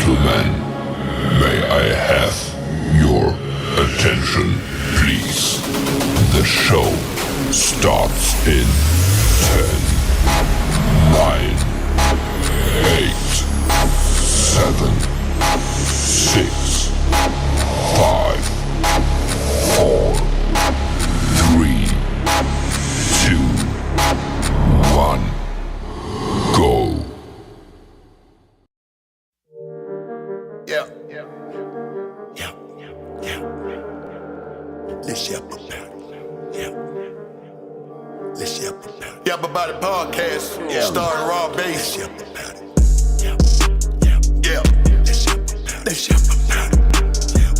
gentlemen, may I have your attention, please? The show starts in 10, 9, 8, 7, 6, 5, 4, 3, 2, 1, go. Let's yap about it. Yeah. Let's yap about it. Yap about it podcast. Starring Raw Bass. Let's yap about it. Yeah. Let's yap about it. Let's yap about it. Yeah.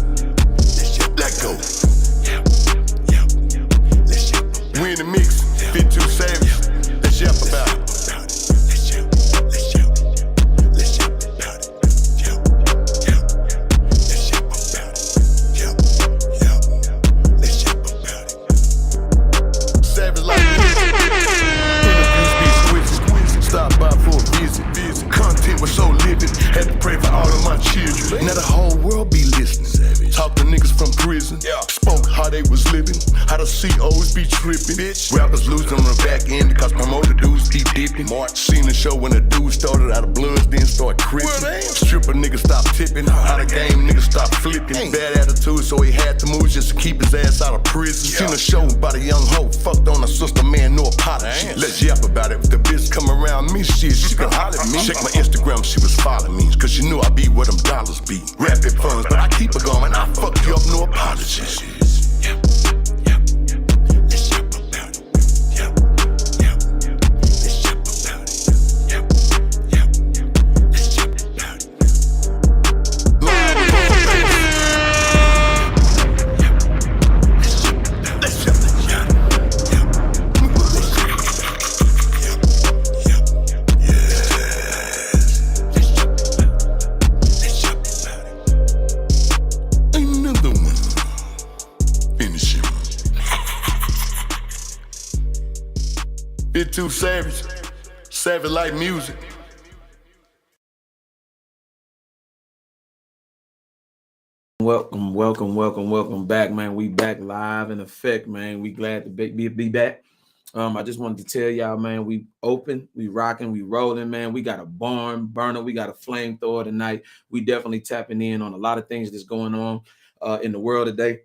Let's yap. Let go. Yeah. Let's yap about it. We in the mix. Fit too savage. Let's yap about it. Had to pray for all of my children. Now the whole world be listening. Talk to niggas from prison. Spoke how they was living. How the COs be tripping. Rappers losing on the back end because promoter dudes be dipping. Seen the show when the dude started out of bloods, then start crippin'. Stripper niggas stop tipping. Out of game niggas stop flipping. Bad attitude, so he had to move just to keep his ass out of prison. Seen a show about a young hoe fucked on a sister, man, no apology. Let's yap about it. If the bitch come around me, shit, she can holler at me. Check my Instagram, she was following me. Cause she knew I be where them dollars be. Rapid funds, but I keep it going. I fuck you up, no apologies. Bit too savage, savage like music. Welcome back, man. We back live in effect, man. We glad to be back. I just wanted to tell y'all, man, we open, we rocking, we rolling, man. We got a barn burner, we got a flamethrower tonight. We definitely tapping in on a lot of things that's going on in the world today.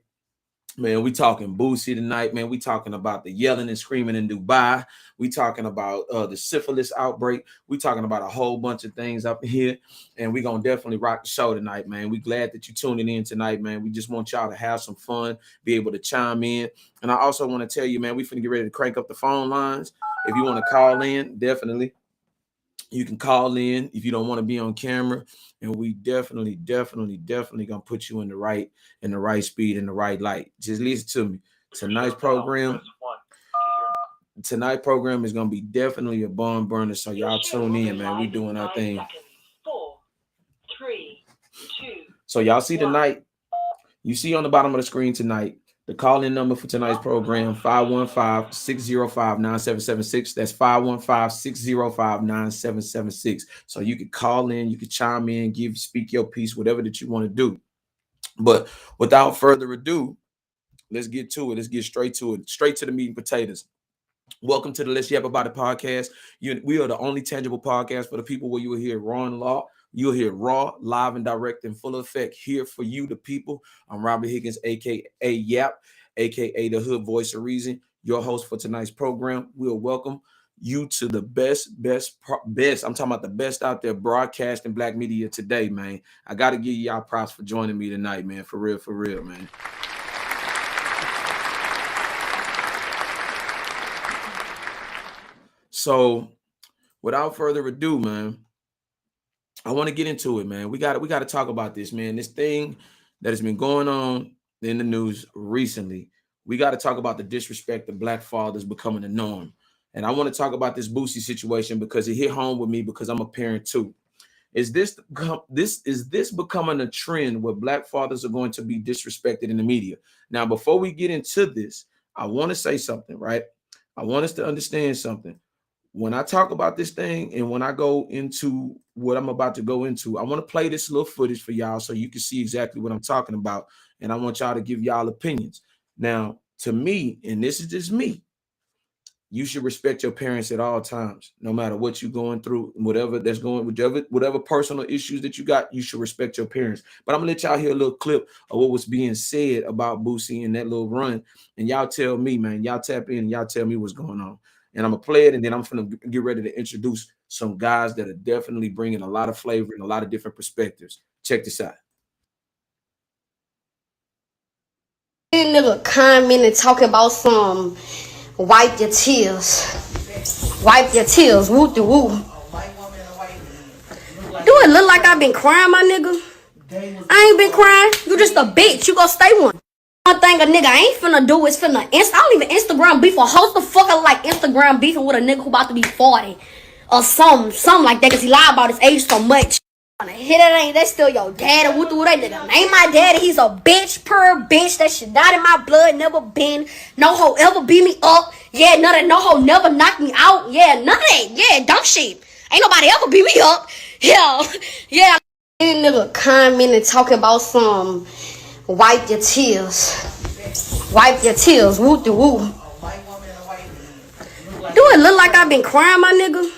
Man, we talking Boosie tonight, man. We talking about the yelling and screaming in Dubai. We talking about the syphilis outbreak. We talking about a whole bunch of things up here, and we gonna definitely rock the show tonight, man. We glad that you tuning in tonight, man. We just want y'all to have some fun, be able to chime in, and I also want to tell you, man, we finna get ready to crank up the phone lines. If you want to call in, definitely. You can call in if you don't want to be on camera, and we definitely gonna put you in the right speed and the right light. Just listen to me. Tonight's program is gonna be definitely a barn burner. So y'all tune in, man. We doing our thing. 4, 3, 2. So y'all see tonight. You see on the bottom of the screen tonight. The call-in number for tonight's program, 515-605-9776. That's 515-605-9776. So you can call in, you can chime in, speak your piece, whatever that you want to do. But without further ado, let's get to it. Let's get straight to it, straight to the meat and potatoes. Welcome to the Let's Yap About It podcast. We are the only tangible podcast for the people where you will hear raw and law. You'll hear raw, live, and direct in full effect here for you, the people. I'm Robert Higgins, a.k.a. Yap, a.k.a. the Hood Voice of Reason, your host for tonight's program. We'll welcome you to the best. I'm talking about the best out there broadcasting black media today, man. I got to give y'all props for joining me tonight, man. For real, man. So, without further ado, man, I want to get into it, man. We got to talk about this, man. This thing that has been going on in the news recently. We got to talk about the disrespect of black fathers becoming the norm. And I want to talk about this Boosie situation because it hit home with me because I'm a parent too. Is this becoming a trend where black fathers are going to be disrespected in the media? Now, before we get into this, I want to say something, right? I want us to understand something. when I talk about this thing and when I go into what I'm about to go into, I want to play this little footage for y'all so you can see exactly what I'm talking about. And I want y'all to give y'all opinions. Now, to me, and this is just me, you should respect your parents at all times, no matter what you're going through, whatever that's going, whatever personal issues that you got, you should respect your parents. But I'm gonna let y'all hear a little clip of what was being said about Boosie and that little run, and y'all tell me, man, y'all tap in and y'all tell me what's going on. And I'm gonna play it, and then I'm gonna get ready to introduce some guys that are definitely bringing a lot of flavor and a lot of different perspectives. Check this out. This nigga commenting talking about some wipe your tears. Wipe your tears. Woo de woo. Do it look like I've been crying, my nigga? I ain't been crying. You just a bitch. You gonna stay one. One thing a nigga ain't finna do is finna I don't even Instagram beef or host the fucker like Instagram beefing with a nigga who about to be 40 or something like that, cause he lied about his age so much. Hit it ain't that still your daddy? What do that nigga? Ain't my daddy? He's a bitch, per bitch. That shit not in my blood. Never been. No hoe ever beat me up. Yeah, none of that. No hoe never knocked me out. Yeah, none of that. Yeah, dumb shit. Ain't nobody ever beat me up. Yeah, yeah. This nigga commenting talking about some wipe your tears. Wipe your tears. Woo de woo. Do it look like I've been crying, my nigga?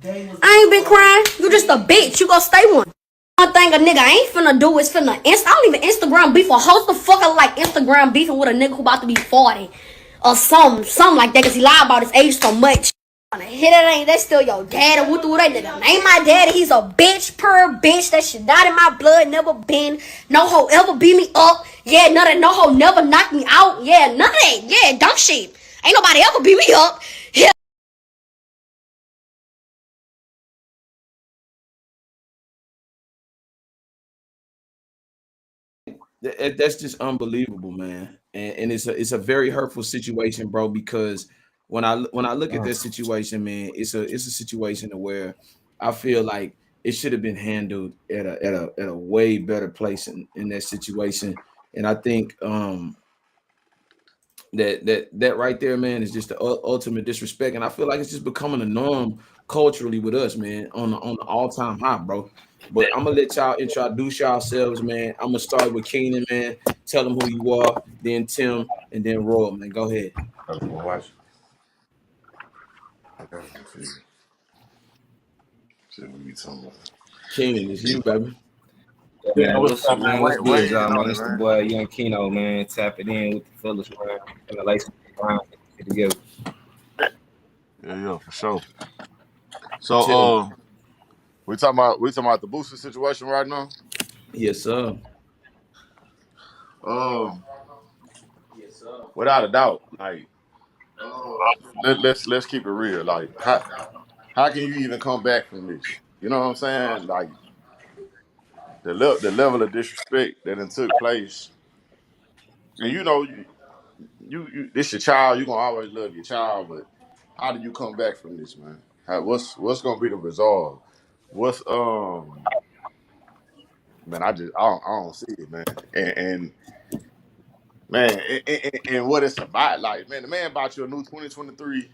I ain't been crying. You just a bitch. You gonna stay one. One thing a nigga ain't finna do is finna I don't even Instagram beef or host the fucker like Instagram beefing with a nigga who about to be 40 or something like that, cause he lied about his age so much. Hit it ain't that still your daddy? What do that nigga? Ain't my daddy? He's a bitch, per bitch. That shit not in my blood. Never been. No hoe ever beat me up. Yeah, none of that. No hoe never knocked me out. Yeah, none of that. Yeah, dumb shit. Ain't nobody ever beat me up. Yeah. That's just unbelievable, man. And it's a very hurtful situation, bro, because when I look at this situation, man, it's a situation where I feel like it should have been handled at a way better place in that situation. And I think that right there, man, is just the ultimate disrespect. And I feel like it's just becoming a norm culturally with us, man, on the all-time high, bro. But I'm gonna let y'all introduce yourselves, man. I'm gonna start with Keenan, man. Tell them who you are, then Tim, and then Roy, man. Go ahead. Watch. Shit, we be talking about. Keenan, it's you, baby. Yeah, Man, what's what's up, up, man? man? What's Why good, you hitting y'all, on man? it, It's the man? boy Young Keno, man. Tap it in with the fellas, man. And the lights behind it together. Yeah, for sure. So, Tim. we talking about the booster situation right now. Yes, sir. Um, Without a doubt, like, let's keep it real. Like, how can you even come back from this? You know what I'm saying? Like, the level of disrespect that then took place, and you this your child. You gonna always love your child, but how do you come back from this, man? What's gonna be the resolve? What's Man, I don't see it, man. And man, and what it's about, like, man, the man bought you a new 2023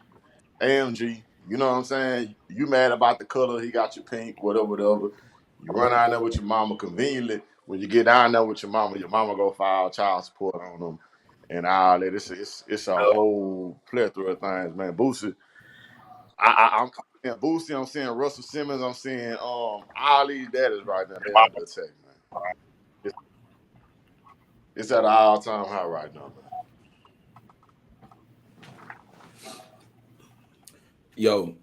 AMG. You know what I'm saying? You mad about the color? He got you pink, whatever, whatever. You run out there with your mama conveniently. When you get down there with your mama go file child support on them, and all that. It's a whole plethora of things, man. Boosie, I'm seeing Boosie. I'm seeing Russell Simmons. I'm seeing all these daddies right now. They under attack, man. It's, it's at an all time high right now, man. Yo,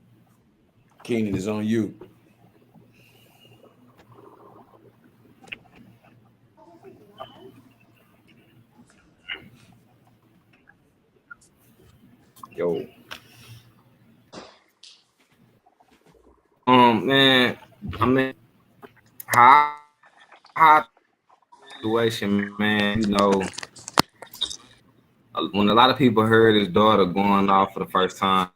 Keenan is on you. Yo. Man, I mean, how situation, man, when a lot of people heard his daughter going off for the first time,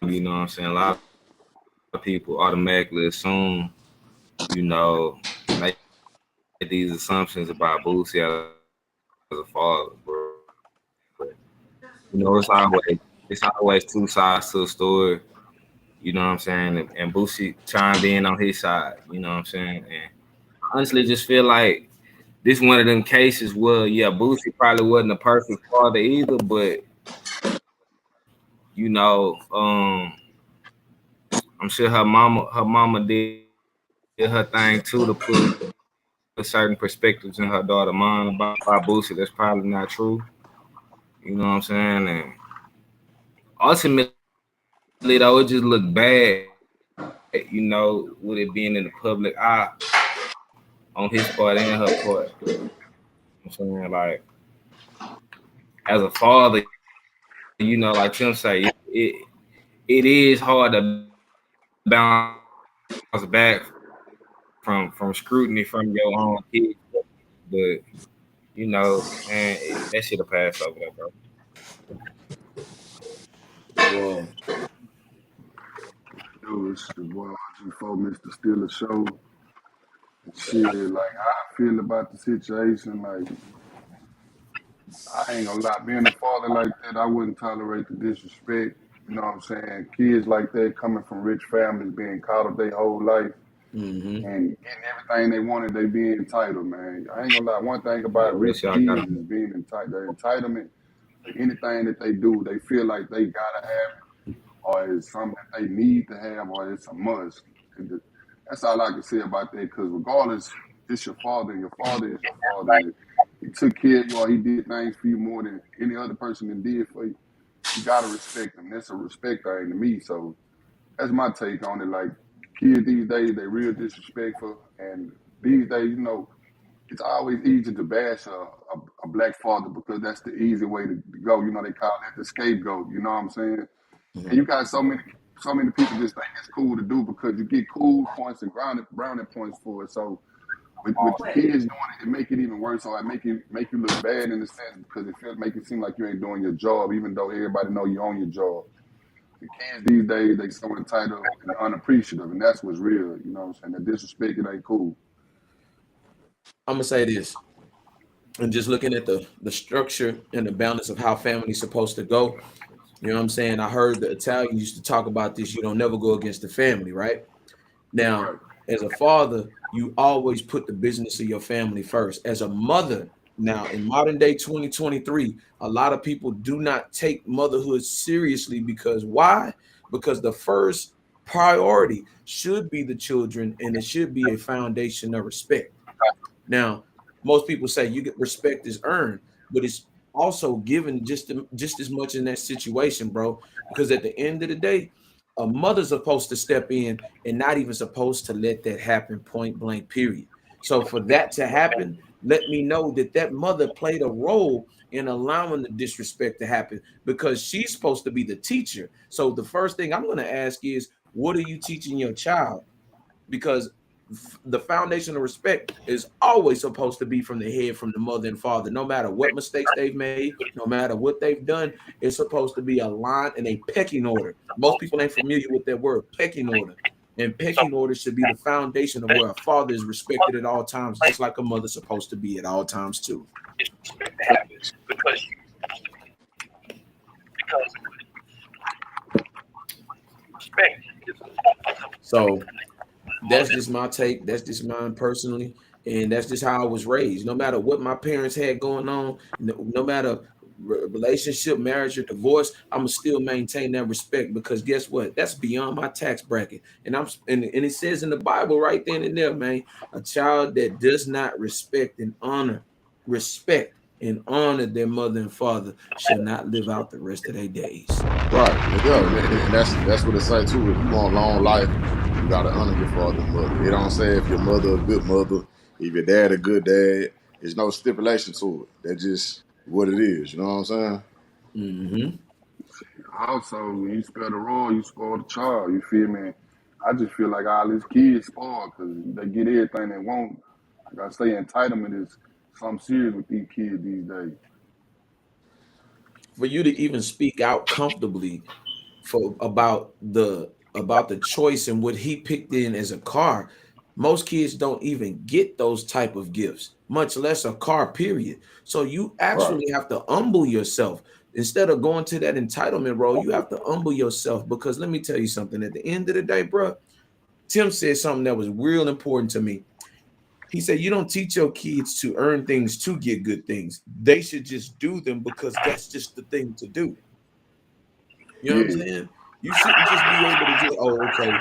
you know what I'm saying? A lot of people automatically assume, make these assumptions about Boosie as a father, bro. But, it's always two sides to the story. You know what I'm saying? And Boosie chimed in on his side. You know what I'm saying? And honestly, just feel like this one of them cases where yeah, Boosie probably wasn't a perfect father either, but you know, I'm sure her mama did her thing too to put certain perspectives in her daughter's mind about Boosie. That's probably not true. You know what I'm saying? And ultimately, though, it just looked bad. You know, with it being in the public eye on his part and her part. You know what I'm saying? Like, as a father, you know, like Tim say, it is hard to bounce back from scrutiny from your own kids, but you know, and that should have passed over there, bro. Well, Dude, it's the boy RG4, Mr. Steeler Show. Shit, like how I feel about the situation, like I ain't gonna lie, being a father like that, I wouldn't tolerate the disrespect. You know what I'm saying? Kids like that coming from rich families, being caught up their whole life mm-hmm. and getting everything they wanted, they be entitled, man. I ain't gonna lie. One thing Yeah, about what's rich y'all got? kids is being entitled. Their entitlement to anything that they do, they feel like they gotta have it, or it's something that they need to have, or it's a must. That's all I can say about that. Because regardless, it's your father, and your father is your father. And he took care of you, or he did things for you more than any other person that did for you. You gotta respect him. That's a respect thing to me. So that's my take on it. Like kids these days, they real disrespectful, and these days, you know, it's always easy to bash a black father because that's the easy way to go. You know, they call that the scapegoat. You know what I'm saying? And you got so many people just think it's cool to do because you get cool points and brownie points for it. So with the kids doing it, it make it even worse. So I make you look bad in a sense because make it seem like you ain't doing your job, even though everybody know you own your job. The kids these days, they so entitled and unappreciative, and that's what's real. You know what I'm saying? The disrespect, it ain't cool. I'm gonna say this, and just looking at the structure and the balance of how family's supposed to go. You know what I'm saying? I heard the Italians used to talk about this. You don't never go against the family, right? Now, Right. as a father, you always put the business of your family first. As a mother, now in modern day 2023, a lot of people do not take motherhood seriously because why? Because the first priority should be the children and it should be a foundation of respect. Now, most people say you get respect is earned, but it's also given just as much in that situation, bro. Because at the end of the day, a mother's supposed to step in and not even supposed to let that happen point blank, period. So for that to happen, let me know that that mother played a role in allowing the disrespect to happen because she's supposed to be the teacher. So the first thing I'm going to ask is, what are you teaching your child? Because the foundation of respect is always supposed to be from the head, from the mother and father. No matter what mistakes they've made, no matter what they've done, it's supposed to be a line and a pecking order. Most people ain't familiar with that word, pecking order. And pecking order should be the foundation of where a father is respected at all times, just like a mother's supposed to be at all times too. So that's just my take. That's just mine personally, and that's just how I was raised. No matter what my parents had going on, no matter relationship, marriage, or divorce, I'm gonna still maintain that respect because guess what? That's beyond my tax bracket, and and it says in the Bible right then and there, man, a child that does not respect and honor their mother and father shall not live out the rest of their days. Right. Yeah, and that's what it say too. If you want long life, you gotta honor your father and mother. It don't say if your mother a good mother, if your dad a good dad. There's no stipulation to it. That's just what it is. You know what I'm saying? Mm-hmm. Also, when you spell the role, you spoil the child. You feel me? I just feel like all these kids spoiled because they get everything they want. Like I say, entitlement is something serious with these kids these days. For you to even speak out comfortably for about the choice and what he picked in as a car, most kids don't even get those type of gifts, much less a car, period. So you Right. actually have to humble yourself. instead of going to that entitlement role, you have to humble yourself. Because let me tell you something. At the end of the day, bro, Tim said something that was real important to me. He said, you don't teach your kids to earn things to get good things. They should just do them because that's just the thing to do. You know what I'm Yeah, saying? You shouldn't just be able to just, oh, okay,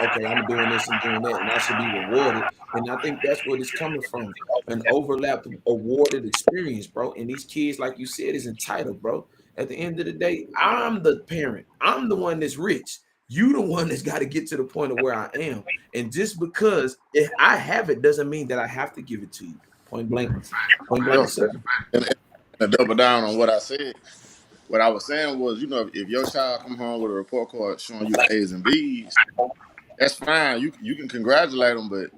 okay, I'm doing this and doing that, and I should be rewarded. And I think that's where it's coming from, an overlapped awarded experience, bro. And these kids, like you said, is entitled, bro. At the end of the day, I'm the parent. I'm the one that's rich. You the one that's got to get to the point of where I am. And just because if I have it doesn't mean that I have to give it to you. Point blank, point blank Yeah. and simple. And to double down on what I said, what I was saying was, if your child come home with a report card showing you A's and B's, that's fine. You can congratulate them, but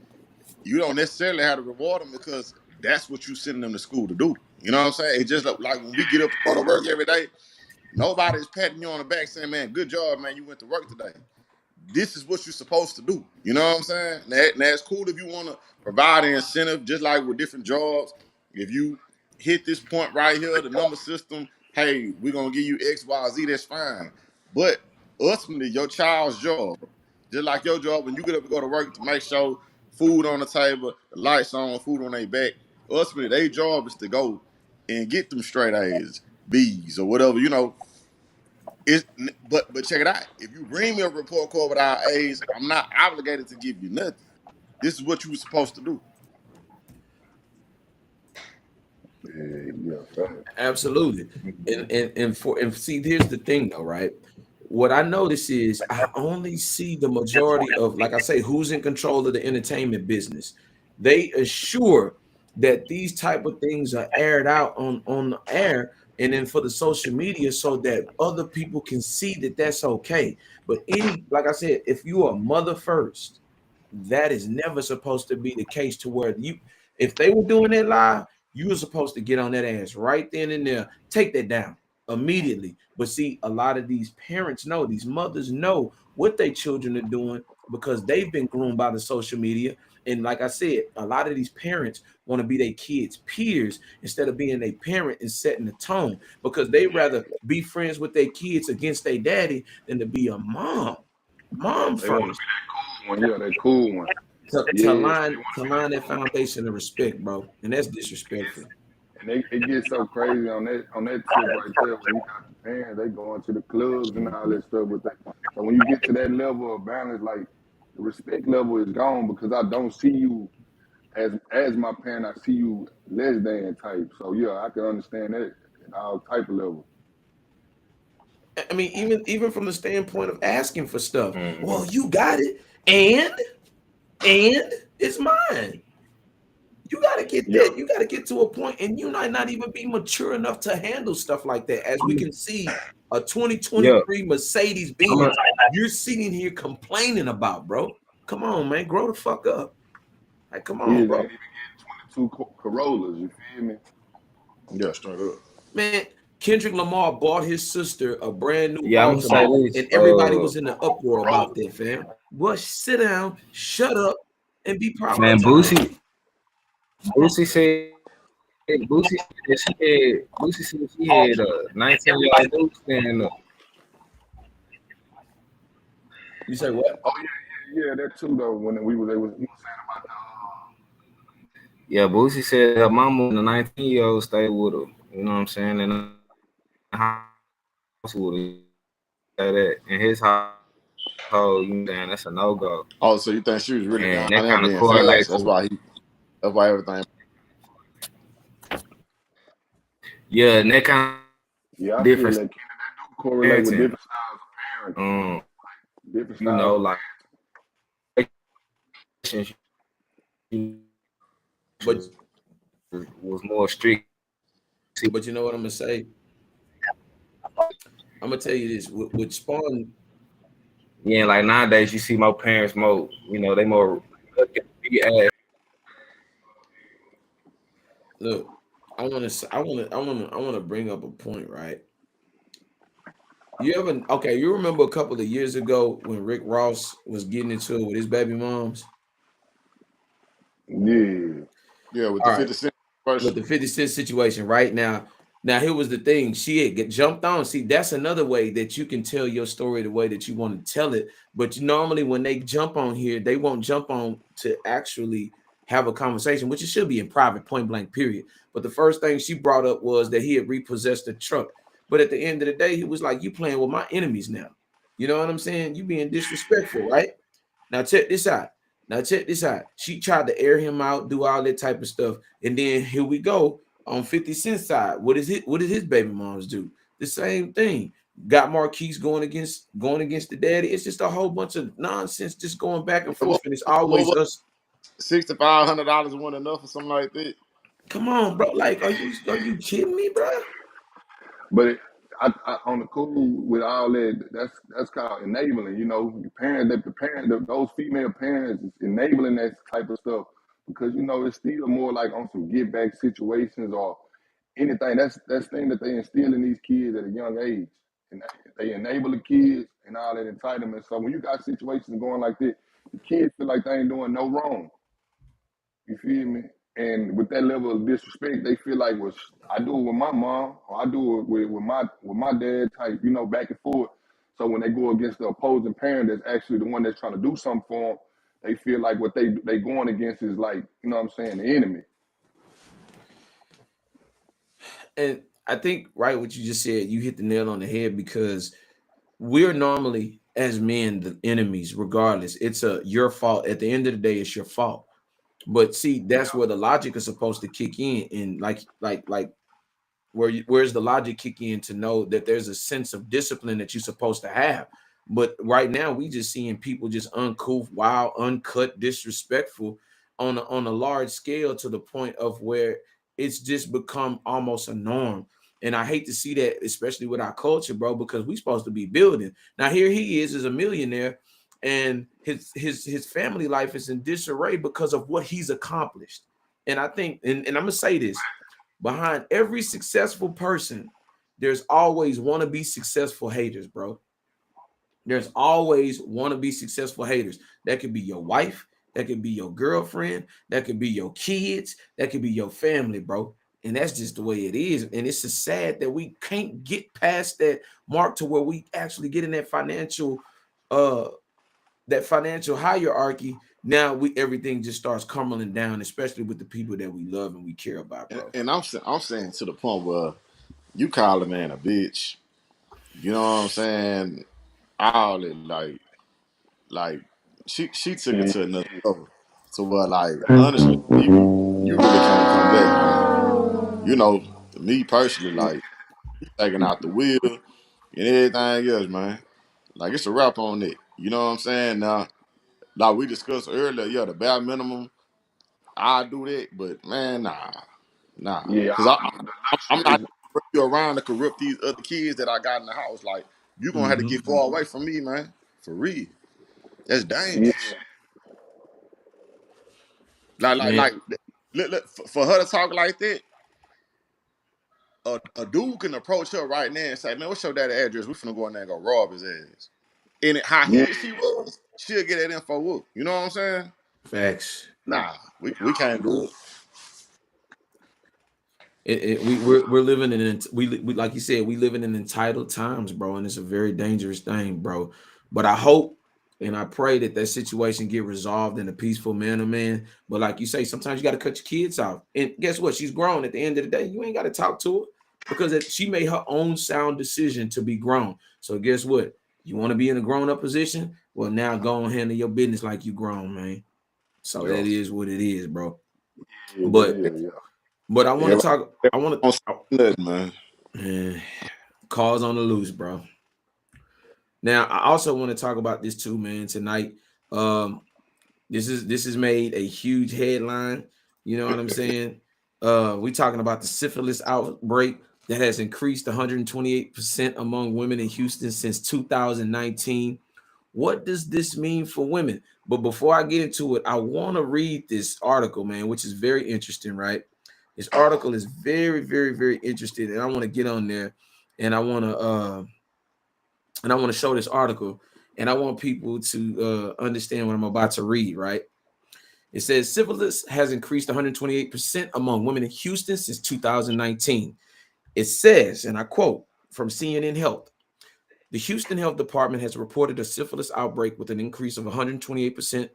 you don't necessarily have to reward them because that's what you sending them to school to do. You know what I'm saying? It's just like when we get up to go to work every day, nobody's patting you on the back saying, "Man, good job, man, you went to work today." This is what you're supposed to do. You know what I'm saying? Now it's cool if you want to provide an incentive, just like with different jobs. If you hit this point right here, the number system, hey, we're gonna give you X, Y, Z, that's fine. But ultimately, your child's job, just like your job, when you get up and go to work to make sure food on the table, the lights on, food on their back, ultimately their job is to go and get them straight A's, B's, or whatever, it's, but check it out. If you bring me a report card without A's, I'm not obligated to give you nothing. This is what you were supposed to do. yeah, fact. Absolutely. And see, here's the thing though, right? What I notice is I only see the majority of, like I say, who's in control of the entertainment business. They assure that these type of things are aired out on the air and then for the social media so that other people can see that that's okay. But like I said, if you are mother first, that is never supposed to be the case to where if they were doing it live, you were supposed to get on that ass right then and there, take that down immediately. But see, a lot of these parents know, these mothers know what their children are doing because they've been groomed by the social media. And like I said, a lot of these parents want to be their kids' peers instead of being a parent and setting the tone because they rather be friends with their kids against their daddy than to be a mom. Mom They want to first. be that cool one. Yeah, that cool one. To Yes, they line want to to be line that that cool one. foundation of respect, bro, and that's disrespectful. And it gets so crazy on that tip right there when you got the parents, they going to the clubs and all that stuff with that. So when you get to that level of balance, like the respect level is gone because I don't see you as my parent, I see you less than type. So yeah, I can understand that at all type of level. I mean, even from the standpoint of asking for stuff. Mm-hmm. Well, you got it, and it's mine. You gotta get Yeah, that. You gotta get to a point, and you might not even be mature enough to handle stuff like that. As we can see, a Yeah. 2023 Mercedes I'm a, Benz, you're sitting here complaining about, bro. Come on, man, grow the fuck up. Like, come on, kids ain't bro. even getting 22 Corollas. You feel me? Yeah, straight up. Man, Kendrick Lamar bought his sister a brand new yeah, I'm gonna say Altima, this. and everybody was in the uproar Corolla. about that, fam. Well, sit down, shut up, and be Man, prioritized. Boosie said Boosie said she had a 19-year-old dude stand up. You say what? Oh yeah, that too though. When he was saying about Yeah, Boosie said her mama and the 19-year-old stayed with her. You know what I'm saying? In the house with her. Say that in his household, you know, what I'm saying, that's a no go. Oh, so you think she was really And down that there kind of being fast? correlates That's with, why that's why everything. yeah, and that kind yeah, of I feel different that Kenny that do correlate with parenting. different styles of parenting. Um, Different you styles know, of like she But was more strict. but you know what I'm gonna say? I'm gonna tell you this with Spawn. Yeah, like nowadays you see more parents more, you know, they more big ass. Look, I want to bring up a point, right? You remember a couple of years ago when Rick Ross was getting into it with his baby moms? yeah. Yeah, with the All right, 50 Cent with version. the 50 Cent situation right now, Now, here was the thing. She had get jumped on. See, that's another way that you can tell your story the way that you want to tell it. But normally when they jump on here, they won't jump on to actually have a conversation, which it should be in private, point blank, period. But the first thing she brought up was that he had repossessed the truck. But at the end of the day, he was like, you playing with my enemies now. You know what I'm saying? You being disrespectful, right? Now check this out. Now check this out. She tried to air him out, do all that type of stuff. And then here we go on 50 Cent side. What did his baby moms do? The same thing. Got Marquise going against the daddy. It's just a whole bunch of nonsense just going back and forth. And it's What always was us. $6,500 wasn't enough or something like that? Come on, bro. Like, are you kidding me, bro? But on the cool with all that, that's called enabling. You know, those female parents is enabling that type of stuff because you know it's still more like on some give back situations or anything. That's thing that they instill in these kids at a young age, and they enable the kids and all that entitlement. So when you got situations going like that, the kids feel like they ain't doing no wrong. You feel me? And with that level of disrespect, they feel like, well, I do it with my mom, or I do it with my dad type, you know, back and forth. So when they go against the opposing parent that's actually the one that's trying to do something for them, they feel like what they going against is like, you know what I'm saying, the enemy. And I think right what you just said, you hit the nail on the head because we're normally as men the enemies, regardless. It's your fault. At the end of the day, it's your fault. But see, that's where the logic is supposed to kick in, and like where's the logic kick in to know that there's a sense of discipline that you're supposed to have. But right now, we just seeing people just uncouth, wild, uncut, disrespectful on a large scale to the point of where it's just become almost a norm. And I hate to see that, especially with our culture, bro, because we're supposed to be building. Now here he is a millionaire, and his family life is in disarray because of what he's accomplished. And I think, and I'm gonna say this, behind every successful person, there's always wannabe successful haters, bro. There's always wannabe successful haters. That could be your wife, that could be your girlfriend, that could be your kids, that could be your family, bro. And that's just the way it is. And it's just sad that we can't get past that mark to where we actually get in uh that financial hierarchy. Now we everything just starts crumbling down, especially with the people that we love and we care about, And, bro. and I'm saying to the point where you call a man a bitch. You know what I'm saying? All it like she took it Yeah. to another level. To where like honestly, you really can't come back, man. You know, me personally, like you taking out the wheel and everything else, man. Like it's a wrap on it. You know what I'm saying? Now, like we discussed earlier, yeah, the bare minimum, I do that, but man, nah, Yeah, because I'm not luxury bring you around to corrupt these other kids that I got in the house. Like you gonna have to Mm-hmm. get far away from me, man, for real. That's yeah, dangerous. Like, like, Man, like, look, for her to talk like that, a dude can approach her right now and say, "Man, what's your daddy address? We finna go in there and go rob his ass." And how he yeah. or she was, she'll get that info up. You know what I'm saying? facts. Nah, we can't do it. We're living in we like you said, we live in entitled times, bro, and it's a very dangerous thing, bro. But I hope and I pray that that situation get resolved in a peaceful manner, man. But like you say, sometimes you got to cut your kids off, and guess what? She's grown. At the end of the day, you ain't got to talk to her because she made her own sound decision to be grown. So guess what? You want to be in a grown up position? Well, now go and handle your business like you grown, man. So that Yo, is what it is, bro. Yeah, that But is, yeah. I want to everybody talk. I want don't say to. nothing, man. Man, calls on the loose, bro. Now, I also want to talk about this too, man. Tonight, this is made a huge headline. You know what I'm saying? We talking about the syphilis outbreak that has increased 128% among women in Houston since 2019. What does this mean for women? But before I get into it, I want to read this article, man, which is very interesting, right? This article is very, very, very interesting, and I want to get on there, and I want to show this article, and I want people to understand what I'm about to read, right? It says syphilis has increased 128% among women in Houston since 2019. It says, and I quote from CNN Health, the Houston Health Department has reported a syphilis outbreak with an increase of 128%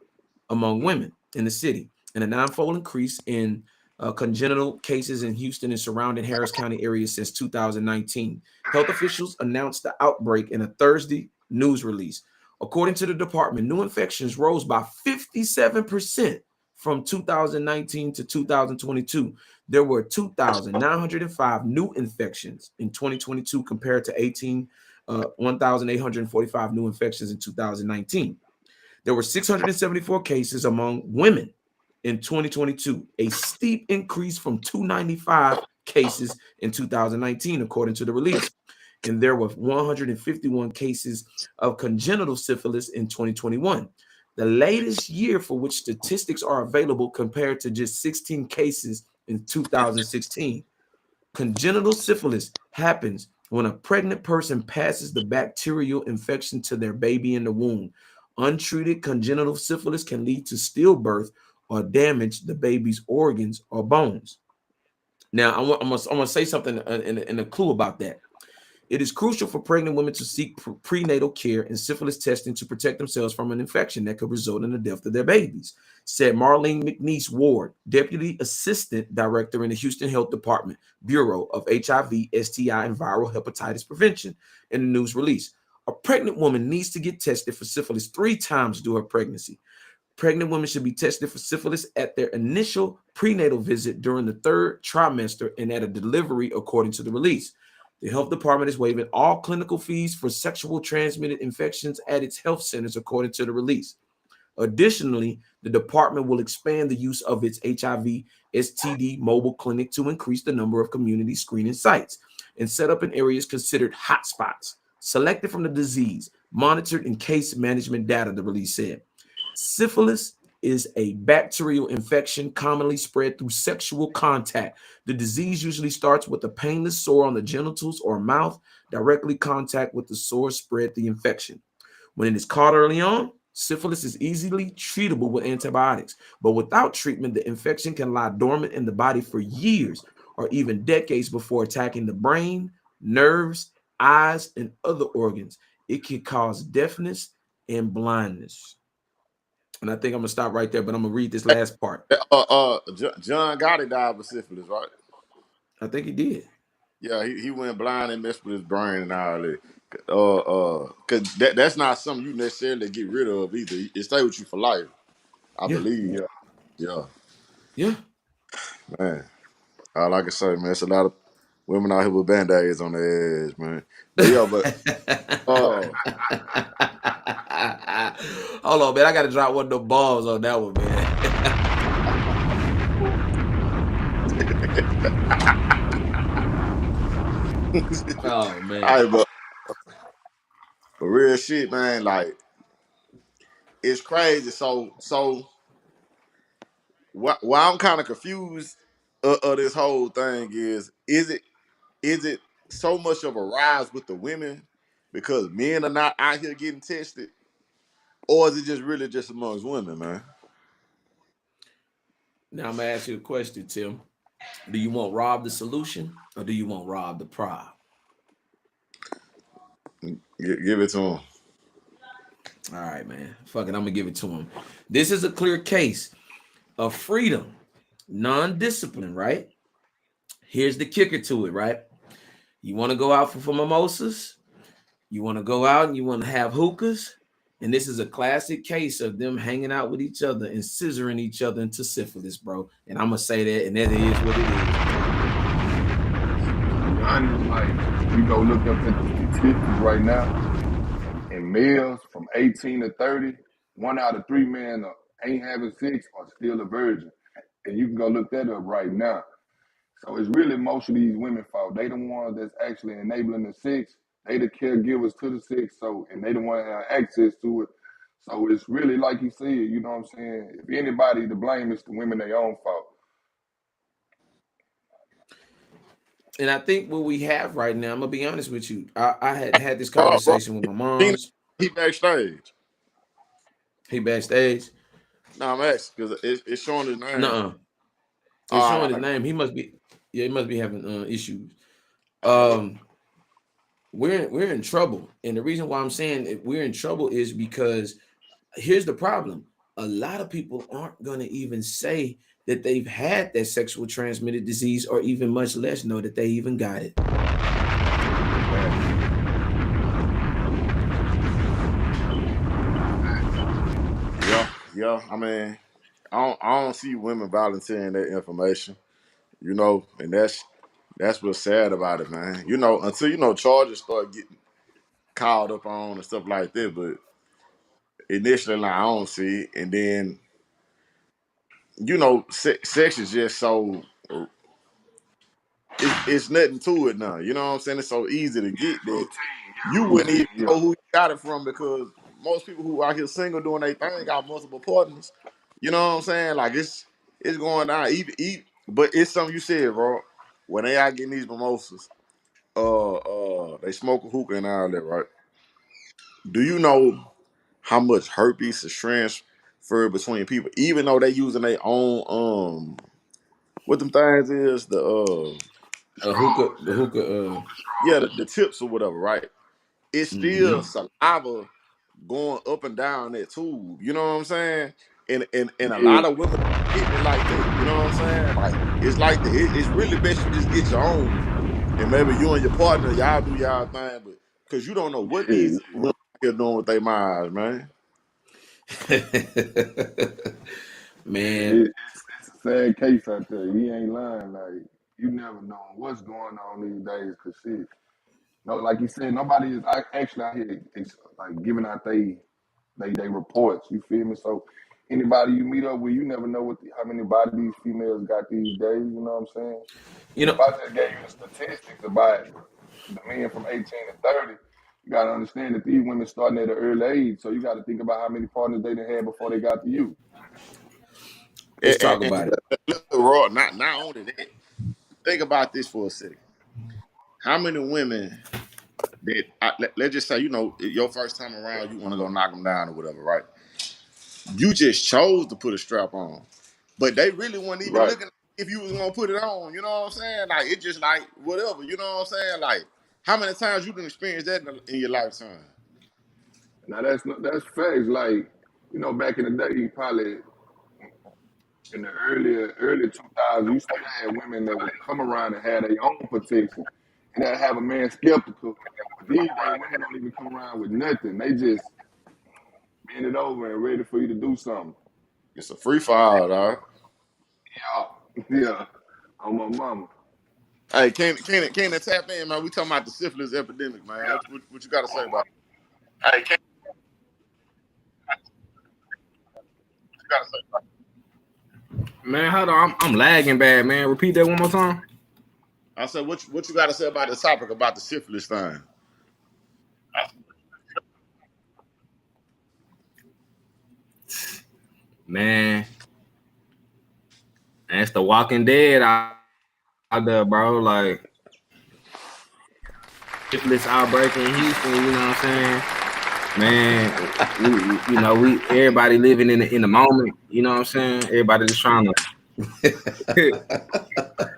among women in the city and a ninefold increase in congenital cases in Houston and surrounding Harris County areas since 2019. Health officials announced the outbreak in a Thursday news release. According to the department, new infections rose by 57% from 2019 to 2022. There were 2,905 new infections in 2022 compared to 1,845 new infections in 2019. There were 674 cases among women in 2022, a steep increase from 295 cases in 2019, according to the release. And there were 151 cases of congenital syphilis in 2021, the latest year for which statistics are available compared to just 16 cases in 2016. Congenital syphilis happens when a pregnant person passes the bacterial infection to their baby in the womb. Untreated congenital syphilis can lead to stillbirth or damage the baby's organs or bones. Now, I'm gonna say something in a clue about that. It is crucial for pregnant women to seek prenatal care and syphilis testing to protect themselves from an infection that could result in the death of their babies, said Marlene McNeese Ward, Deputy Assistant Director in the Houston Health Department, Bureau of HIV, STI, and Viral Hepatitis Prevention, in the news release. A pregnant woman needs to get tested for syphilis 3 times during her pregnancy. Pregnant women should be tested for syphilis at their initial prenatal visit during the 3rd trimester and at a delivery, according to the release. The health department is waiving all clinical fees for sexual transmitted infections at its health centers, according to the release. Additionally, the department will expand the use of its HIV STD mobile clinic to increase the number of community screening sites and set up in areas considered hotspots, selected from the disease, monitored in case management data, the release said. Syphilis is a bacterial infection commonly spread through sexual contact. The disease usually starts with a painless sore on the genitals or mouth. Directly contact with the sore spread the infection. When it is caught early on, syphilis is easily treatable with antibiotics, but without treatment, the infection can lie dormant in the body for years or even decades before attacking the brain, nerves, eyes, and other organs. It can cause deafness and blindness. And I think I'm gonna stop right there, but I'm gonna read this last part. John Gotti died of syphilis, right? I think he did. Yeah, he went blind and messed with his brain and all that. Cause that's not something you necessarily get rid of either. It stay with you for life, I Yeah, believe. Yeah. Yeah, yeah. man. All I can say, man, it's a lot of women out here with band-aids on their ass, man. But yeah, uh Hold on, man. I gotta drop one of the balls on that one, man. Oh man. all right, but real shit, man, like it's crazy. So why I'm kind of confused of this whole thing is it so much of a rise with the women because men are not out here getting tested, or is it just really just amongst women, man? Now I'm gonna ask you a question, Tim. Do you want Rob the solution or do you want Rob the problem? Give it to them. All right, man. Fuck it, I'm gonna give it to him. This is a clear case of freedom, non-discipline, right? Here's the kicker to it, right? You want to go out for mimosas, you want to go out and you want to have hookahs, and this is a classic case of them hanging out with each other and scissoring each other into syphilis, bro. And I'm gonna say that, and that is what it To be honest, like you go look up at the statistics right now, and males from 18 to 30, 1 out of 3 men ain't having sex or still a virgin. And you can go look that up right now. So it's really most of these women fault. They the ones that's actually enabling the sex. They the caregivers to the sex. So and they the one that have access to it. So it's really like you said, you know what I'm saying? If anybody to blame, it's the women their own fault. is. And I think what we have right now, I'm gonna be honest with you. I had this Bro, conversation with my Gina, moms. he backstage. He backstage. No, I'm asking because it's showing his name. Nuh-uh. It's All showing his right, name. He must be, yeah, he must be having issues. we're in trouble. And the reason why I'm saying we're in trouble is because here's the problem. A lot of people aren't going to even say that they've had that sexual transmitted disease, or even much less know that they even got it. Yeah. I mean, I don't see women volunteering that information, and that's what's sad about it, man. Until charges start getting called up on and stuff like that, but initially, like, I don't see it, and then sex is just so it's nothing to it now. You know what I'm saying? It's so easy to get that you wouldn't even know who you got it from, because most people who out here single doing their thing got multiple partners. You know what I'm saying? Like it's going down. But it's something you said, bro. When they out getting these mimosas, they smoke a hookah and all that, right? Do you know how much herpes is transferred between people, even though they using their own what them things is The hookah. yeah, the tips or whatever, right? It's still saliva going up and down that tube. You know what I'm saying? And a lot of women getting it like that. You know what I'm saying? Like it's like that. It's really best you just get your own, and maybe you and your partner y'all do y'all thing, but because you don't know what these women are doing with their minds, man. Man, It's a sad case out there. He ain't lying. Like, you never know what's going on these days. Cause shit, no, like you said, nobody is actually out here like giving out they reports. You feel me? So anybody you meet up with, you never know how many bodies these females got these days. You know what I'm saying? And if I just gave you the statistics about the men from 18 to 30, you got to understand that these women starting at an early age. So you got to think about how many partners they done had before they got to you. Let's talk about it. Raw, not only that. Think about this for a second. How many women that let's just say, your first time around, you want to go knock them down or whatever, right? You just chose to put a strap on, but they really weren't even looking if you was gonna put it on. You know what I'm saying? Like, it just like whatever. You know what I'm saying? Like, how many times you can experience that in your lifetime? Now that's facts. Like, back in the day, probably in the early 2000s, you still had women that would come around and have their own protection, and that have a man skeptical. But these days, women don't even come around with nothing. They just bend it over and ready for you to do something. It's a free fall, dog. Yeah. On my mama. Hey, can it tap in, man? We talking about the syphilis epidemic, man. What you got to say about it? Hey, Man, hold on. I'm lagging bad, man. Repeat that one more time. I said, what you got to say about the topic about the syphilis thing? Man, that's the Walking Dead out there, bro. Like, syphilis outbreak in Houston, you know what I'm saying? Man, we everybody living in the moment, you know what I'm saying? Everybody just trying to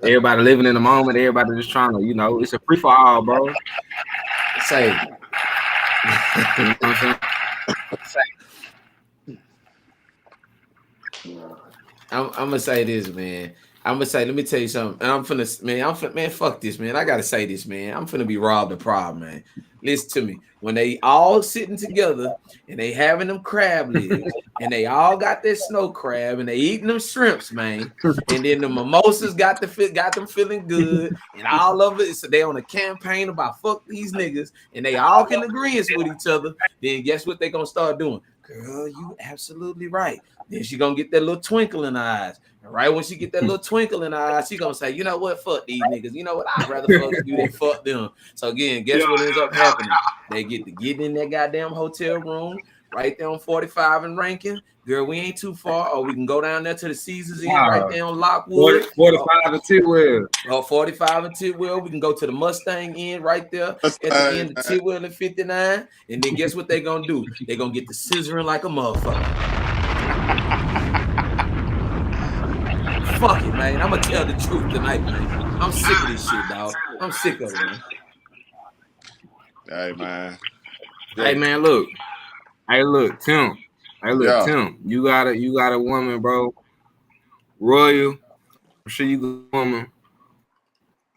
everybody living in the moment, everybody just trying to, it's a free for all, bro. Say, you know what I'm saying? I'm gonna say this, man. Let me tell you something. And man, fuck this, man. I gotta say this, man. I'm finna be robbed of problem, man. Listen to me. When they all sitting together and they having them crab legs and they all got their snow crab and they eating them shrimps, man. And then the mimosas got them feeling good and all of it. So they on a campaign about fuck these niggas and they all can agree with each other. Then guess what they gonna start doing? Girl, you absolutely right. Then she gonna get that little twinkle in her eyes. And right when she get that little twinkle in her eyes, she gonna say, you know what, fuck these niggas. You know what, I'd rather fuck you than fuck them. So again, guess what ends up happening? They get in that goddamn hotel room right there on 45 and Rankin. Girl, we ain't too far. Or we can go down there to the Caesars Inn right there on Lockwood. 45 and Tidwell. 45 and Tidwell. We can go to the Mustang Inn right there at the end of Tidwell and 59. And then guess what they gonna do? They gonna get the scissoring like a motherfucker. Fuck it, man. I'm gonna tell the truth tonight, man. I'm sick of this shit, dog. I'm sick of it, man. Hey man. Hey man, look. Hey look, Tim. Hey look, Yeah. Tim. You got a woman, bro. Royal. I'm sure you got a woman.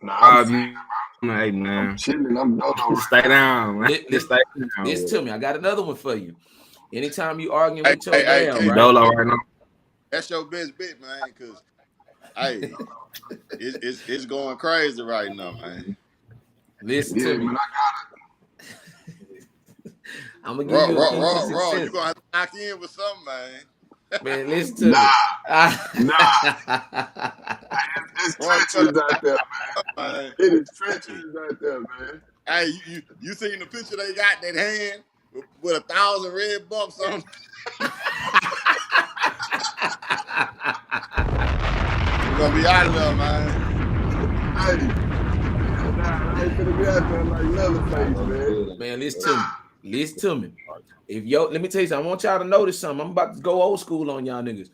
Nah, I'm Rob single, you. Hey bro. I'm man. chilling. I'm dolo right Stay now. down, man. Just stay down. This to me. I got another one for you. Anytime you arguing Hey, with your gal, You right? dolo right now. that's your best bet, man. Cause hey, it's going crazy right now, man. Listen Yeah, to me. man, I'm gonna give you a key to You success. gonna have to knock in with something, man. Man, listen to nah, me. it's Roy, you gonna trenches out there, have man. man. It is trenches out there, man. Hey, you seen the picture they got that hand with 1,000 red bumps on? You gonna be out of there, man. Hey, nah, I ain't finna be out there like Leatherface, man. Man, listen to me. Listen to me. Let me tell you something. I want y'all to notice something. I'm about to go old school on y'all niggas.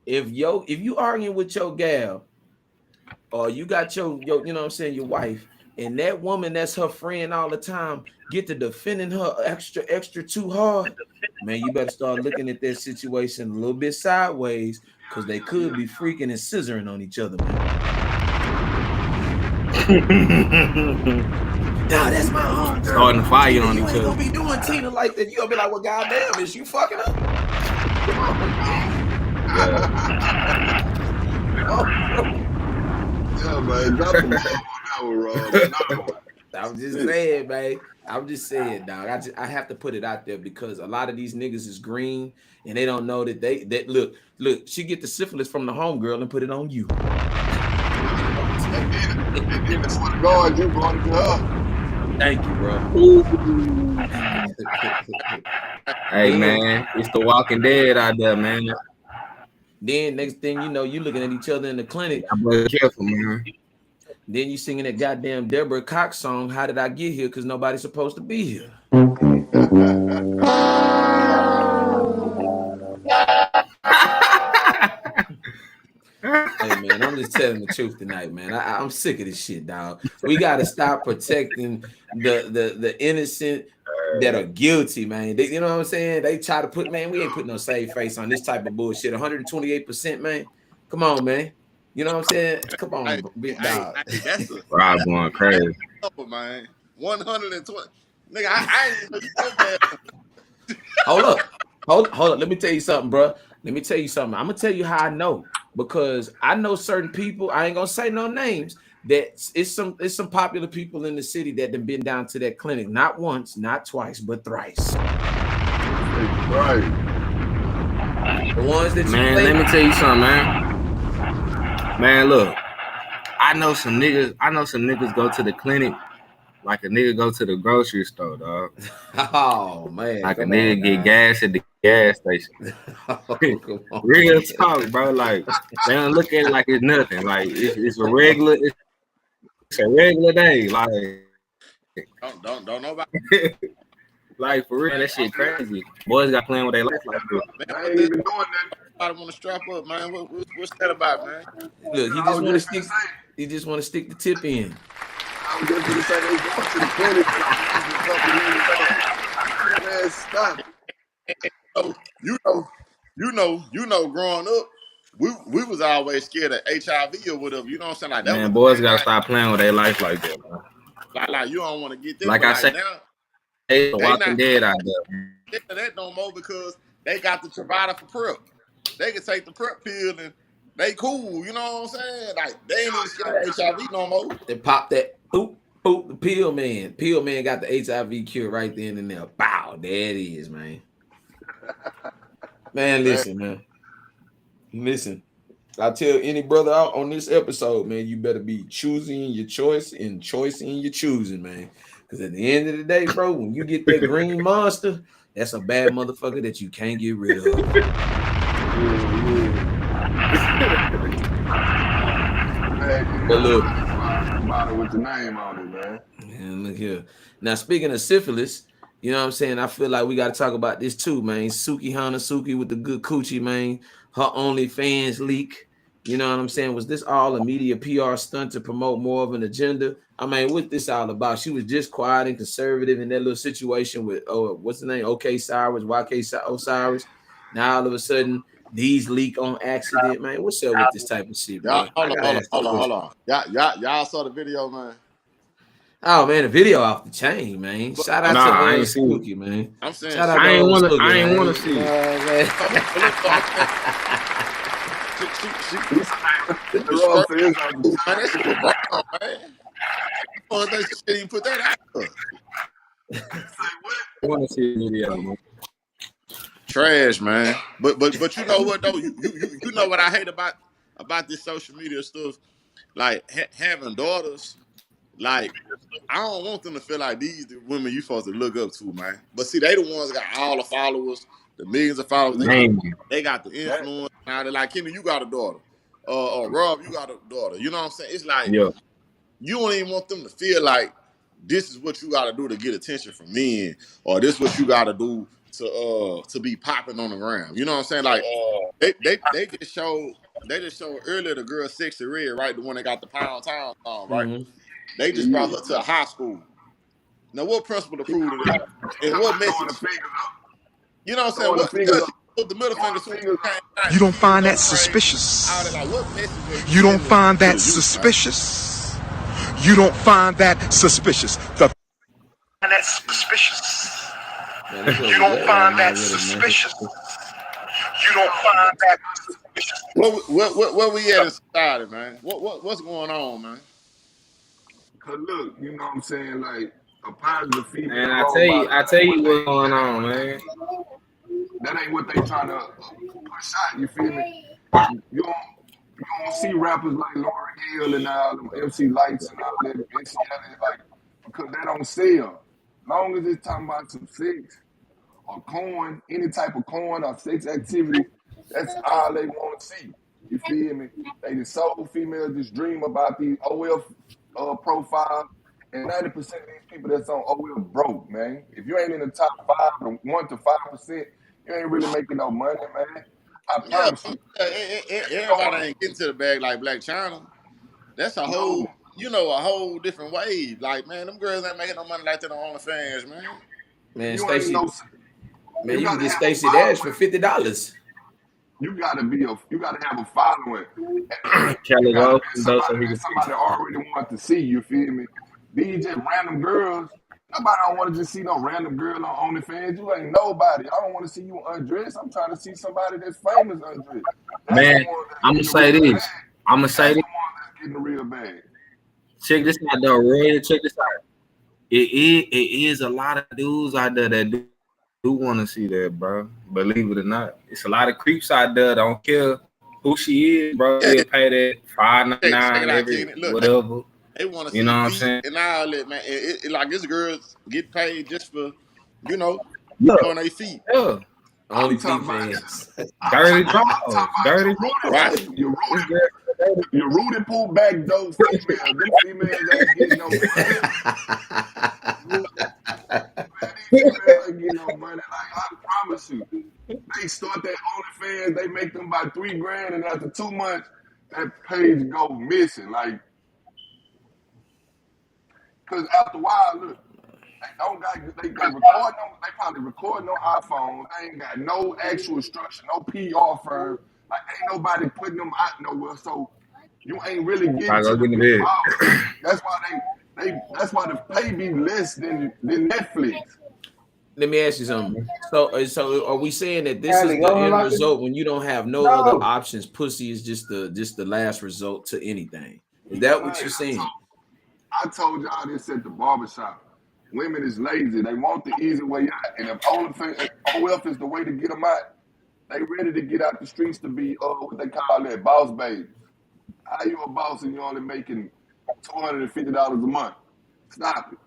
If you arguing with your gal, or you got your you know what I'm saying, your wife, and that woman that's her friend all the time get to defending her extra too hard, man, you better start looking at that situation a little bit sideways, because they could be freaking and scissoring on each other, man. Nah, that's my homegirl. Starting to fire on You each ain't other. gonna be doing Tina like that. You gonna be like, well, goddamn, is you fucking up? Come on, Yeah, man, drop the ball on that one, Rob. Another one. I'm just saying, man. I'm just saying, dog. I have to put it out there because a lot of these niggas is green and they don't know that that look. She get the syphilis from the homegirl and put it on you. And then for the guard, you brought it to her. Thank you, bro. Hey man, it's the Walking Dead out there, man. Then next thing you know, you looking at each other in the clinic. I better be careful, man. Then you singing that goddamn Deborah Cox song, How Did I Get Here? Because nobody's supposed to be here. Hey man, I'm just telling the truth tonight, man. I'm sick of this shit, dog. We gotta stop protecting the innocent that are guilty, man. You know what I'm saying? They try to put, man, we ain't putting no save face on this type of bullshit. 128%, man. Come on, man. You know what I'm saying? Come on, big dog. Hey, that's a Rob going crazy. number, man. 120. Nigga, I ain't even so bad. Hold up. Let me tell you something, bro. Let me tell you something. I'm gonna tell you how I know, because I know certain people. I ain't gonna say no names. That it's some popular people in the city that have been down to that clinic not once, not twice, but thrice. Right. The ones that Man, let me tell you something, man. Man, look, I know some niggas go to the clinic like a nigga go to the grocery store, dog. Oh man, like a nigga get gas at the gas station. Real talk, bro. Like they don't look at it like it's nothing. Like it's a regular day. Like Don't nobody. Like for real, that shit crazy. Boys got playing with their life like this. I ain't even doing that. I want to strap up, man. What's that about, man? Look, he just want to stick. He just want to stick the tip in. I was just gonna say they go to the clinic. Man, stop. Oh, you know, growing up, we was always scared of HIV or whatever. You know what I'm saying? Like that. Man, boys gotta stop playing with their life like that, man. Like you don't want to get that. Like I said, now, they Walking Dead out there. That no more because they got the Truvada for PrEP. They can take the PrEP pill and they cool. You know what I'm saying? Like they ain't even scared of HIV no more. They pop that boop. The pill man. Pill man got the HIV cure right then and there. Bow. There it is, man. Man, listen, man. Listen. I tell any brother out on this episode, man, you better be choosing your choice and choicing your choosing, man. Because at the end of the day, bro, when you get that green monster, that's a bad motherfucker that you can't get rid of. But look, with the name on it, man. Man, look here. Now, speaking of syphilis, you know what I'm saying? I feel like we got to talk about this too, man. Suki Hanasuki with the good coochie, man. Her OnlyFans leak. You know what I'm saying? Was this all a media PR stunt to promote more of an agenda? I mean, what's this all about? She was just quiet and conservative in that little situation with, oh, what's the name? OK Cyrus, YK Osiris. Now all of a sudden, these leak on accident, man. What's up with this type of shit, Y'all, bro? I gotta ask the question. hold on. Y'all saw the video, man. Oh man, the video off the chain, man. But Shout I'm out Nah, to I ain't seen it. Snooki, man. I'm saying Shout out shit. to old Snooki, I ain't man. want to see You know it. what I'm saying? She was Rob straight. says on the Man, that shit was wrong, man. Oh, that shit didn't even put that out there. I want to see the video, man. Trash, man. But you know what though? You know what I hate about this social media stuff? Like having daughters. Like I don't want them to feel like these the women you supposed to look up to, man. But see, they the ones that got all the followers, the millions of followers. Name They got the that influence. Now they're like, Kenny, you got a daughter. Or Rob, you got a daughter. You know what I'm saying? It's like yeah. you don't even want them to feel like this is what you got to do to get attention from men, or this what you got to do to be popping on the ground. You know what I'm saying? Like they just showed earlier the girl Sexy Red, right? The one that got the Pound Town song, right? Mhm. They just brought her to a high school. Now, what principal approved of that? And what throwing the message? fingers up, You know what I'm saying? throwing the What? fingers Yeah, up, she put the middle throwing finger the soon as fingers she up. came back. You don't She was find going that crazy. All that, suspicious? like, what message are you You don't sending find to that the youth, man? suspicious? You don't find that suspicious? That suspicious? Man, this what You we don't at right find now that with it, man. suspicious? You don't find that suspicious? Where we at in society, man? What's going on, man? Cause look, you know what I'm saying? Like a positive female And role model. I tell you what's going on, man. That ain't what they trying to push out. You feel me? You don't see rappers like Lauryn Hill and all them MC Lights and all them NCLA like because they don't sell. Long as it's talking about some sex or coin, any type of coin or sex activity, that's all they want to see. You feel me? They the soul females just dream about these OL profiles, and 90% of these people that's on OL broke, man. If you ain't in the top 1 to 5%, you ain't really making no money, man. I Yeah, promise you. everybody ain't getting to the bag like Black China. That's a No, whole, a whole different wave. Like, man, them girls ain't making no money like that on OnlyFans, man. Man, you ain't Stacy, no. man, You you can gotta get have a Stacey Dash for following. $50. You gotta have a following, and it Kelly gotta Rowland, be though, so somebody he that can fix somebody already want to see. You feel me? These just random girls. Nobody don't want to just see no random girl on OnlyFans. You ain't nobody. I don't want to see you undressed. I'm trying to see somebody that's famous undressed. That's the man. one that's I'm gonna getting the say real bag. this. I'm gonna say That's this. the one that's getting the real bag. Check this out, though, Roy. Check this out. It is a lot of dudes out there that do want to see that, bro. Believe it or not, it's a lot of creeps out there. Don't care who she is, bro. Yeah, They'll pay that check it $5.99 out, every Kenny. Look, whatever. they want to You see know what I'm feet saying? and all that, man. Like this girls get paid just for, you know, Yeah, showing their feet, yeah. Only I'm feet talking about. fans. Dirty I'm talking draws, dirty right? draws. about This girl, your Rudy pull back dope females. Them females ain't getting no money. These females ain't getting no money. Like I promise you, they start that OnlyFans, they make them about $3 grand, and after 2 months, that page go missing. Like, cause after a while, look, they don't got they record them. They probably recording on iPhones. They ain't got no actual structure, no PR firm. Like, ain't nobody putting them out nowhere. So you ain't really getting I to go the get in the big bed. balls. That's why that's why the pay be less than Netflix. Let me ask you something. So are we saying that this is Kylie, the go end unlock it. result when you don't have no other No. options? Pussy is just the last result to anything. Is that what you're saying? I told y'all this at the barbershop. Women is lazy. They want the easy way out. And if OF is the way to get them out, they ready to get out the streets to be what they call that boss babies. How you a boss and you only making $250 a month? Stop it.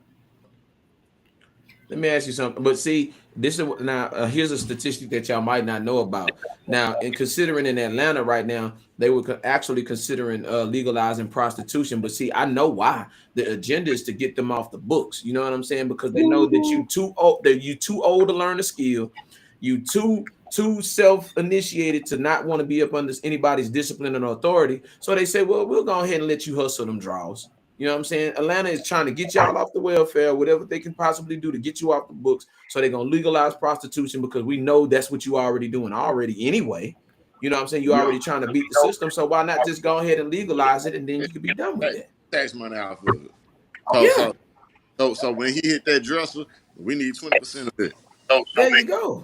Let me ask you something. But see, this is now here's a statistic that y'all might not know about. Now, in considering in Atlanta right now, they were actually considering legalizing prostitution. But see, I know why. The agenda is to get them off the books. You know what I'm saying? Because they know that you too old. That you too old to learn a skill. You too too self-initiated to not want to be up under anybody's discipline and authority. So they say, well, we'll go ahead and let you hustle them draws. You know what I'm saying? Atlanta is trying to get y'all off the welfare, whatever they can possibly do to get you off the books. So they're gonna legalize prostitution because we know that's what you already doing already anyway. You know what I'm saying? You Yeah. already trying to beat the system. So why not just go ahead and legalize it and then you can be done with that? Tax money off of it. Yeah, So when he hit that dresser, we need 20% of it. there you go.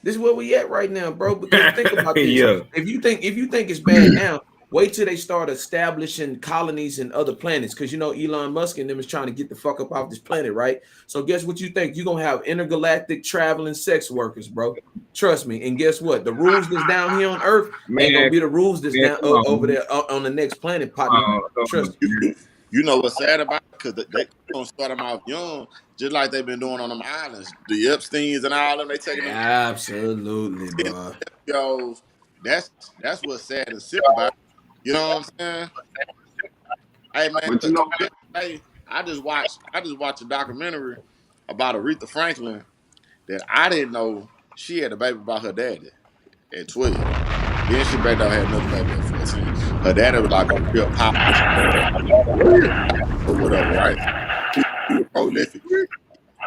This is where we at right now, bro. Because think about this. Yeah. If you think it's bad now, wait till they start establishing colonies in other planets. Because you know Elon Musk and them is trying to get the fuck up off this planet, right? So guess what you think? You're gonna have intergalactic traveling sex workers, bro. Trust me. And guess what? The rules that's down here on Earth ain't gonna be the rules that's down over there on the next planet, partner. Trust me. You know what's sad about it? Because they gonna start them off young, just like they've been doing on them islands. The Epsteins and all them, they taking them Absolutely, bro. Yo, that's what's sad and sick about it. You know what I'm saying? Hey man, But you know, hey, I just watched a documentary about Aretha Franklin that I didn't know she had a baby by her daddy at 12. Then she back down had another baby at 14. Her daddy was like a real pop or whatever, right? He was prolific.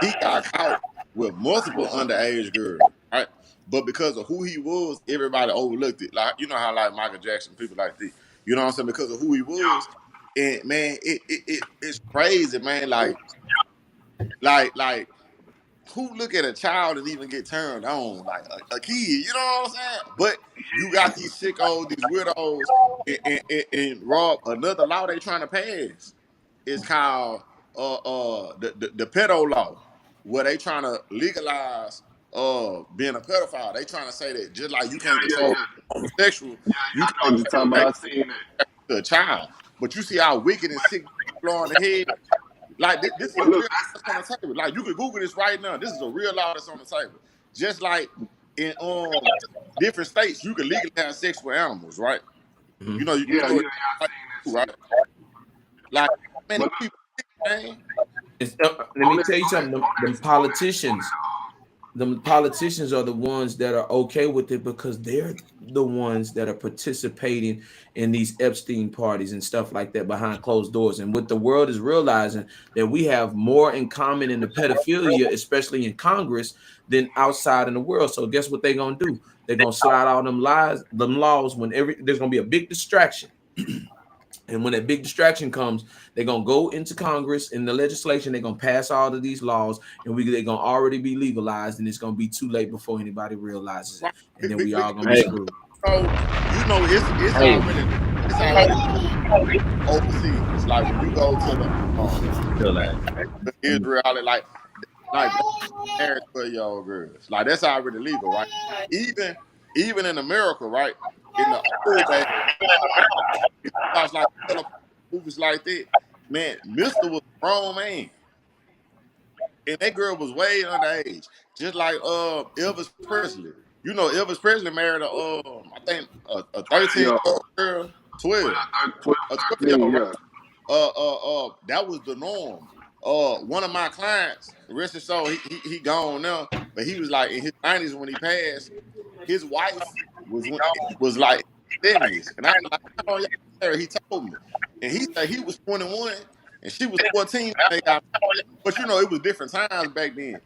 He got caught with multiple underage girls, right? But because of who he was, everybody overlooked it. Like, you know how like Michael Jackson, people like that. You know what I'm saying? Because of who he was. And man, it's crazy, man. Like who look at a child and even get turned on? Like a kid, you know what I'm saying? But you got these sickos, these weirdos, and Rob, another law they trying to pass is called the pedo law, where they trying to legalize being a pedophile. They trying to say that just like you can't control homosexual, you I know what you're talking about. I seen that. to a child. But you see how wicked and sick people are on the head. Like this is a real law that's on the table. Like you can Google this right now. This is a real law that's on the table. Just like in different states, you can legally have sex with animals, right? Mm-hmm. You know, you can do it, right? Like man, people, man. Let me tell you something. Them politicians are the ones that are okay with it because they're the ones that are participating in these Epstein parties and stuff like that behind closed doors. And what the world is realizing that we have more in common in the pedophilia, especially in Congress, than outside in the world. So guess what they're gonna do? They're gonna slide all them laws when there's gonna be a big distraction. And when that big distraction comes, they're gonna go into Congress in the legislation. They're gonna pass all of these laws, and they're gonna already be legalized, and it's gonna be too late before anybody realizes it, and then we all gonna be screwed. So you know it's already overseas. Like when you go to the Israel, like married 12-year-old girls, like that's already legal, right? Even in America, right? In the old days, like movies like that, man, Mister was a grown man. And that girl was way underage. Just like Elvis Presley. You know, Elvis Presley married I think a 13-year-old girl, 12. A 12-year-old, right? That was the norm. One of my clients, rest his soul, he gone now, but he was like in his 90s when he passed. His wife was like 70s. And I was like, how long y'all married? He told me. And he said he was 21 and she was 14 when they got married. But you know, it was different times back then.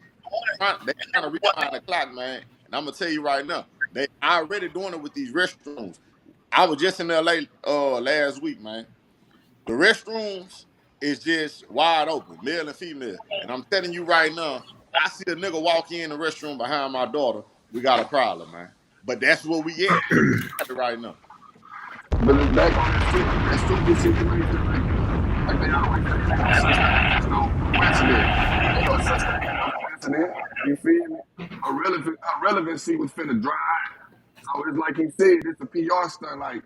They trying to rewind the clock, man. And I'm gonna tell you right now, they already doing it with these restrooms. I was just in LA last week, man. The restrooms is just wide open, male and female. And I'm telling you right now, I see a nigga walk in the restroom behind my daughter, we got a problem, man. But that's where we at right now. But it's back on that stupid situation, like they always say, there's no precedent. Ain't no such thing as no precedent. You feel me? Her relevancy was finna dry out. So it's like he said, it's a PR stunt. Like,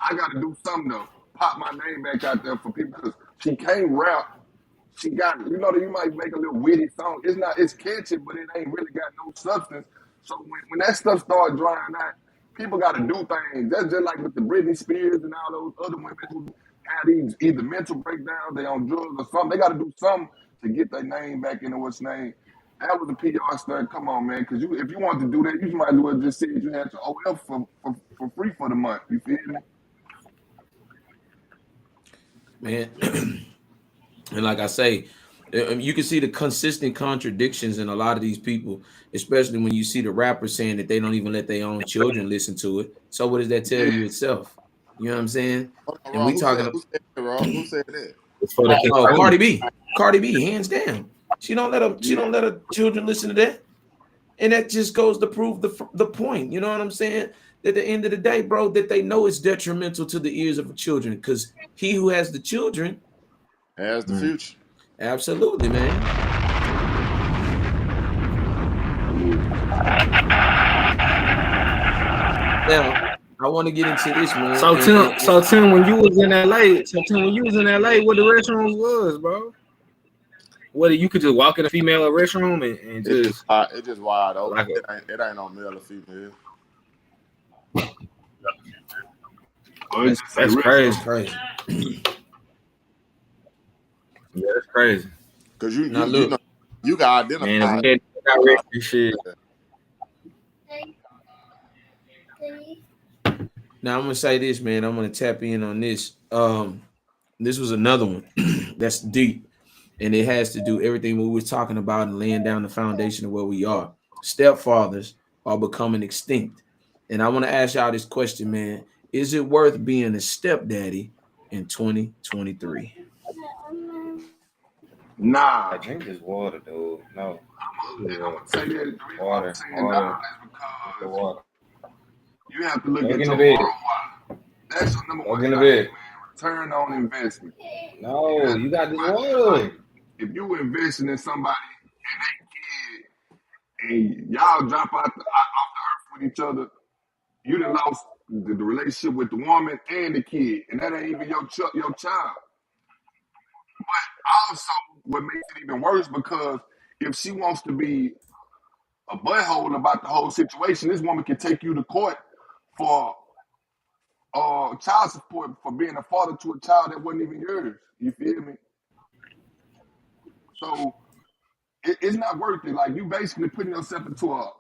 I gotta do something to pop my name back out there for people because she can't rap. She got, you might make a little witty song. It's catchy, but it ain't really got no substance. So when that stuff started drying out, people got to do things. That's just like with the Britney Spears and all those other women who have these either mental breakdowns, they on drugs or something. They got to do something to get their name back into what's name. That was a PR stunt. Come on, man. Because if you wanted to do that, you might as well just said you had your OF for free for the month. You feel me? man. And like I say, you can see the consistent contradictions in a lot of these people, especially when you see the rappers saying that they don't even let their own children listen to it. So what does that tell Yeah. you itself? You know what I'm saying? Hold on, And Rob. we talking Who said that, Rob? Who said that? It's for the oh, consumer. Cardi B, hands down. She Yeah. don't let her children listen to that. And that just goes to prove the point. You know what I'm saying? At the end of the day, bro, that they know it's detrimental to the ears of the children, because he who has the children, Has the future. absolutely, man. Now, I want to get into this, man. So Tim, when you was in LA, what the restrooms was, bro? What you could just walk in a female restroom and just It's just wide open. like It ain't no male or female. Or it just say that's rest. crazy. That's crazy. Yeah, that's crazy. Cause Now you know look, you got Man, if identified. we had directory shit. now I'm gonna say this, man. I'm gonna tap in on this. This was another one that's deep, and it has to do everything we were talking about and laying down the foundation of where we are. Stepfathers are becoming extinct, and I want to ask y'all this question, man: is it worth being a stepdaddy in 2023? Nah. I drink this water, dude. No. And I'm gonna say that the reason why I'm Water. saying nah is because Water. you have to look Go at get in your the bed. ROI. That's the number Go one get in thing the I hate, bed. man. Return on investment. You No, have to you got think this about that. water. Like, if you investing in somebody and y'all drop off the earth with each other, you done lost the relationship with the woman and the kid, and that ain't even your child. Also, what makes it even worse because if she wants to be a butthole about the whole situation, this woman can take you to court for child support for being a father to a child that wasn't even yours. You feel me? So it's not worth it. Like you basically putting yourself into a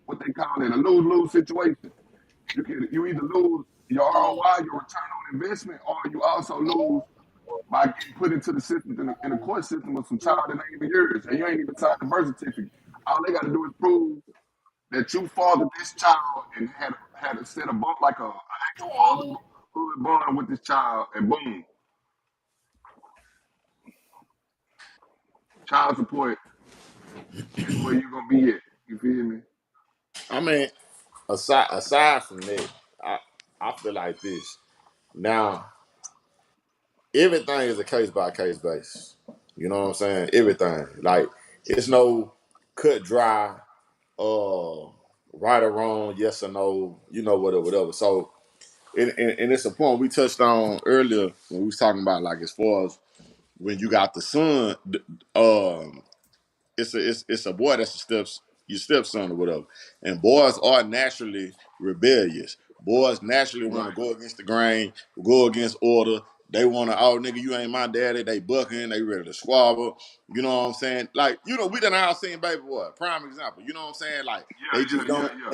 what they call it, a lose-lose situation. You either lose your ROI, your return on investment, or you also lose by getting put into the system in the court system with some child that ain't even yours, and you ain't even signed the birth certificate. All they got to do is prove that you fathered this child and had a set of bond like a actual fatherhood bond with this child, and boom, child support is where you gonna be at. You feel me? I mean, aside from that, I feel like this. Now, everything is a case by case basis. You know what I'm saying? Everything. Like it's no cut dry, right or wrong, yes or no, whatever. So and it's a point we touched on earlier when we was talking about like as far as when you got the son, it's a boy that's your stepson or whatever. And boys are naturally rebellious. Boys naturally want to Right. go against the grain, go against order. They want to, oh nigga, you ain't my daddy. They bucking, they ready to squabble. You know what I'm saying? Like, we done all seen Baby Boy, prime example. You know what I'm saying? Like, Yeah. they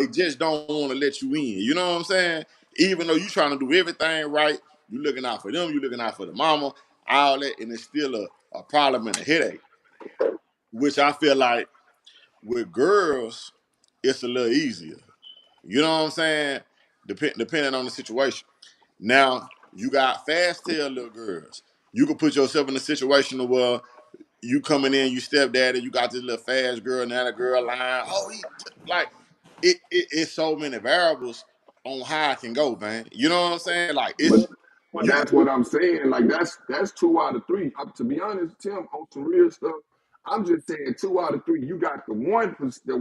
just don't want to let you in. You know what I'm saying? Even though you trying to do everything right, you looking out for them, you looking out for the mama, all that, and it's still a problem and a headache. Which I feel like with girls, it's a little easier. You know what I'm saying? Depending on the situation. Now, you got fast tail little girls. You can put yourself in a situation where you coming in, you stepdaddy, you got this little fast girl, now the girl line. Oh, like it's so many variables on how it can go, man. You know what I'm saying? Like But it's but you. that's what I'm saying. Like that's 2 out of 3. To be honest, Tim, on some real stuff, I'm just saying 2 out of 3. You got the the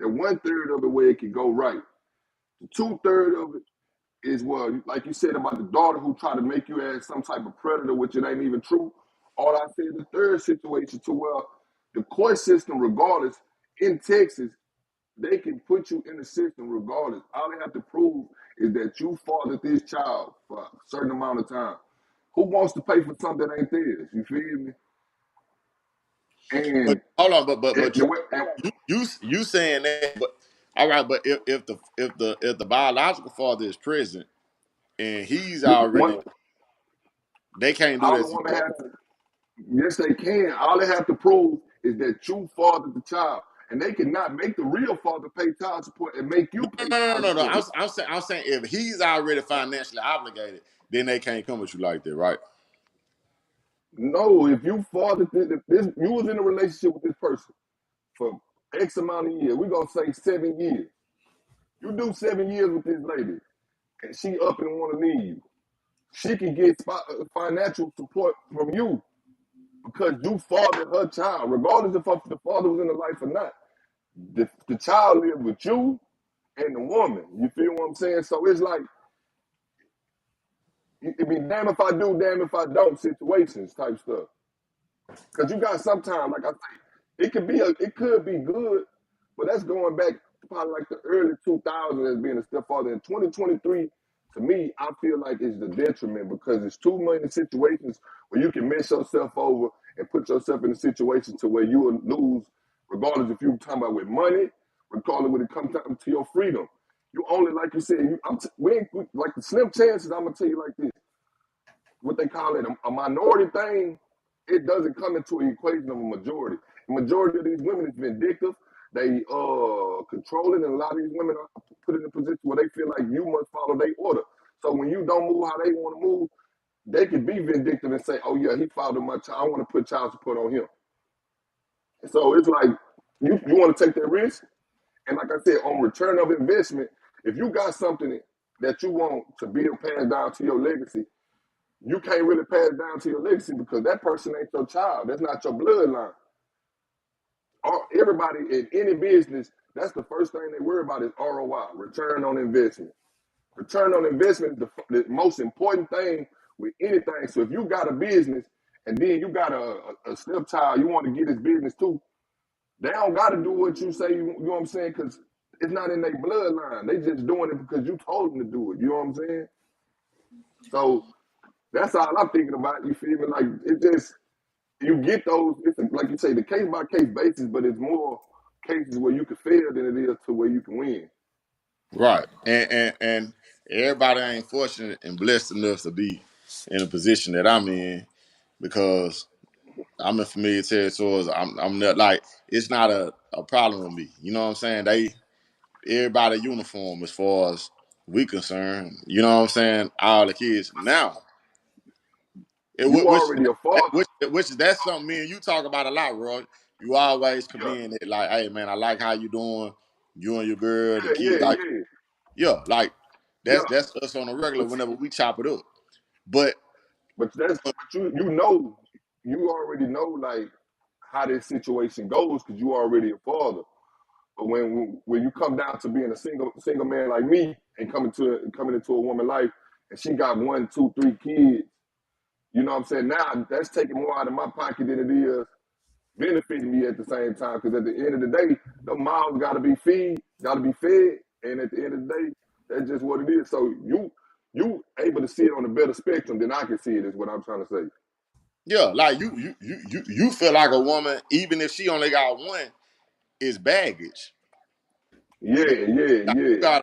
1/3 of it where it can go right. The 2/3 of it is well, like you said about the daughter who tried to make you as some type of predator, which it ain't even true. All I said the third situation to well, the court system, regardless, in Texas, they can put you in the system regardless. All they have to prove is that you fathered this child for a certain amount of time. Who wants to pay for something that ain't theirs? You feel me? But And hold on, but the way, you saying that, but all right, but if the biological father is present and he's already, one, they can't do all that the to woman you. has to, yes, they can. All they have to prove is that you fathered the child, and they cannot make the real father pay child support and make you No, pay no, no, child no, no. support. I'm saying if he's already financially obligated, then they can't come with you like that, right? No, if you fathered this, you was in a relationship with this person for X amount of years. We're gonna say 7 years. You do 7 years with this lady, and she up and want to leave you. She can get financial support from you because you fathered her child, regardless if the father was in the life or not. The child lived with you and the woman. You feel what I'm saying? So it's like, it be damn if I do, damn if I don't situations type stuff. Because you got sometimes, like I say, it could be good, but that's going back to probably like the early 2000s as being a stepfather. In 2023, to me, I feel like it's the detriment because it's too many situations where you can mess yourself over and put yourself in a situation to where you will lose, regardless if you're talking about with money, regardless when it comes down to your freedom. You only, like you said, like the slim chances, I'm going to tell you like this, what they call it, a minority thing, it doesn't come into an equation of a majority. The majority of these women is vindictive. They controlling, and a lot of these women are put in a position where they feel like you must follow their order. So when you don't move how they want to move, they can be vindictive and say, "Oh yeah, he followed my child. I want to put child support on him." So it's like you want to take that risk, and like I said, on return of investment, if you got something that you want to build, pass down to your legacy, you can't really pass down to your legacy because that person ain't your child. That's not your bloodline. Everybody in any business, that's the first thing they worry about is ROI, return on investment. Return on investment is the most important thing with anything. So if you got a business and then you got a stepchild, you want to get his business too, they don't got to do what you say, you know what I'm saying? Because it's not in their bloodline. They just doing it because you told them to do it. You know what I'm saying? So that's all I'm thinking about. You feel me? Like it just you get those. It's like you say, the case by case basis, but it's more cases where you can fail than it is to where you can win. Right. And everybody ain't fortunate and blessed enough to be in a position that I'm in because I'm in familiar territories. I'm not like it's not a problem with me. You know what I'm saying? Everybody uniform as far as we concerned. You know what I'm saying? All the kids now. It, You which, already a father. which that's something me and you talk about a lot, Roy. You always Yeah, commend it, like, hey man, I like how you doing, you and your girl, the yeah, kid, yeah, like, yeah, yeah, like yeah. that's us on a regular But whenever we chop it up. But you already know like how this situation goes because you already a father. But when you come down to being a single man like me and coming into a woman life and she got 1, 2, 3 kids, you know what I'm saying? Now that's taking more out of my pocket than it is benefiting me at the same time. Because at the end of the day, the mouths got to be fed, and at the end of the day, that's just what it is. So you able to see it on a better spectrum than I can see it. Is what I'm trying to say. yeah, like you feel like a woman, even if she only got one, is baggage. Yeah, Because yeah, you yeah.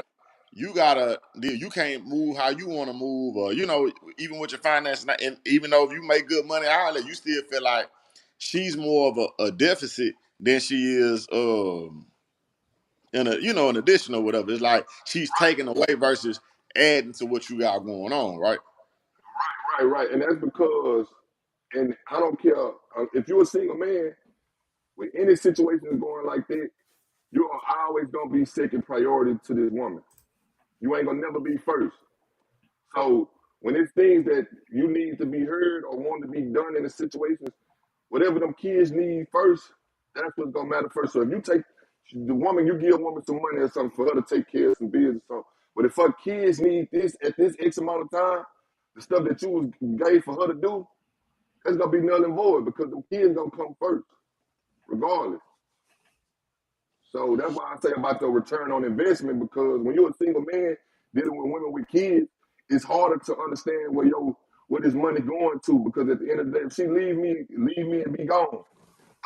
gotta you can't move how you want to move, or even with your finances, and even though if you make good money out of it, you still feel like she's more of a deficit than she is in an addition or whatever. It's like she's taking away versus adding to what you got going on, right? Right, right. And that's because, and I don't care if you're a single man with any situation that's going like that, you are always gonna be second priority to this woman. You ain't gonna never be first. So when it's things that you need to be heard or want to be done in the situations, whatever them kids need first, that's what's gonna matter first. So if you take the woman, you give a woman some money or something for her to take care of some bills or something. But if her kids need this at this X amount of time, the stuff that you was gave for her to do, that's gonna be null and void because the kids gonna come first, regardless. So that's why I say about the return on investment, because when you're a single man dealing with women with kids, it's harder to understand where this money going to, because at the end of the day, if she leave me and be gone.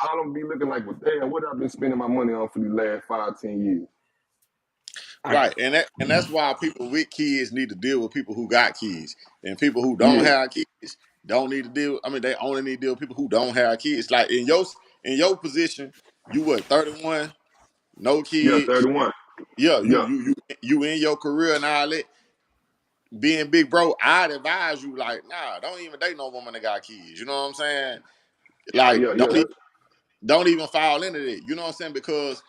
All I'm be looking like, well, damn, what I've been spending my money on for the last 5, 10 years. Right, and that's why people with kids need to deal with people who got kids, and people who don't Yeah, have kids don't need to deal. I mean, they only need to deal with people who don't have kids. Like in your position, you what 31, no yeah, kids. 31. Yeah, Yeah, you in your career and all that. Being big bro, I'd advise you like, nah, don't even date no woman that got kids. You know what I'm saying? yeah, Like, yeah, yeah. That's, don't even fall into that. You know what I'm saying? Because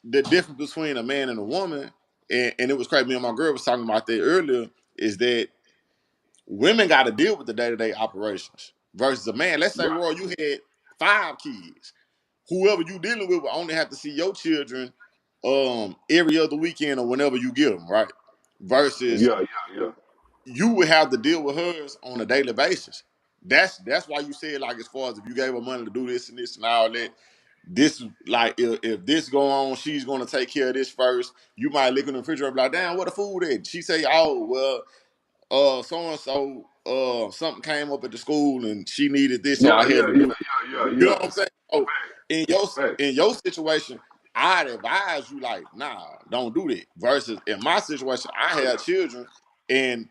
the difference between a man and a woman, and it was crazy. Me and my girl was talking about that earlier, is that women got to deal with the day-to-day operations versus a man. Let's say, right. Roy, you had 5 kids. Whoever you dealing with will only have to see your children every other weekend or whenever you get them, right? Versus Yeah, yeah, yeah. you would have to deal with hers on a daily basis. That's why you said, like, as far as if you gave her money to do this and this and all that, this, like, if this go on, she's gonna take care of this first. You might look in the refrigerator and be like, damn, what the food is? She say, oh well, so and so, something came up at the school and she needed this, so Yeah, I yeah, had to yeah, do it. yeah, yeah, You know yeah. what I'm saying? So in your Fact. in your situation, I'd advise you like, nah, don't do that. Versus in my situation, I had children and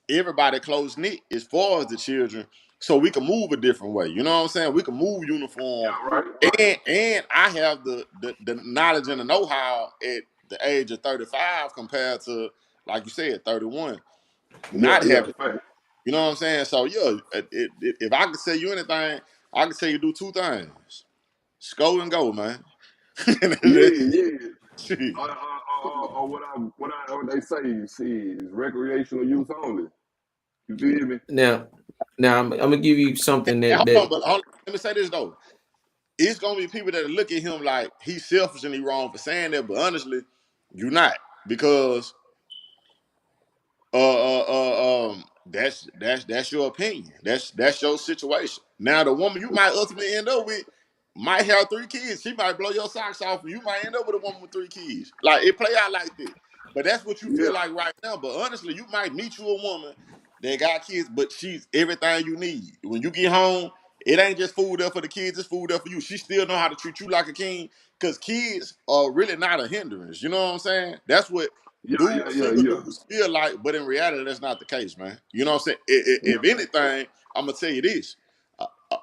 everybody close knit as far as the children, so we can move a different way. You know what I'm saying? We can move uniform, Yeah, right, right. and I have the knowledge and the know how at the age of 35 compared to, like you said, 31. Yeah, Not yeah, having, fact. you know what I'm saying? So yeah, if I could tell you anything, I could tell you do two things: score and go, man. Yeah, yeah. Shit. What they say, see, is recreational use only. You feel me? Now I'm gonna give you something And that hold on, but let me say this though. It's gonna be people that look at him like he's selfish and he wrong for saying that, but honestly, you're not, because that's your opinion. That's your situation. Now the woman you might ultimately end up with might have 3 kids. She might blow your socks off, and you might end up with a woman with 3 kids. Like, it play out like that. But that's what you Yeah, feel like right now. But honestly, you might meet you a woman that got kids, but she's everything you need. When you get home, it ain't just food there for the kids, it's food there for you. She still know how to treat you like a king, because kids are really not a hindrance. You know what I'm saying? That's what yeah, yeah, yeah, single yeah, dudes feel like, but in reality, that's not the case, man. You know what I'm saying? If yeah, anything, I'm gonna tell you this: a, a,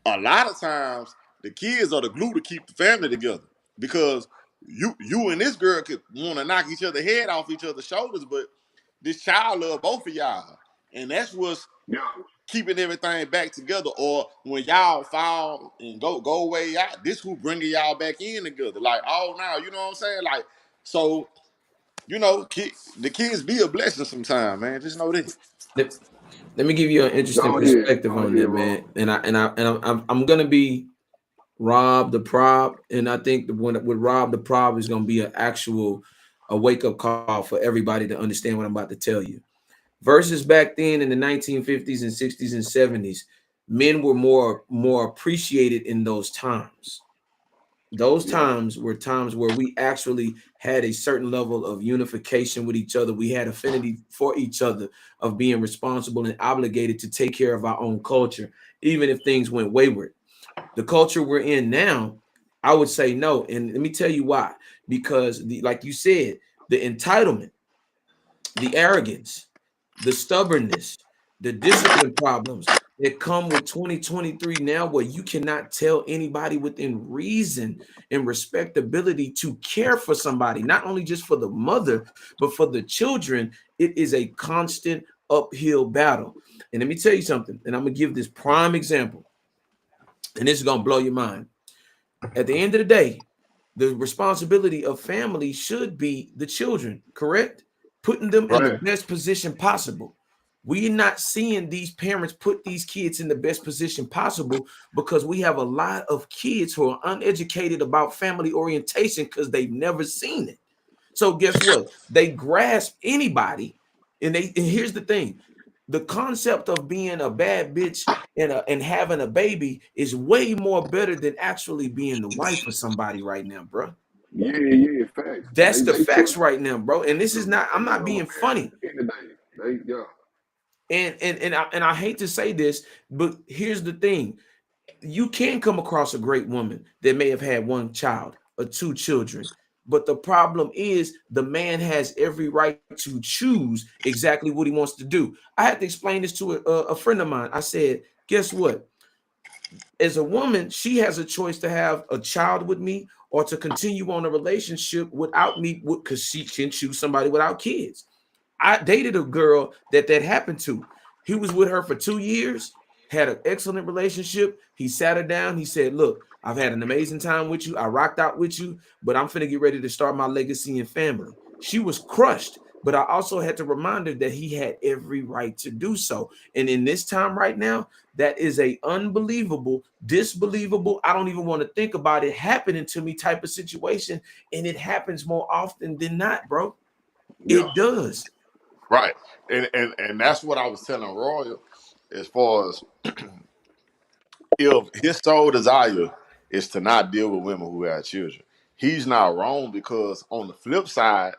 a lot of times, the kids are the glue to keep the family together, because you and this girl could want to knock each other head off each other's shoulders, but this child love both of y'all, and that's what's yeah, keeping everything back together. Or when y'all fall and go away out, this who bringing y'all back in together. Like, oh, now, you know what I'm saying? Like, so, the kids be a blessing sometime, man. Just know that. let, let me give you an interesting perspective go on ahead, that, bro. man. I'm gonna be Rob the Prob, and I think with Rob the Prob is gonna be an actual a wake up call for everybody to understand what I'm about to tell you. Versus back then in the 1950s and 60s and 70s, men were more appreciated in those times. Those Yeah, times were times where we actually had a certain level of unification with each other. We had affinity for each other, of being responsible and obligated to take care of our own culture, even if things went wayward. The culture we're in now, I would say no. And let me tell you why. Because like you said, the entitlement, the arrogance, the stubbornness, the discipline problems that come with 2023 now, where you cannot tell anybody within reason and respectability to care for somebody, not only just for the mother, but for the children. It is a constant uphill battle. And let me tell you something, and I'm gonna give this prime example, and this is gonna blow your mind. At the end of the day, the responsibility of family should be the children, correct? Putting them in the right. best position possible. We're not seeing these parents put these kids in the best position possible, because we have a lot of kids who are uneducated about family orientation because they've never seen it. So guess what? They grasp anybody, and here's the thing: the concept of being a bad bitch and having a baby is way more better than actually being the wife of somebody right now, bro. Yeah, yeah, facts. That's the They trust facts right now, bro. And this is not, I'm they not love a being parent funny. at the end of the day. Yeah, And I hate to say this, but here's the thing. you can come across a great woman that may have had one child or two children. But the problem is the man has every right to choose exactly what he wants to do. I had to explain this to a friend of mine. I said, guess what? As a woman, she has a choice to have a child with me or to continue on a relationship without me, because she can choose somebody without kids. I dated a girl that happened to. He was with her for 2 years, had an excellent relationship. He sat her down. He said, look, I've had an amazing time with you. I rocked out with you, but I'm finna get ready to start my legacy and family. She was crushed, but I also had to remind her that he had every right to do so. And in this time right now, that is a unbelievable, disbelievable, I don't even want to think about it happening to me type of situation. And it happens more often than not, bro. Yeah, It does. right. And that's what I was telling Royal, as far as if his sole desire is to not deal with women who have children, he's not wrong, because on the flip side,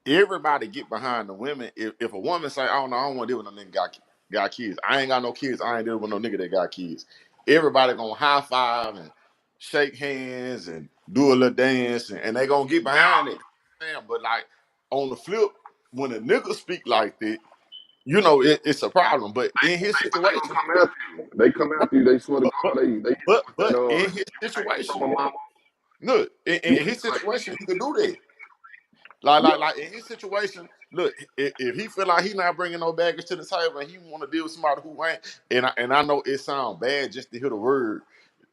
everybody get behind the women. If a woman say, "I don't want to deal with no nigga got kids. I ain't got no kids. I ain't dealing with no nigga that got kids." Everybody gonna high five and shake hands and do a little dance, and they gonna get behind it. But like on the flip, when a nigga speak like that, it's a problem. But in his But they gonna situation, come after you. They come after you. They swear to but God, they hit you with that but in his if you take it from situation, a mama, look, you in get his it back. situation, he could do that. Like, Yeah, like, like in his situation, look, if he feel like he not bringing no baggage to the table and he want to deal with somebody who ain't, and I know it sounds bad just to hear the word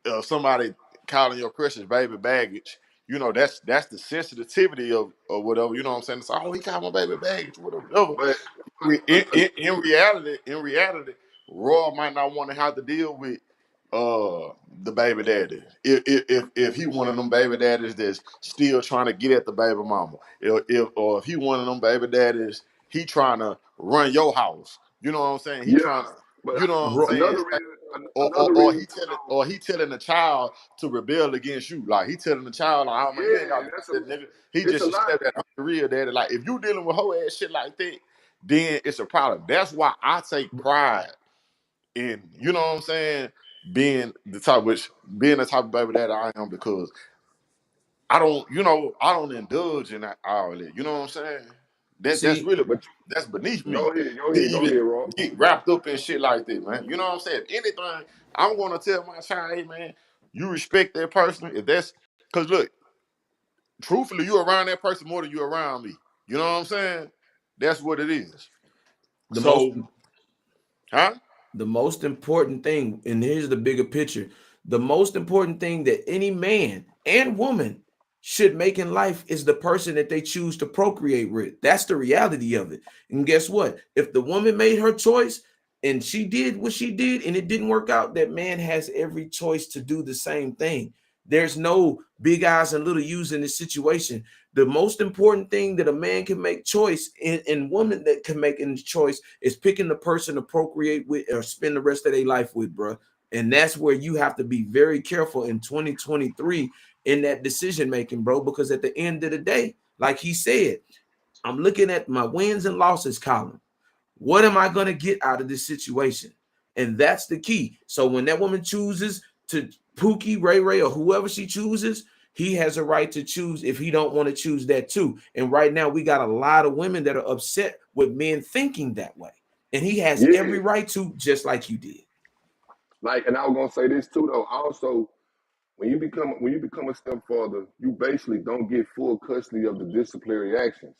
of somebody calling your precious baby baggage. That's the sensitivity of whatever. You know what I'm saying? It's like, oh, he called my baby baggage, whatever. but In reality, Roy might not want to have to deal with the baby daddy. If he one of them baby daddies that's still trying to get at the baby mama. Or if he one of them baby daddies, he trying to run your house. You know what I'm saying? He yeah, trying to, but you know what I'm saying? another reason, Or, or, another or reason he too, telling though. or he telling the child to rebel against you. Like he telling the child, like, oh man, you ain't got Yeah, to do that, nigga. He it's a just should lot. step that real daddy. Like if you dealing with whole ass shit like that, then it's a problem. That's why I take pride in, you know what I'm saying, being the type of baby that I am, because I don't indulge in all that. You know what I'm saying? That's See, really But that's beneath me go ahead, to go even ahead, Rob. get wrapped up in shit like that, man. You know what I'm saying? If anything, I'm gonna tell my child, hey man, you respect that person. If that's because look, truthfully, you around that person more than you around me. You know what I'm saying? That's what it is. the most So, huh? the most important thing, and here's the bigger picture, the most important thing that any man and woman should make in life is the person that they choose to procreate with. That's the reality of it. And guess what? If the woman made her choice and she did what she did and it didn't work out, that man has every choice to do the same thing. There's no big eyes and little U's in this situation. The most important thing that a man can make choice and woman that can make in choice is picking the person to procreate with or spend the rest of their life with, bro. And that's where you have to be very careful in 2023 in that decision making, bro, because at the end of the day, like he said, I'm looking at my wins and losses column. What am I going to get out of this situation? And that's the key. So when that woman chooses to Pookie, Ray Ray, or whoever she chooses, he has a right to choose if he don't want to choose that too. And right now we got a lot of women that are upset with men thinking that way. And he has Yeah, every right to, just like you did. like, and I was gonna say this too, though. Also, when you become a stepfather, you basically don't get full custody of the disciplinary actions.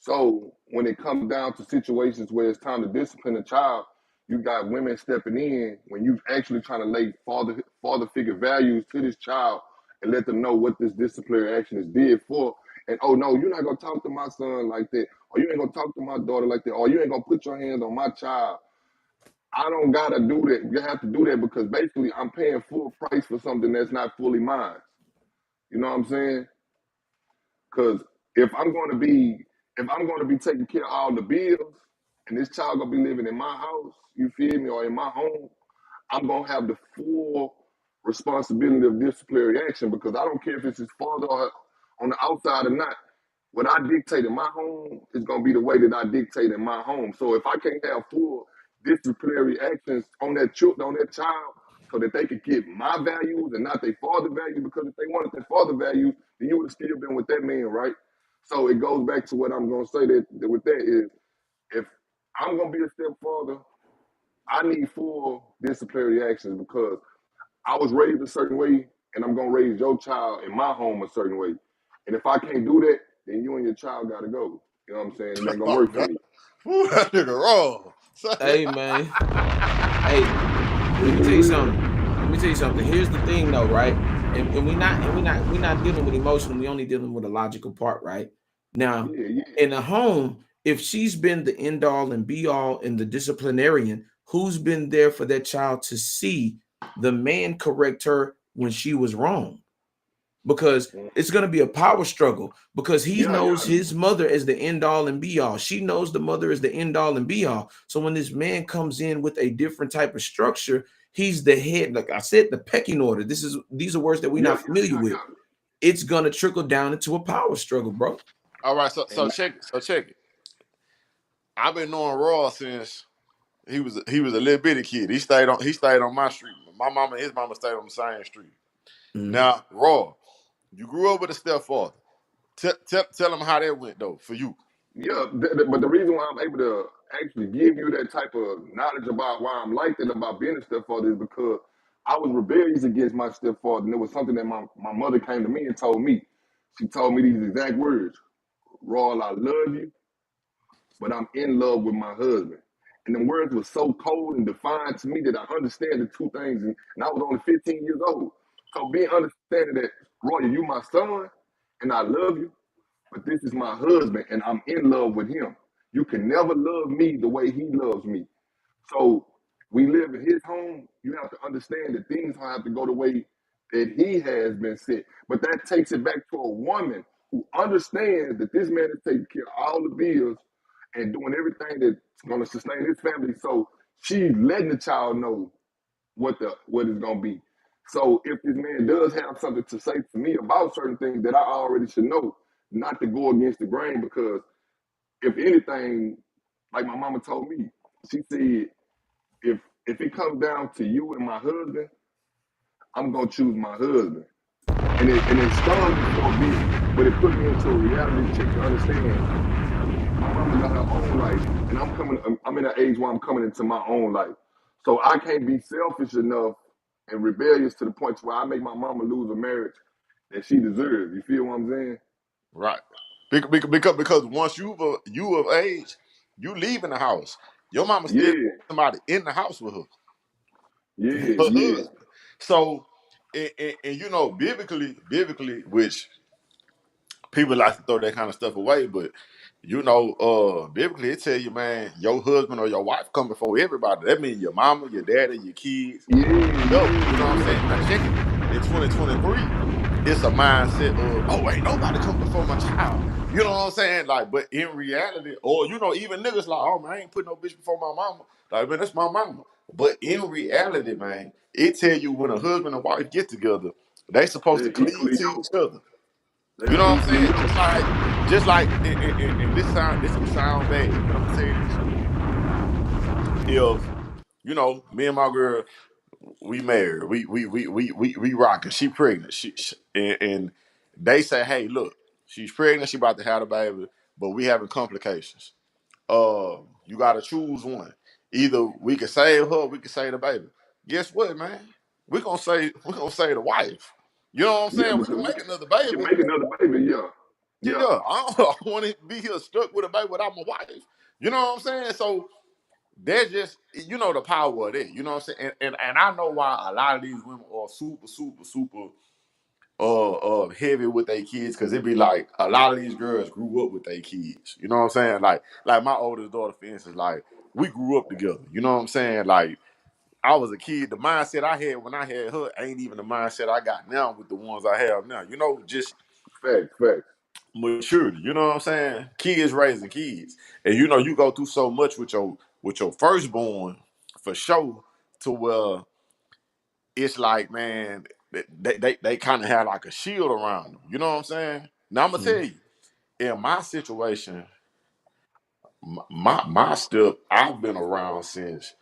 So when it comes down to situations where it's time to discipline a child, you got women stepping in when you actually trying to lay father figure values to this child and let them know what this disciplinary action is did for. And oh no, you're not gonna talk to my son like that, or you ain't gonna talk to my daughter like that, or you ain't gonna put your hands on my child. I don't gotta do that. You have to do that because basically I'm paying full price for something that's not fully mine. You know what I'm saying? Because if I'm going to be if I'm going to be taking care of all the bills, and this child gonna be living in my house, you feel me, or in my home, I'm gonna have the full responsibility of disciplinary action because I don't care if it's his father or on the outside or not. What I dictate in my home is gonna be the way that I dictate in my home. So if I can't have full disciplinary actions on that child, so that they could get my values and not their father value. Because if they wanted their father value, then you would have still been with that man, right? So it goes back to what I'm gonna say that with that is if I'm gonna be a stepfather, I need full disciplinary actions because I was raised a certain way, and I'm gonna raise your child in my home a certain way. And if I can't do that, then you and your child gotta go. You know what I'm saying? It ain't gonna Oh work for God. me. Ooh, that nigga raw. Hey, man. Hey, let me tell you something. Let me tell you something. Here's the thing, though, right? And we're not dealing with emotion. We only dealing with the logical part, right? Now, Yeah, yeah. in a home, if she's been the end all and be all and the disciplinarian, who's been there for that child to see the man correct her when she was wrong? Because it's going to be a power struggle because he Yeah, knows yeah. his mother as the end all and be all. She knows the mother is the end all and be all. So when this man comes in with a different type of structure, he's the head. Like I said, the pecking order. These are words that we're Yeah, not yeah, familiar yeah, with. It's going to trickle down into a power struggle, bro. All right, so yeah. check it. So check it. I've been knowing Raw since he was a little bitty kid. He stayed on my street. My mama and his mama stayed on the same street. Mhm. Now, Raw, you grew up with a stepfather. Tell him how that went though for you. Yeah, but the reason why I'm able to actually give you that type of knowledge about why I'm like that about being a stepfather is because I was rebellious against my stepfather, and it was something that my mother came to me and told me. She told me these exact words: "Rawl, I love you, but I'm in love with my husband." And the words were so cold and defined to me that I understand the two things, and I was only 15 years old. So being understanding that, Roy, you my son, and I love you, but this is my husband and I'm in love with him. You can never love me the way he loves me. So we live in his home. You have to understand that things have to go the way that he has been set. But that takes it back to a woman who understands that this man is taking care of all the bills and doing everything that's going to sustain his family. So she's letting the child know what it's gonna be. So if this man does have something to say to me about certain things that I already should know, not to go against the grain, because if anything, like my mama told me, she said, if it comes down to you and my husband, I'm gonna choose my husband. And it stung me for a bit, but it put me into a reality check to understand my mama got her own life, and I'm in an age where I'm coming into my own life. So I can't be selfish enough and rebellious to the point to where I make my mama lose a marriage that she deserves. You feel what I'm saying? Right. Because once you of age, you leaving the house. Your mama still Yeah, somebody in the house with her. yeah, Her yeah, husband. So and you know, biblically, which people like to throw that kind of stuff away, but you know, biblically it tell you, man, your husband or your wife come before everybody. That means your mama, your daddy, your kids, yeah, whoever. You know what I'm yeah, saying? Now yeah. check it. In 2023, it's a mindset of, oh, ain't nobody come before my child. You know what I'm saying? Like, but in reality, or you know, even niggas like, oh man, I ain't putting no bitch before my mama. Like, man, that's my mama. But in reality, man, it tell you when a husband and wife get together, they supposed to They're cleave equally to each yoked. other. They You are know what I'm equally saying? yoked. And this can sound bad, but I'm gonna tell you this. If you know, me and my girl, we married, we rocking. She pregnant. And they say, hey, look, she's pregnant. She about to have a baby, but we having complications. You got to choose one. Either we can save her, we can save the baby. Guess what, man? We gonna save the wife. You know what I'm Yeah, saying? We because can we make another can baby. make another baby. Yeah, yeah, Yeah, I don't want to be here stuck with a baby without my wife. You know what I'm saying? So they're just, you know, the power of that. You know what I'm saying? And I know why a lot of these women are super heavy with their kids, because it be like a lot of these girls grew up with their kids. You know what I'm saying? Like my oldest daughter, for instance, like we grew up together. You know what I'm saying? Like I was a kid. The mindset I had when I had her ain't even the mindset I got now with the ones I have now. You know, just facts, facts. maturity. You know what I'm saying? Kids raising kids, and you know you go through so much with your firstborn for sure. To where it's like, man, they kind of have like a shield around them. You know what I'm saying? Now I'm gonna tell you, in my situation, my step, I've been around since.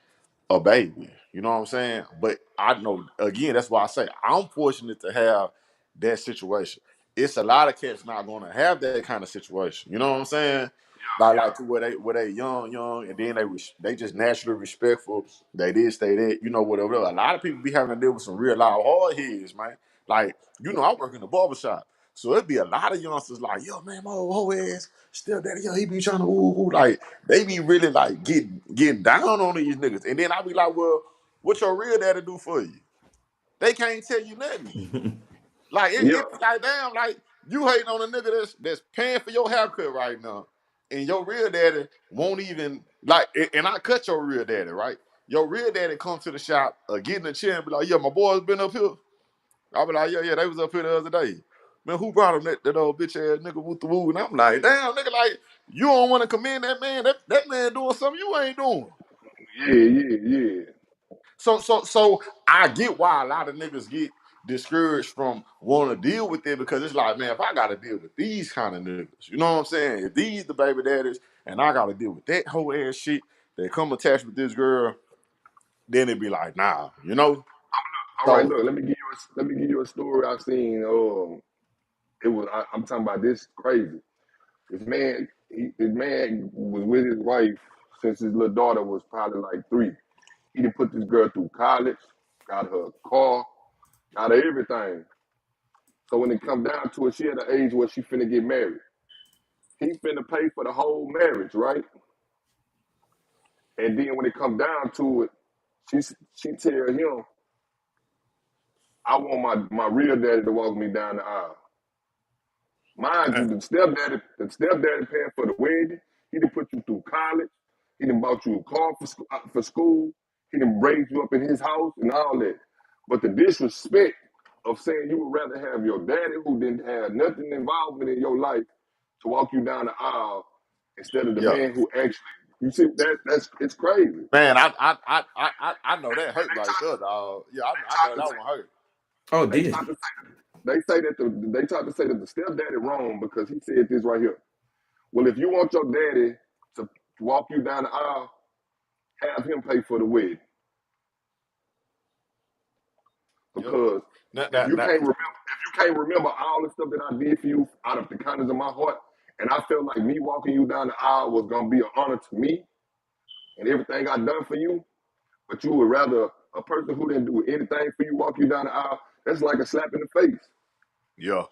a baby. You know what I'm saying? But I know again, that's why I say I'm fortunate to have that situation. It's a lot of cats not gonna have that kind of situation. You know what I'm saying? Like to where they young, and then they just naturally respectful. They did stay there, you know, whatever. A lot of people be having to deal with some real loud hard heads, man. Like, you know, I work in the barbershop. So it'd be a lot of youngsters like, yo, man, my old hoe ass still daddy, yo, he be trying to ooh, like they be really like getting down on these niggas. And then I be like, well, what your real daddy do for you? They can't tell you nothing. Like Yeah, it like damn, like you hating on a nigga that's paying for your haircut right now, and your real daddy won't even like. And I cut your real daddy, right? Your real daddy come to the shop, get in the chair and be like, "Yeah, my boys been up here." I be like, "Yeah, they was up here the other day." Man, who brought him that old bitch ass nigga with the woo? And I'm like, "Damn, nigga, like you don't want to commend that man. That man doing something you ain't doing." yeah. So I get why a lot of niggas get discouraged from wanting to deal with it because it's like, man, if I gotta deal with these kind of niggas, you know what I'm saying? If these the baby daddies and I gotta deal with that whole ass shit, they come attached with this girl, then it be like, nah, you know? All right, So look, let me give you a story I seen. I'm talking about this crazy. This man was with his wife since his little daughter was probably like 3. He done put this girl through college, got her a car, got her everything. So when it come down to it, she at the age where she finna get married. He finna pay for the whole marriage, right? And then when it come down to it, she tell him, I want my real daddy to walk me down the aisle. Mind you, the stepdaddy paying for the wedding. He done put you through college. He done bought you a car for school. He done raised you up in his house and all that. But the disrespect of saying you would rather have your daddy who didn't have nothing involvement in your life to walk you down the aisle instead of the yeah. man who actually, you see, it's crazy. Man, I know that hurt right there, dog. Yeah, They I tried know to that say, one hurt. Oh, they did. tried to say, they tried to say that the stepdaddy wrong because he said this right here. Well, if you want your daddy to walk you down the aisle, have him pay for the wedding. Yep. Because Not if that you not can't remember, all the stuff that I did for you out of the kindness of my heart, and I felt like me walking you down the aisle was gonna be an honor to me and everything I done for you, but you would rather a person who didn't do anything for you walk you down the aisle, that's like a slap in the face. yeah.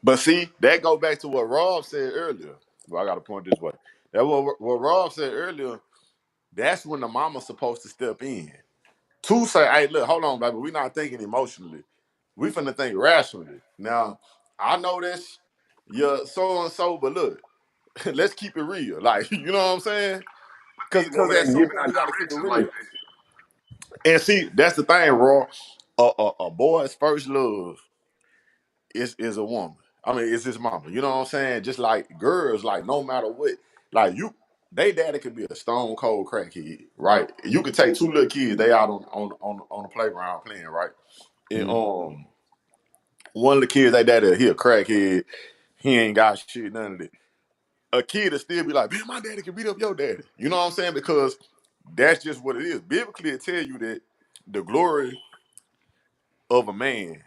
But see, that go back to what Rob said earlier. Well, I got to point this way. That what Rob said earlier. That's when the mama's supposed to step in to say, "Hey, look, hold on, baby. We're not thinking emotionally. We finna think rationally." Now, I know this, yeah, so and so, but look, let's keep it real. Like, you know what I'm saying? These Because women at ain't some giving point out we got to keep it directions like real. And see, that's the thing, Raw. A boy's first love is a woman. I mean, it's his mama. You know what I'm saying? Just like girls, like no matter what, like they daddy could be a stone cold crackhead, right? You could take 2 little kids, they out on the playground playing, right? And one of the kids, they daddy, he a crackhead, he ain't got shit, none of that. A kid will still be like, man, my daddy can beat up your daddy. You know what I'm saying? Because that's just what it is. Biblically, it tell you that the glory of a man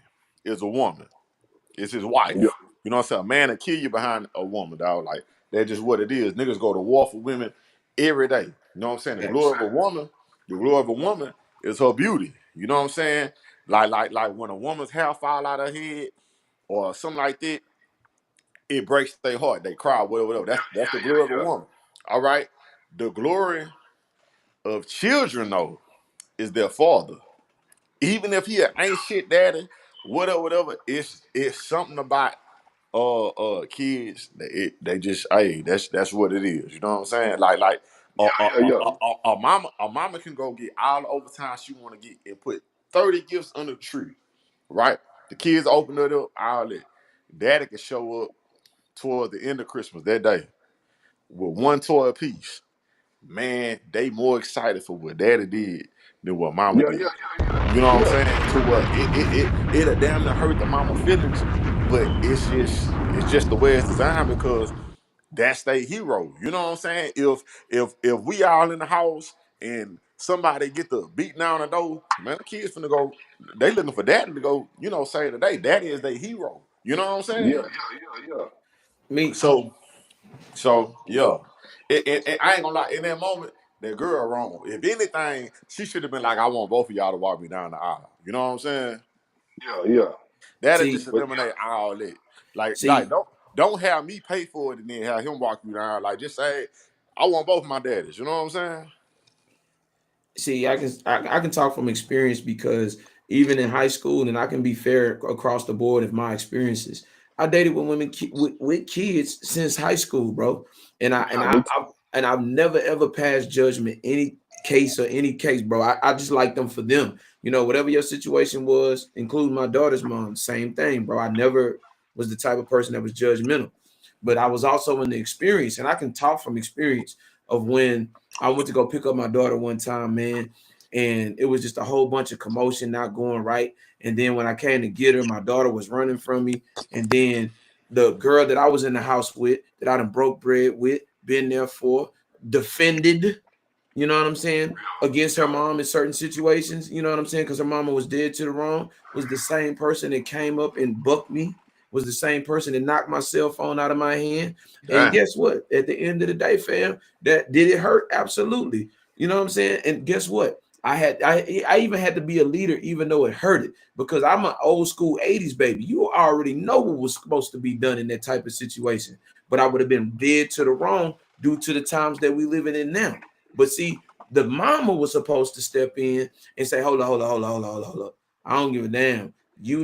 is a woman. It's his this. Yeah, wife. You know what I'm saying? A man will kill you behind a woman, dog. Like that's just what it is. Niggas go to war for women every day. You know what I'm saying? The glory of a woman is her beauty. You know what I'm saying? Like when a woman's hair fall out of her head or something like that, it breaks their heart. They cry, whatever. That's the glory of a woman. All right. The glory of children, though, is their father. Even if he ain't shit daddy, whatever, it's something about kids. They just hey, that's what it is. You know what I'm saying? Like yeah. a mama can go get all the overtime she want to get and put 30 gifts under the tree, right? The kids open it up, all that. Daddy can show up toward the end of Christmas that day with one toy apiece. Man, they more excited for what daddy did than what mama Yeah, did. yeah, You know what I'm yeah. saying? To what it'll damn near hurt the mama feelings, but it's just the way it's designed because that's their hero. You know what I'm saying? If we all in the house and somebody get the beat down the door, man, the kids finna go. They looking for daddy to go, save the day. Daddy is their hero. You know what I'm Yeah, saying? yeah. Me, So yeah, I ain't gonna lie. In that moment, that girl wrong. If anything, she should have been like, "I want both of y'all to walk me down the aisle." You know what I'm saying? Yeah. That'll see, just But eliminate all that. Like see, don't have me pay for it and then have him walk you down. Like just say, "I want both my daddies." You know what I'm saying? see, I can talk from experience because even in high school, and I can be fair across the board of my experiences. I dated with women with kids since high school, bro, and I and yeah, I, me I and I've never ever passed judgment any case, bro. I just like them for them. Whatever your situation was, including my daughter's mom, same thing, bro. I never was the type of person that was judgmental, but I was also in the experience, and I can talk from experience of when I went to go pick up my daughter one time, man, and it was just a whole bunch of commotion not going right. And then when I came to get her, my daughter was running from me. And then the girl that I was in the house with, that I done broke bread with, been there for, defended, you know what I'm saying, against her mom in certain situations, you know what I'm saying, because her mama was dead to the wrong, was the same person that came up and bucked me, was the same person that knocked my cell phone out of my hand. And Damn. guess what? At the end of the day, fam, that did it hurt? Absolutely. You know what I'm saying? And guess what? I even had to be a leader, even though it hurted, because I'm an old school 80s baby. You already know what was supposed to be done in that type of situation. But I would have been dead to the wrong due to the times that we living in now. But see, the mama was supposed to step in and say, hold on. I don't give a damn.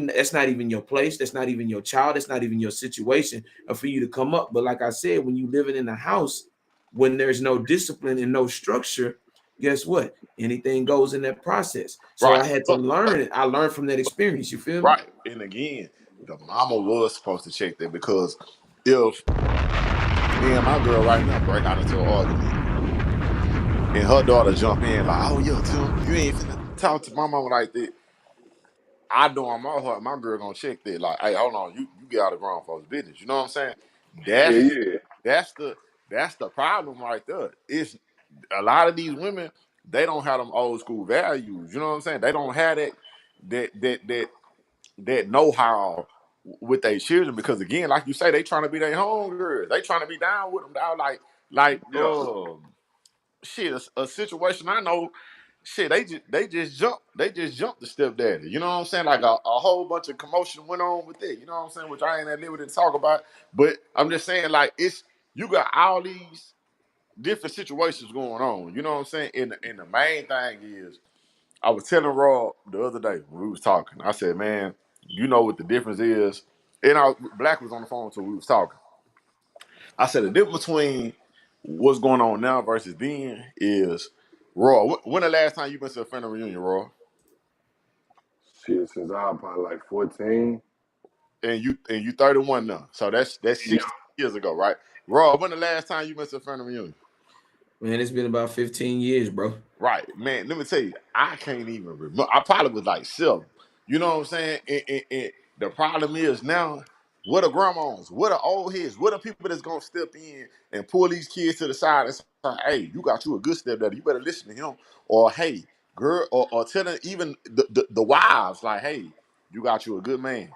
That's not even your place. That's not even your child. That's not even your situation. For you to come up. But like I said, when you living in a house, when there's no discipline and no structure, guess what? Anything goes in that process. So I Right. had to learn it. I learned from that experience. You feel me? Right. And again, the mama was supposed to check that because if me and my girl right now break out into an argument and her daughter jump in like, "Oh yeah, Tim, you ain't finna talk to my mama like that." I know on my heart, my girl gonna check that. Like, hey, hold on, you get out of grown folks' business. You know what I'm saying? Yeah, That's yeah. that's the that's the problem right there. It's a lot of these women, they don't have them old school values. You know what I'm saying? They don't have that that that that know-how with their children because again, like you say, they trying to be their home girls. They trying to be down with them. Down like Yeah. shit, a situation I know, shit, they just jumped the stepdaddy. You know what I'm saying? Like a whole bunch of commotion went on with it. You know what I'm saying? Which I ain't at liberty to talk about. But I'm just saying, like, you got all these different situations going on. You know what I'm saying? And the main thing is, I was telling Rob the other day when we was talking. I said, man, you know what the difference is? And Black was on the phone, so we was talking. I said the difference between what's going on now versus then is Raw. When the last time you been to a family reunion, Raw? Shit, since I was probably like 14. And you 31 now, so that's Yeah. 16 years ago, right? Raw. When the last time you been to a family reunion? Man, it's been about 15 years, bro. Right, man. Let me tell you, I can't even remember. I probably was like 7. You know what I'm saying? And the problem is now, what are grandmas? What are old heads? What are people that's gonna step in and pull these kids to the side and say, "Hey, you got you a good stepdaddy. You better listen to him." Or, "Hey, girl," or telling even the wives like, "Hey, you got you a good man.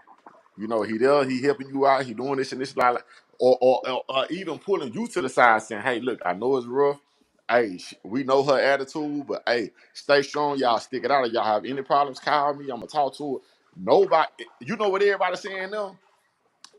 You know, he there, he helping you out, he doing this and this, like, or even pulling you to the side saying, hey, look, I know it's rough. Hey, we know her attitude, but hey, stay strong, y'all stick it out. If y'all have any problems, call me. I'm gonna talk to her. Nobody, you know what everybody's saying now?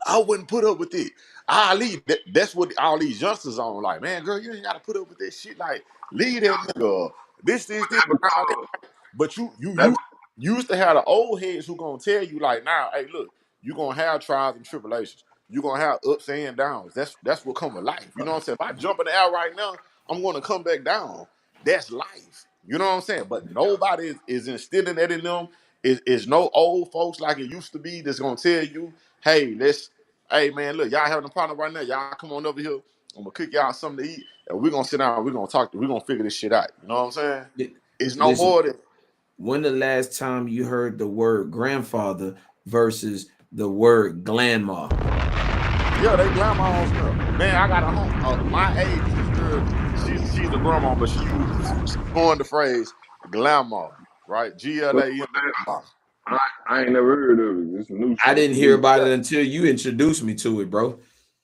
I wouldn't put up with it. I leave. That's what all these youngsters on. Like, man, girl, you ain't gotta put up with that shit. Like, leave that nigga. This. That because But you that used to have the old heads who gonna tell you like, now, hey, look, you gonna have trials and tribulations. You gonna have ups and downs. That's what come with life. You know what I'm saying? If I jump in the air right now, I'm gonna come back down. That's life. You know what I'm saying? But nobody is instilling that in them. Is no old folks like it used to be that's gonna tell you, hey man, look, y'all having a problem right now. Y'all come on over here. I'm gonna cook y'all something to eat, and we're gonna sit down. We're gonna talk. We're gonna figure this shit out. You know what I'm saying? It's no Listen, more than when the last time you heard the word grandfather versus the word grandma? yeah, they grandmas now. Man, I got a home. My age is early. she's a grandma, but she coined the phrase grandma, right? What GLAM. that? I ain't never heard of it. It's a new I shit didn't for hear me. about it until you introduced me to it, bro.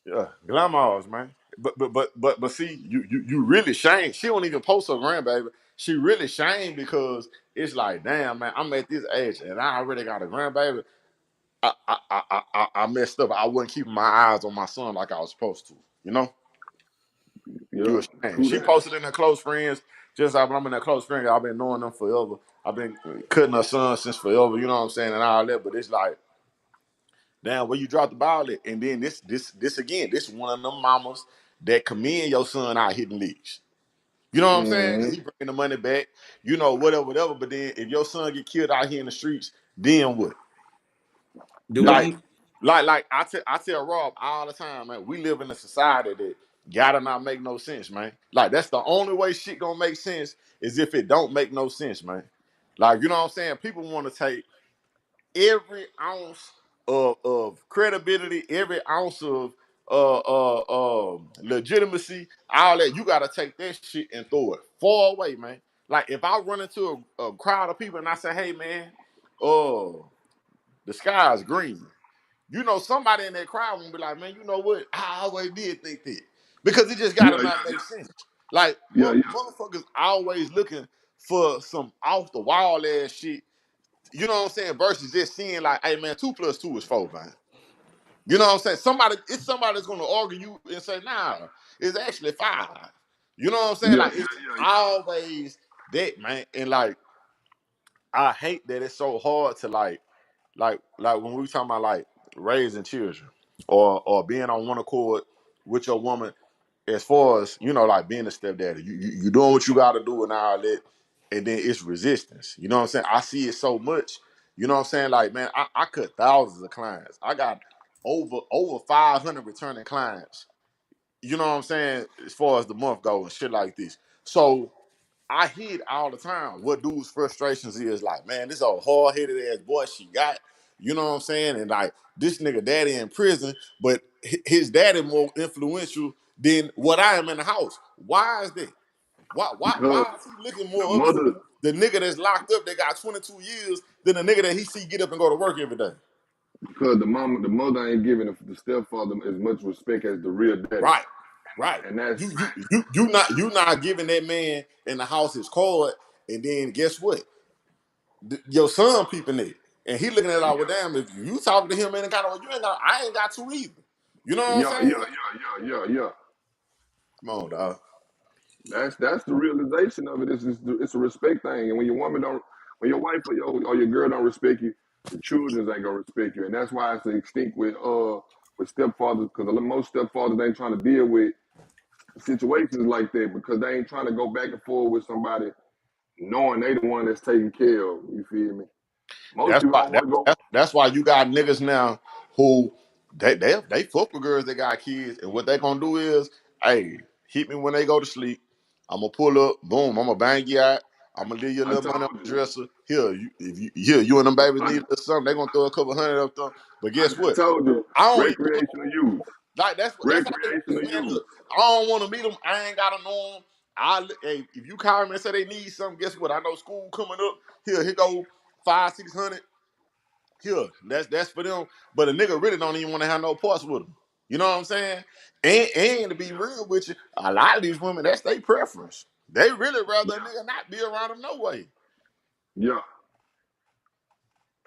Yeah, grandmas, man. But see, you really shame. She don't even post her grandbaby. She really shame because it's like, damn, man, I'm at this age and I already got a grandbaby. I messed up. I wasn't keeping my eyes on my son like I was supposed to. You know, you Yeah, ashamed. true She that. posted in her close friends. Just like I'm in her close friend. I've been knowing them forever. I've been cutting her son since forever. You know what I'm saying, and all that. But it's like, damn, where you drop the ball at? And then this again. This one of them mamas that commend your son out hitting leagues. You know what I'm saying? Mm-hmm. He bringing the money back. You know, whatever. But then if your son get killed out here in the streets, then what? Do Yeah, Like, we like I tell Rob all the time, man. We live in a society that gotta not make no sense, man. Like that's the only way shit gonna make sense is if it don't make no sense, man. Like you know what I'm saying? People want to take every ounce of credibility, every ounce of legitimacy, all that. You gotta take that shit and throw it far away, man. Like if I run into a crowd of people and I say, "Hey, man, the sky is green," you know, somebody in that crowd won't be like, "Man, you know what? I always did think that," because it just gotta yeah, not make sense. Like yeah, yeah, motherfuckers always looking for some off the wall ass shit, you know what I'm saying? Versus just seeing like, hey man, 2 + 2 is 4, man. You know what I'm saying? It's somebody that's gonna argue you and say, nah, it's actually 5. You know what I'm saying? yeah, Like yeah, it's yeah, always that, man. And like I hate that it's so hard to like when we talking about like raising children or being on one accord with your woman as far as you know, like being a stepdaddy, you doing what you got to do and all that, and then it's resistance. You know what I'm saying? I see it so much. You know what I'm saying? Like, man, I cut thousands of clients. I got over 500 returning clients. You know what I'm saying? As far as the month goes and shit like this. So I hear it all the time. What dudes' frustrations is like, man, this old hard headed ass boy she got. You know what I'm saying? And like this nigga daddy in prison, but his daddy more influential than what I am in the house. Why is that? because Why is he looking the more up mother, to the nigga that's locked up that got 22 years than the nigga that he see get up and go to work every day? because the mother ain't giving the stepfather as much respect as the real daddy, Right, right. and that's You not giving that man in the house his card, and then guess what? Your son peeping it, and he looking at it like, well, damn, if you talking to him, ain't got you ain't got, I ain't got to either. You know what I'm yeah, yeah, saying? yeah, yeah, yeah, yeah. Come on, dog. That's the realization of it. It's a respect thing, and when your woman don't, when your wife or your girl don't respect you, the children ain't gonna respect you, and that's why it's extinct with stepfathers because most stepfathers ain't trying to deal with situations like that because they ain't trying to go back and forth with somebody knowing they the one that's taking care of. You feel me? Most That's people why don't want to go. that's why you got niggas now who they fuck with girls that got kids, and what they gonna do is, hey, hit me when they go to sleep. I'm gonna pull up, boom, I'm gonna bang you out. I'm gonna leave your I little money on told the you. dresser. Here, you and them babies I, need a little something. They gonna throw a couple hundred up them. But I guess just what? told you. I don't even Recreational use. like that's how they Recreational is, man. use. Look, I don't want to meet them. I ain't gotta know them. Hey, if you call me and say they need something, guess what? I know school coming up. Here go 500, 600. Here, that's for them. But a nigga really don't even want to have no parts with them. You know what I'm saying? And to be real with you, a lot of these women, that's their preference. They really rather a nigga not be around them no way. Yeah.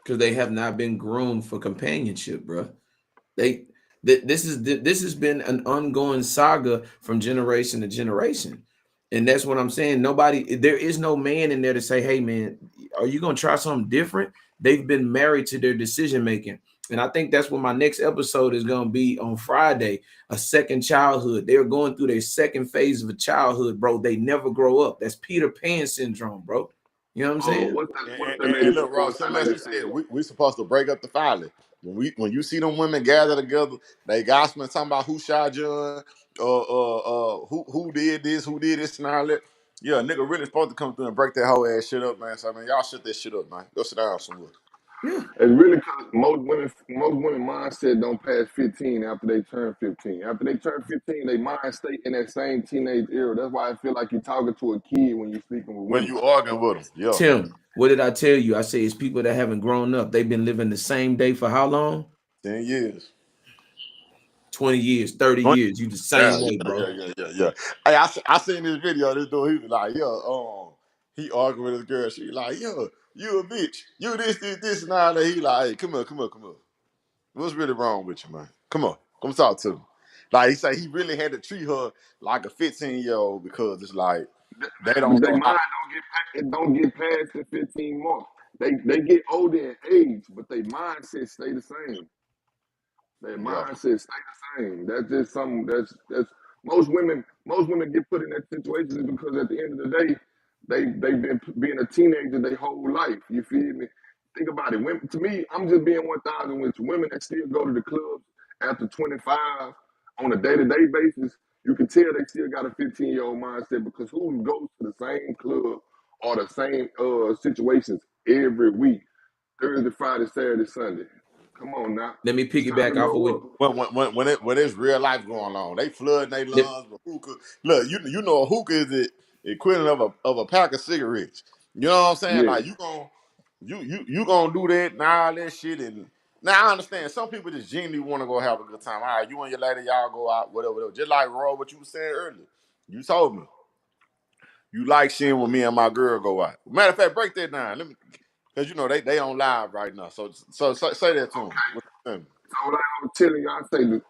because they have not been groomed for companionship, bro. They this has been an ongoing saga from generation to generation. And that's what I'm saying. There is no man in there to say, hey man, are you gonna try something different? They've been married to their decision making. And I think that's what my next episode is gonna be on Friday. A second childhood. They're going through their second phase of a childhood, bro. They never grow up. That's Peter Pan syndrome, bro. You know what I'm Oh, saying? what's that lady? Look, Ross, That something else lady you said. said. We supposed to break up the family. When you see them women gather together, they gossiping talking about who shot John, who did this, and all that. Yeah, nigga really supposed to come through and break that whole ass shit up, man. So I mean, y'all shut that shit up, man. Go sit down somewhere. Yeah. It's really because most women mindset don't pass 15 after they turn 15. After they turn 15, they mind stay in that same teenage era. That's why I feel like you're talking to a kid when you're speaking with When women. you arguing with them, yeah, Tim, what did I tell you? I say it's people that haven't grown up. They've been living the same day for how long? 10 years. 20 years, 30 years. You the Yeah, same way, yeah, bro. yeah, yeah, yeah, yeah. Hey, I seen this video. This dude, he was like, "Yo, he arguing with his girl. She like, yo, you a bitch. You this, and all that." He like, "Hey, come here, come here, come here. What's really wrong with you, man? Come on, come talk to me." Like he said, he really had to treat her like a 15-year-old because it's like they But don't they know how. mind don't get past the 15 mark. They get older in age, but their mindset stay the same. Their Yeah, mindset stay the same. That's just something that's most women get put in that situation because at the end of the day, they've been being a teenager their whole life. You feel me? Think about it. Women, to me, I'm just being 1,000 with women that still go to the clubs after 25 on a day-to-day basis. You can tell they still got a 15-year-old mindset because who goes to the same club or the same situations every week? Thursday, Friday, Saturday, Sunday. Come on now. Let me It's time to piggyback off of grow what up. when it's real life going on, they flooding their let, lungs with hookah. Look, you know a hookah is the equivalent of a pack of cigarettes. You know what I'm saying? Yeah. Like you gonna do that and all that shit. And now I understand some people just genuinely want to go have a good time. All right, you and your lady, y'all go out, whatever, whatever. Just like Roy, what you were saying earlier. You told me you like seeing when me and my girl go out. Matter of fact, break that down. Let me, because you know they on live right now. So say that to them. What you saying? So like I was telling you, I say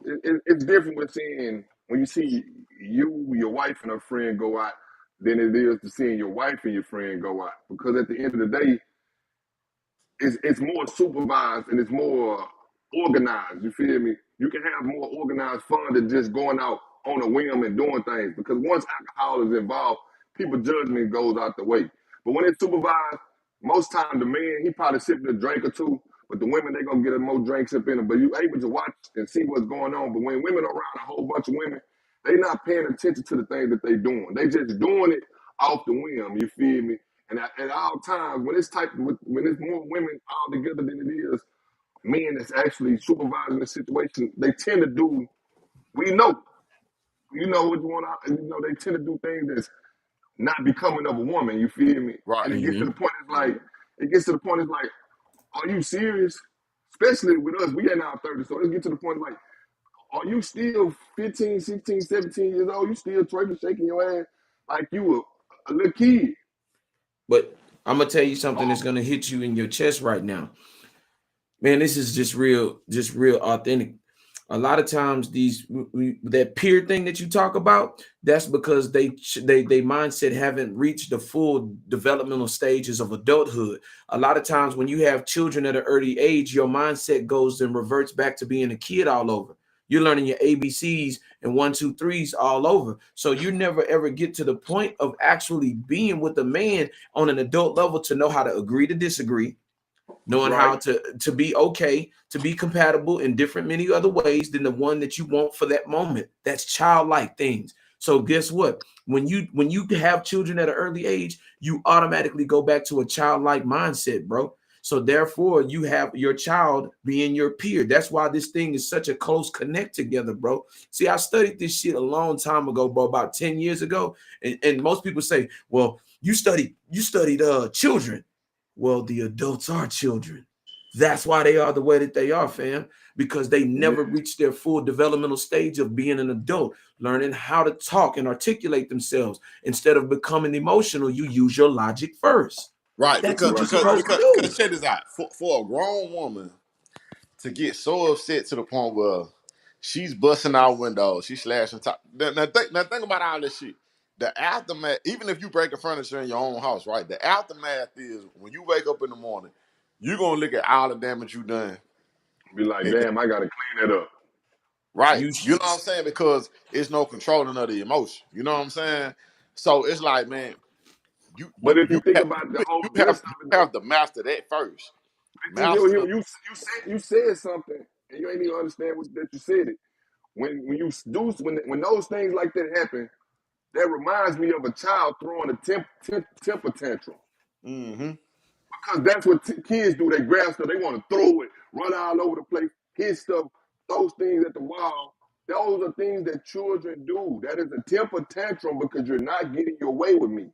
it's different with seeing when you see you, your wife, and her friend go out than it is to seeing your wife and your friend go out. Because at the end of the day, it's more supervised and it's more organized. You feel me? You can have more organized fun than just going out on a whim and doing things. Because once alcohol is involved, people judgment goes out the way. But when it's supervised, most time the man he probably sipping a drink or two, but the women they gonna get more drinks up in them. But you able to watch and see what's going on. But when women are around a whole bunch of women, they not paying attention to the things that they doing. They just doing it off the whim. You feel me? And at all times, when it's more women all together than it is men that's actually supervising the situation, they tend to do. We know, what you want. They tend to do things that's not becoming of a woman. You feel me? Right. And it gets to mm-hmm. the point. It's like, are you serious? Especially with us, we are now 30. So let's get to the point like, are you still 15, 16, 17 years old? You still twerking, shaking your ass like you a little kid? But I'm gonna tell you something that's gonna hit you in your chest right now. Man, this is just real authentic. A lot of times that peer thing that you talk about, that's because they mindset haven't reached the full developmental stages of adulthood. A lot of times when you have children at an early age, your mindset goes and reverts back to being a kid all over. You're learning your ABCs and one, two, threes all over. So you never ever get to the point of actually being with a man on an adult level to know how to agree to disagree, knowing Right. how to be okay, to be compatible in different many other ways than the one that you want for that moment. That's childlike things. So guess what? When you have children at an early age, you automatically go back to a childlike mindset, bro. So therefore, you have your child being your peer. That's why this thing is such a close connect together, bro. See, I studied this shit a long time ago, bro, about 10 years ago. And most people say, well, you studied children. Well, the adults are children. That's why they are the way that they are, fam, because they Yeah. never reached their full developmental stage of being an adult, learning how to talk and articulate themselves. Instead of becoming emotional, you use your logic first. Right. That's Because what you're Right. because Right. supposed to because Right. because do. check this out. For a grown woman to get so upset to the point where she's busting out windows, she's slashing top. Now think about all this shit. The aftermath, even if you breaking furniture in your own house, right? The aftermath is when you wake up in the morning, you're gonna look at all the damage you done. Be like, And, damn, I gotta clean that up. right. You You know what I'm saying? Because it's no controlling of the emotion. You know what I'm saying? So it's like, man, you But you if you you think have about the you, whole you have rest you of it, have to master that first. you, Master you, you, you said something and you ain't even understand that you said it. When you do when those things like that happen, that reminds me of a child throwing a temper tantrum. mm-hmm. Because that's what kids do. They grab stuff, they want to throw it, run all over the place, hit stuff, throw things at the wall. Those are things that children do. That is a temper tantrum because you're not getting your way with me.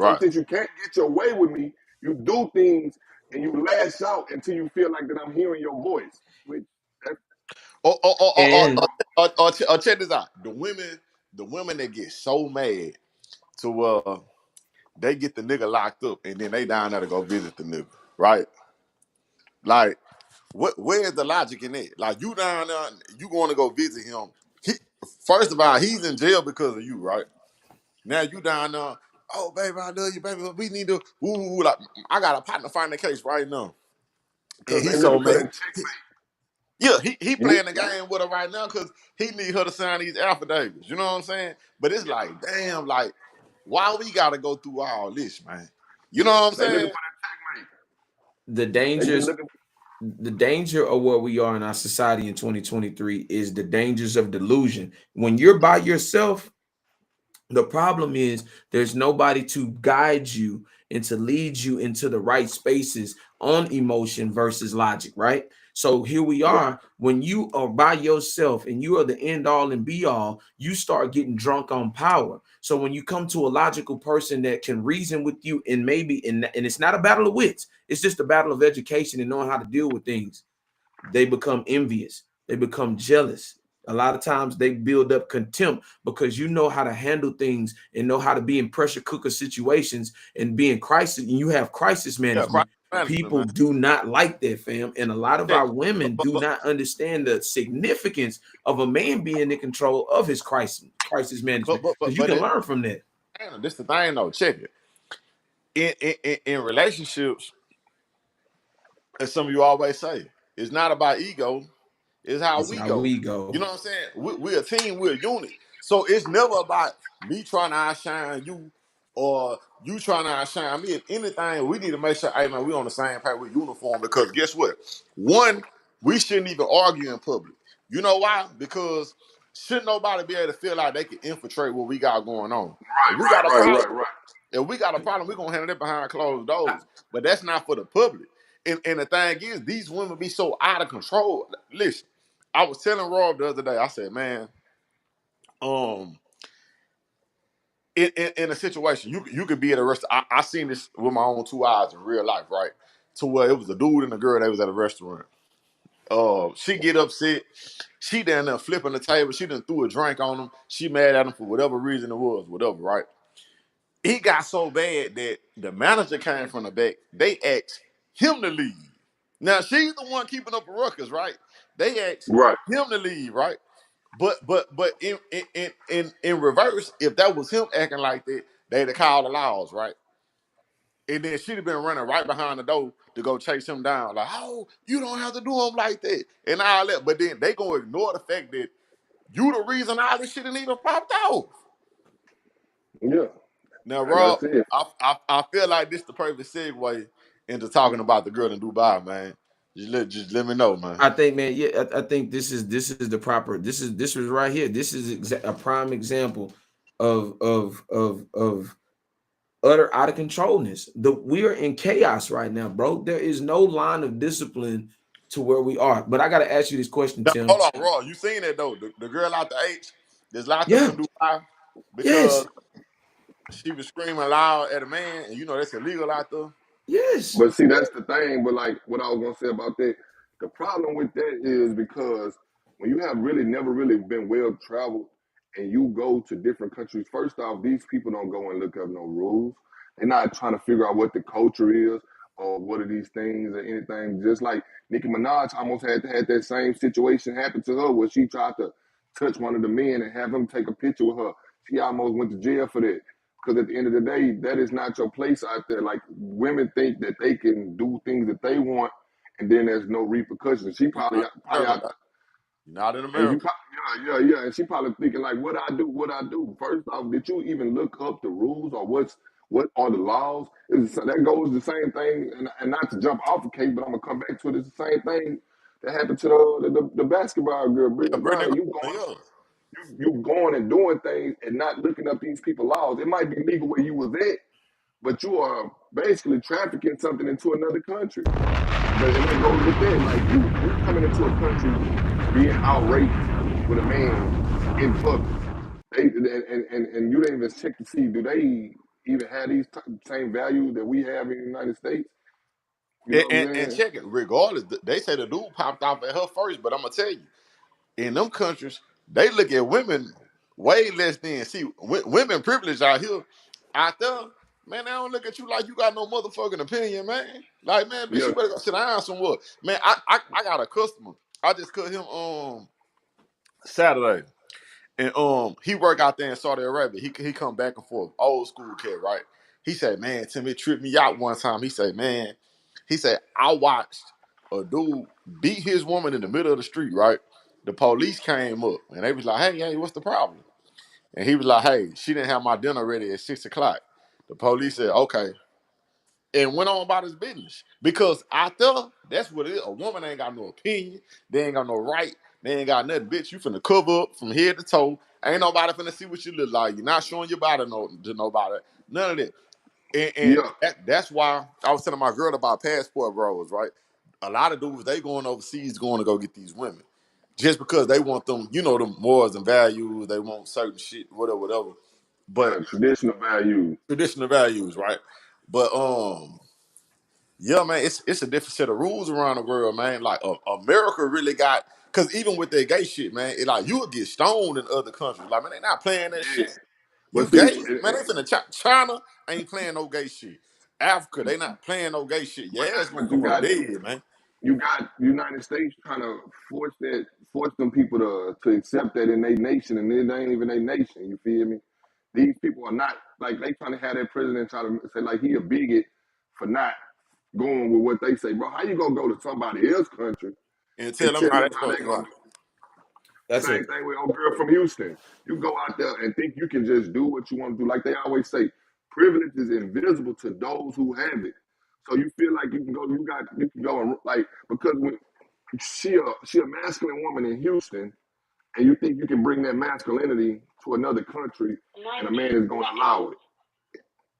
So Right. since you can't get your way with me, you do things and you lash out until you feel like that I'm hearing your voice. Which that's And Or check this out. The women that get so mad to they get the nigga locked up and then they down there to go visit the nigga, right? Like, where's the logic in that? Like, you down there, you going to go visit him. He, first of all, he's in jail because of you, right? Now you down there, oh baby, I love you, baby. We need to like I got a partner find the case right now. And because they he's so looking for mad. that checkmate. Yeah, he You need, playing the game with her right now because he need her to sign these affidavits. You know what I'm saying? But it's like, damn, like, why we gotta go through all this, man? You know what I'm they looking saying? for that checkmate. the They just dangers looking. the danger of where we are in our society in 2023 is the dangers of delusion. When you're by yourself, the problem is there's nobody to guide you and to lead you into the right spaces on emotion versus logic, right? So here we Right, are. When you are by yourself and you are the end all and be all, you start getting drunk on power. So when you come to a logical person that can reason with you and and it's not a battle of wits, it's just a battle of education and knowing how to deal with things, they become envious, they become jealous. A lot of times they build up contempt because you know how to handle things and know how to be in pressure cooker situations and be in crisis, and you have crisis Yeah, crime management. management, man. People do not like that, fam. And a lot of Check our it. women do not understand the significance of a man being in control of his crisis management, because you But can this learn from that. this the thing though. Check it. In relationships, as some of you always say, it's not about ego. It's how It's we how go. we You go. know what I'm saying? We're a team. We're a unit. So it's never about me trying to outshine you or you trying to outshine me. If anything, we need to make sure, hey man, we on the same page. We're uniform because guess what? One, we shouldn't even argue in public. You know why? Because shouldn't nobody be able to feel like they can infiltrate what we got going on. If we got a problem, right. if we got a problem, we're gonna handle it behind closed doors. But that's not for the public. And the thing is, these women be so out of control. Listen, I was telling Rob the other day, I said, man, um, in a situation, you could be at a restaurant. I seen this with my own two eyes in real life, right? To where it was a dude and a girl that was at a restaurant. She get upset. She down there flipping the table. She done threw a drink on him. She mad at him for whatever reason it was, whatever, right? He got so bad that the manager came from the back. They asked him to leave. Now she's the one keeping up a ruckus, right? They asked Right. him to leave, right? But in reverse, if that was him acting like that, they'd have called the laws, right? And then she'd have been running right behind the door to go chase him down, like, oh, you don't have to do him like that, and all that. But then they gonna ignore the fact that you the reason all this shit didn't even popped off. Yeah. Now, Like I Rob, said, I feel like this the perfect segue into talking about the girl in Dubai, man. Just let me know, man. I think, man, yeah, I think this is the proper. This is right here. This is a prime example of utter out of controlness. We are in chaos right now, bro. There is no line of discipline to where we are. But I got to ask you this question, Now, Tim. hold on, Rob. You seen that though? The girl out the H that's locked up Yeah. in Dubai because Yes. she was screaming loud at a man, and you know that's illegal out there. Yes. but see, that's the thing. But like what I was gonna say about that, the problem with that is because when you have really never really been well traveled and you go to different countries, first off, these people don't go and look up no rules. They're not trying to figure out what the culture is or what are these things or anything. Just like Nicki Minaj almost had that same situation happen to her where she tried to touch one of the men and have him take a picture with her. She almost went to jail for that. Because at the end of the day, that is not your place out there. Like women think that they can do things that they want, and then there's no repercussions. She You're probably not in probably America, out dog. You're not in and you America. probably, yeah. And she probably thinking like, what I do, what I do. First off, did you even look up the rules or what are the laws? That goes the same thing, and not to jump off the case, but I'm gonna come back to it. It's the same thing that happened to the basketball girl, Yeah, Brittany Brittany Griner. Griner, yeah. You going and doing things and not looking up these people laws. It might be legal where you was at, but you are basically trafficking something into another country. But and that goes with that. Like you coming into a country being outraged with a man in public. And you didn't even check to see do they even have these same values that we have in the United States? You know what I'm And saying? check it. Regardless, they say the dude popped off at her first, but I'm gonna tell you, in them countries, they look at women way less than see women privilege out here. Out there, man, they don't look at you like you got no motherfucking opinion, man. Like, man, bitch, Yeah, you better go sit down somewhere. Man, I got a customer. I just cut him Saturday. And he work out there in Saudi Arabia. He come back and forth, old school kid, right? He said, man, Tim, it tripped me out one time. He said, I watched a dude beat his woman in the middle of the street, right? The police came up and they was like, hey, what's the problem? And he was like, hey, she didn't have my dinner ready at 6 o'clock. The police said, okay, and went on about his business. Because out there, that's what it is. A woman ain't got no opinion. They ain't got no right. They ain't got nothing. Bitch, you finna cover up from head to toe. Ain't nobody finna see what you look like. You're not showing your body to nobody. None of that. And yeah, that's why I was telling my girl about passport bros, right? A lot of dudes, they going overseas going to go get these women. Just because they want them, them morals and values. They want certain shit, whatever. But yeah. Traditional values. traditional values, right? But yeah, man, it's a different set of rules around the world, man. Like America really got, because even with their gay shit, man, it like you would get stoned in other countries. Like, man, they not playing that Yeah, shit. but You see, gay, man? They finna China ain't playing no gay shit. Africa, they not playing no gay shit. Yeah, it's gonna but come up dead, man. you got United States trying to force them people to accept that in their nation, and it ain't even their nation. You feel me? These people are not like they trying to have their president try to say like he a bigot for not going with what they say, bro. How you gonna go to somebody else's country And and tell them tell how them they how supposed they to gonna rock. do? That's Same a thing with old girl from Houston. You go out there and think you can just do what you want to do. Like they always say, privilege is invisible to those who have it. So you feel like you can go and like because when she a masculine woman in Houston, and you think you can bring that masculinity to another country, and a 90 man is going to allow seconds. it.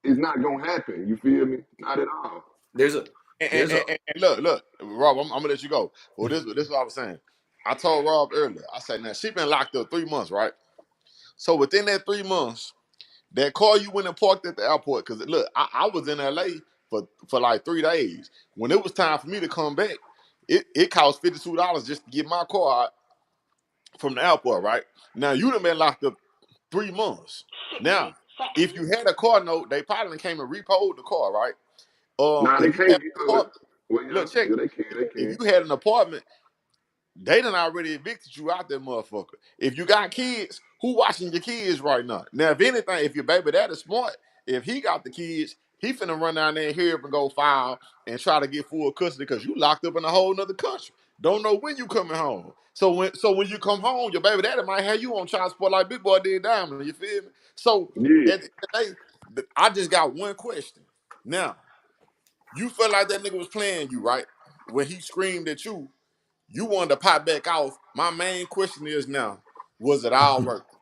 It's not going to happen. You feel me? Not at all. there's a there's a And look, Rob, I'm gonna let you go. Well, this is what I was saying. I told Rob earlier. I said, now she been locked up 3 months, right? So within that 3 months, that car you went and parked at the airport, because look, I was in LA for like 3 days. When it was time for me to come back, it cost $52 just to get my car out from the airport, right? Now you done been locked up 3 months. 60 Now, if seconds. you had a car note, they probably came and repoed the car, right? Nah, they If you can't had get an apartment, well, look, yeah, check yeah, it. they can, they If can. you had an apartment, they done already evicted you out that motherfucker. If you got kids, who watching your kids right now? Now, if anything, if your baby that is smart, if he got the kids, he finna run down there and hear up and go file and try to get full custody because you locked up in a whole nother country. Don't know when you coming home. So when you come home, your baby daddy might have you on child support like Big Boy did Diamond. You feel me? So Yeah, at the end of the day, I just got one question. Now, you felt like that nigga was playing you, right? When he screamed at you, you wanted to pop back off. My main question is now, was it all worth it?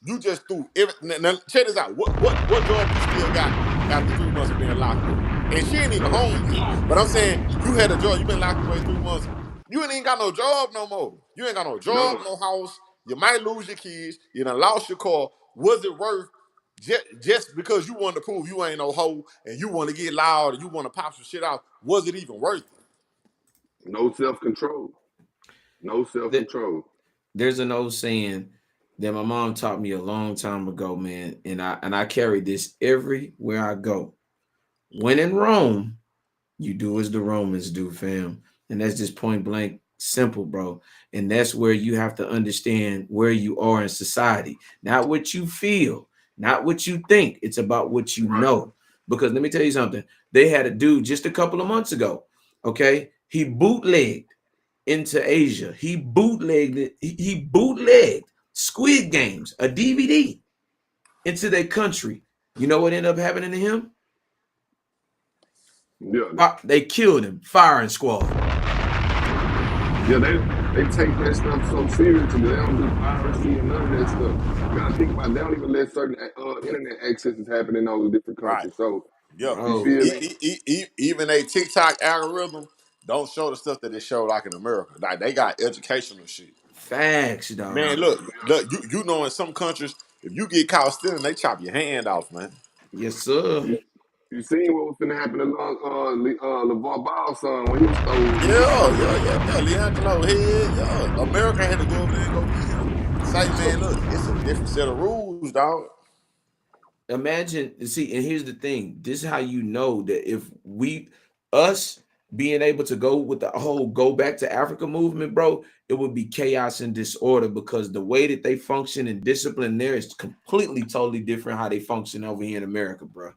You just threw everything. Now, check this out. What job you still got after 3 months of being locked up? And she ain't even no, home yet. 10, But I'm saying you had a job. You been locked away 3 months. You ain't got no job no more. You ain't got no job, no, no house. You might lose your kids. You done lost your car. Was it worth just because you wanted to prove you ain't no hoe and you want to get loud and you want to pop some shit out? Was it even worth it? no self control, no self that control. there's an old saying that my mom taught me a long time ago, man, and I carry this everywhere I go. When in Rome, you do as the Romans do, fam. And that's just point blank simple, bro. And that's where you have to understand where you are in society, not what you feel, not what you think. It's about what you Right. know. Because let me tell you something. They had a dude just a couple of months ago. Okay. He bootlegged into Asia. He bootlegged it. He bootlegged Squid Games, a DVD, into their country. You know what ended up happening to him? Yeah, They killed him. Firing squad. yeah. They take that stuff so seriously. They don't do piracy and none of that stuff. You gotta think about it. They don't even let certain internet accesses happen in those different Right. countries. So Yeah, You bro. feel me? even a TikTok algorithm don't show the stuff that they show like in America. Like they got educational shit. Facts, Man, dog. look, you know in some countries, if you get caught stealing, they chop your hand off, man. Yes, sir. You seen what was finna happen to LeVar Ball's son when he was stole. Yeah. Leangelo head, yeah. America had to go over there and go get him. Say, man, So look, it's a different set of rules, dog. imagine, see, and here's the thing. This is how you know that if us being able to go with the whole go back to Africa movement, bro, it would be chaos and disorder because the way that they function and discipline there is completely totally different how they function over here in America, bro.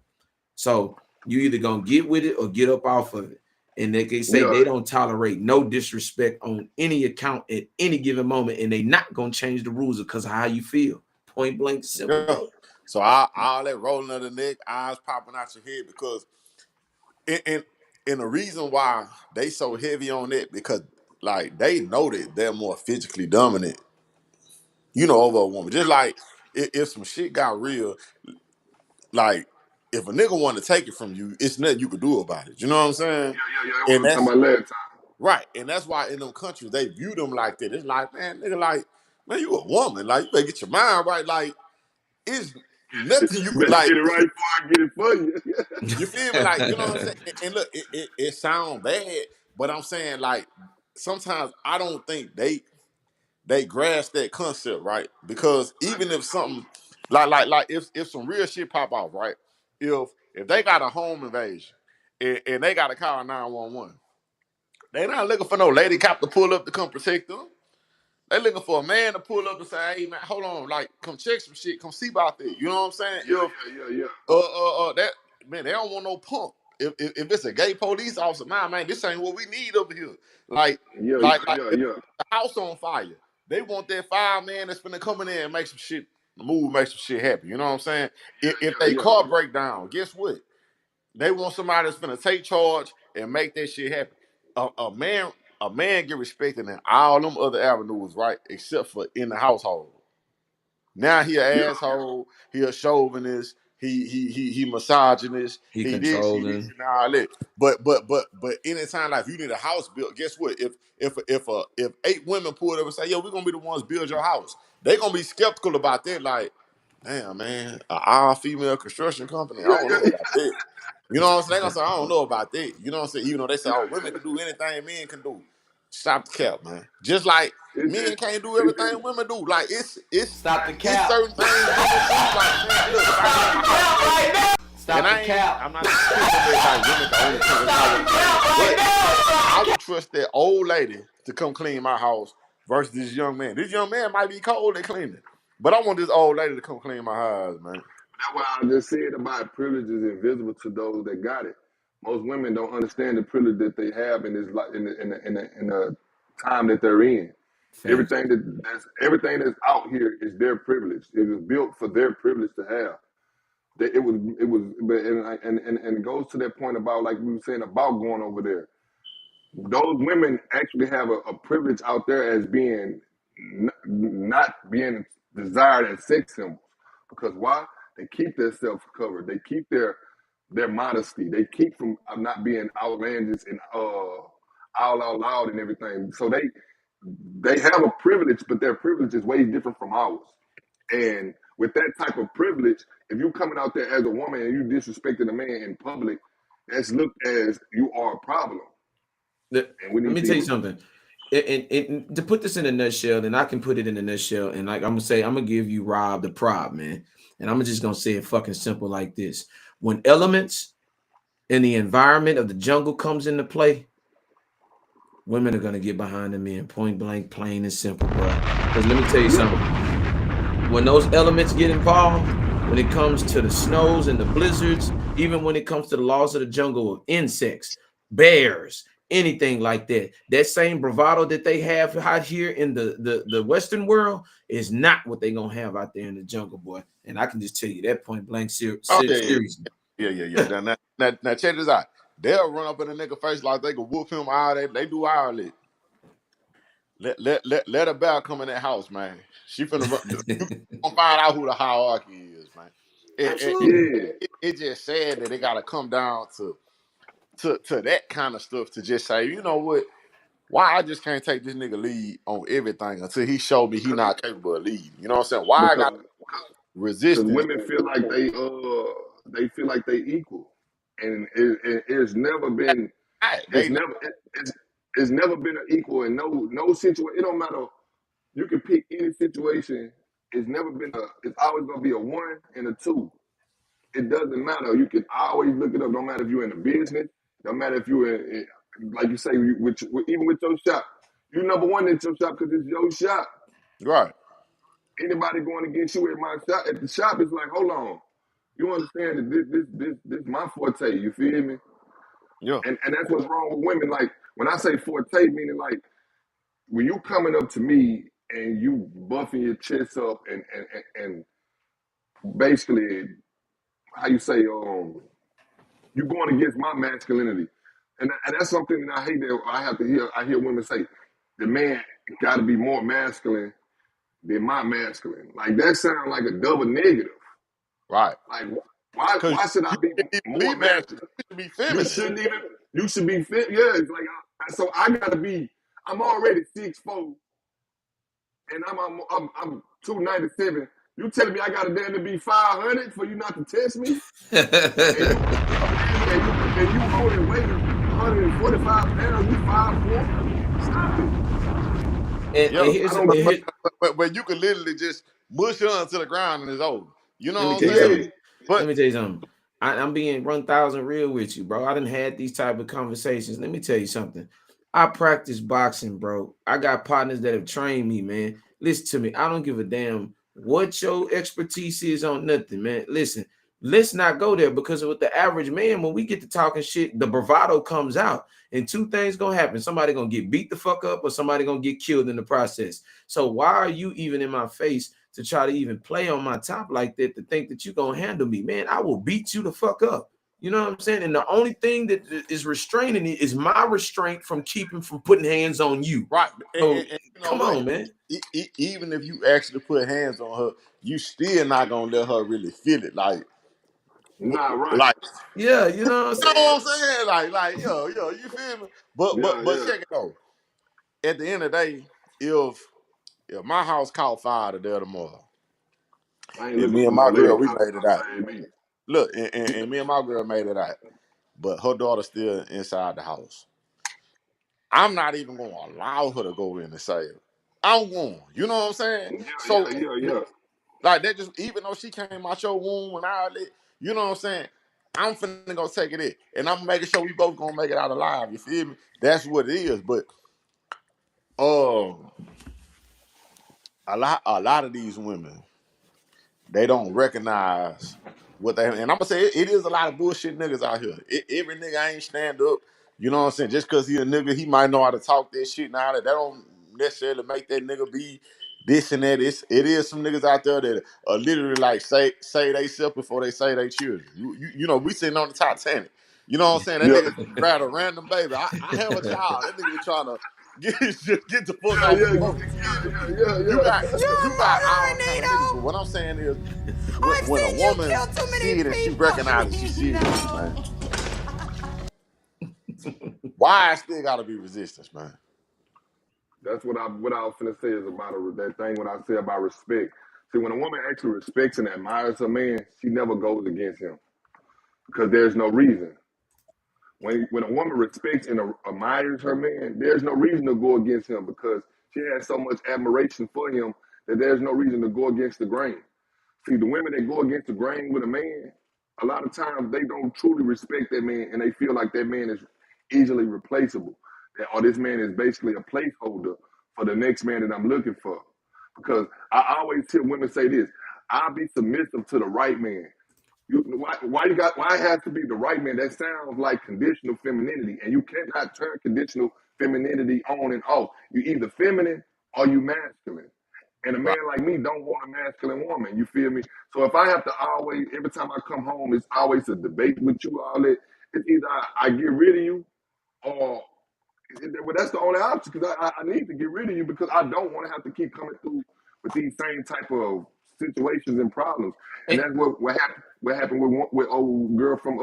So you either gonna get with it or get up off of it. And they can say Yeah, they don't tolerate no disrespect on any account at any given moment, and they not gonna change the rules because of how you feel. Point blank, simple, Yeah. bro. So all that rolling of the neck, eyes popping out your head because and the reason why they so heavy on it because like they know that they're more physically dominant, over a woman. Just like if some shit got real, like if a nigga want to take it from you, it's nothing you could do about it. You know what I'm saying? yeah. That's what we And were talking that's about last time. right. And that's why in them countries they view them like that. It's like, man, nigga, like, man, you a woman. Like, you better get your mind right. Like, it's nothing you You could better like. get it right before I get it for you. You feel me? Like, you know what I'm saying? And look, it sounds bad, but I'm saying like sometimes I don't think they grasp that concept, right? Because even if something like if some real shit pop off, right? If they got a home invasion and they got to call 911, they not looking for no lady cop to pull up to come protect them. They looking for a man to pull up and say, "Hey man, hold on, like come check some shit, come see about that." You know what I'm saying? If Yeah. that man, they don't want no punk. If it's a gay police officer, nah, man, this ain't what we need over here. Like, Yeah, like if yeah. the house on fire, they want that fireman that's finna come in there and make some shit move, make some shit happen. You know what I'm saying? If they Yeah. car break down, guess what? They want somebody that's finna take charge and make that shit happen. A man get respected in all them other avenues, right? Except for in the household. Now he Yeah. an asshole. He a chauvinist. He misogynist. He He he this, controlling. and all that. But anytime like if you need a house built, guess what? If 8 women pulled up and say, "Yo, we're gonna be the ones build your house," they gonna be skeptical about that. Like, damn man, an all female construction company. I don't know Yeah. about that. You know what I'm saying? They gonna say, I don't know about that. You know what I'm saying? Even though they say, oh, women can do anything men can do. Stop the cap, man. Just like It's men just, can't do it's everything just, women do. Like it's Stop the it's cap. certain things women do. Like, man, look, if I clean my house, baby, and Stop the cap. I'm not putting that like women can only clean. That's not what I'm saying. But I would trust that old lady to come clean my house versus this young man. This young man might be cold at cleaning. But I want this old lady to come clean my house, man. that's what I just said about privilege is invisible to those that got it. Most women don't understand the privilege that they have in this like in the time that they're in. Facts. Everything that's out here is their privilege. It was built for their privilege to have. But and it goes to that point about like we were saying about going over there. Those women actually have a privilege out there as being not being desired as sex symbols. Because why? They keep themselves covered. They keep their modesty. They keep from not being outlandish and all out loud and everything. So they have a privilege, but their privilege is way different from ours. And with that type of privilege, if you coming out there as a woman and you disrespecting a man in public, that's looked as you are a problem. Let, And we let need me tell you to something. And to put this in a nutshell, and I can put it in a nutshell, and like I'm gonna say, I'm gonna give you Rob the prop, man. And I'm just gonna say it fucking simple like this. When elements in the environment of the jungle comes into play, women are gonna get behind the men, point blank, plain and simple, bro. Because let me tell you something. When those elements get involved, when it comes to the snows and the blizzards, even when it comes to the laws of the jungle of insects, bears, anything like that, that same bravado that they have out here in the Western world is not what they're gonna have out there in the jungle, boy. And I can just tell you that point blank Oh yeah. seriously. Yeah. Now check this out. They'll run up in a nigga face like they can whoop him all that. They do all that. Let a bear come in that house, man. She finna run. You gonna find out who the hierarchy is, man. Absolutely. Yeah, it just sad that it got to come down to that kind of stuff to just say, you know what? Why I just can't take this nigga lead on everything until he showed me he not capable of leading. You know what I'm saying? Why I got because resistance? women feel like they feel like they equal, and it's never been They it's, it's never been an equal in no situation. It don't matter. You can pick any situation. It's never been a. It's always gonna be a one and a two. It doesn't matter. You can always look it up. No matter if you're in a business. No matter if you're like you say, even with your shop. You number one at your shop because it's your shop. right. Anybody going against you at my shop at the shop is like, hold on. You understand that this my forte. You feel me? Yeah. And that's what's wrong with women. Like when I say forte, meaning like when you coming up to me and you buffing your chest up and basically how you say you going against my masculinity, and that's something that I hate that I have to hear. I hear women say the man got to be more masculine than my masculine. Like that sounds like a double negative. Right. Like Because why should I you be can't even be more masculine. masculine? You should be You feminine. shouldn't even. You should be fit. Yeah, it's like so I gotta be. I'm already 6'4", and I'm 297. You telling me I gotta damn to be 500 for you not to test me? And you and you only weigh 145 pounds. You 5'4". Stop it. and Yeah. I here's don't and give. here, But you can literally just mush her into the ground and it's over. You let me know what tell I'm you saying? something. Yeah, Let But me tell you something. I'm being 1,000 real with you, bro. I done had these type of conversations. Let me tell you something. I practice boxing, bro. I got partners that have trained me, man. Listen to me. I don't give a damn what your expertise is on nothing, man. Listen, let's not go there because with the average man, when we get to talking shit, the bravado comes out, and two things gonna happen: somebody gonna get beat the fuck up, or somebody gonna get killed in the process. So why are you even in my face to try to even play on my top like that to think that you're gonna handle me? Man, I will beat you the fuck up. You know what I'm saying? And the only thing that is restraining it is my restraint from keeping from putting hands on you. right, So and you know come what? on, man. Even if you actually put hands on her, you still not gonna let her really feel it. not right. Like Yeah, you know what I'm you know saying? what I'm saying? Yo, you feel me? Yeah, But yeah. check it though. At the end of the day, if my house caught fire today or tomorrow, I ain't and looking me for and no my girl, we helicopter made it out. to save me. Look, and me and my girl made it out. But her daughter's still inside the house. I'm not even gonna allow her to go in and save her. I'm going. You know what I'm saying? Yeah, So yeah. like that just even though she came out your womb and all that, you know what I'm saying? I'm finna go take it in. And I'm making sure we both gonna make it out alive. You feel me? That's what it is. But um a lot of these women, they don't recognize what they and I'm gonna say it is a lot of bullshit niggas out here. Every nigga ain't stand up. You know what I'm saying? Just cause he a nigga, he might know how to talk that shit now. That don't necessarily make that nigga be this and that. It is some niggas out there that are literally like say they self before they say they children. You know, we sitting on the Titanic. You know what I'm saying? That Yeah, nigga grabbed a random baby. I have a child. That nigga was trying to get the fuck yeah, off yeah, the yeah, boat. You feel me? You got yeah. you got all kind of niggas, but what I'm saying is when a woman see it and she recognizes she serious, man. Why I still gotta be resistance, man? That's what I was finna say is about that thing when I say about respect. See, when a woman actually respects and admires a man, she never goes against him because there's no reason. When a woman respects and admires her man, there's no reason to go against him because she has so much admiration for him that there's no reason to go against the grain. See, the women that go against the grain with a man, a lot of times they don't truly respect that man and they feel like that man is easily replaceable. Or this man is basically a placeholder for the next man that I'm looking for. Because I always hear women say this, I'll be submissive to the right man. Why it has to be the right man? That sounds like conditional femininity, and you cannot turn conditional femininity on and off. You either feminine or you masculine. And a man Right. like me don't want a masculine woman. You feel me? So if I have to always, every time I come home, it's always a debate with you. All that. It's either I get rid of you, or well, that's the only option because I need to get rid of you because I don't want to have to keep coming through with these same type of situations and problems. And And, that's what happened. what happened with old girl from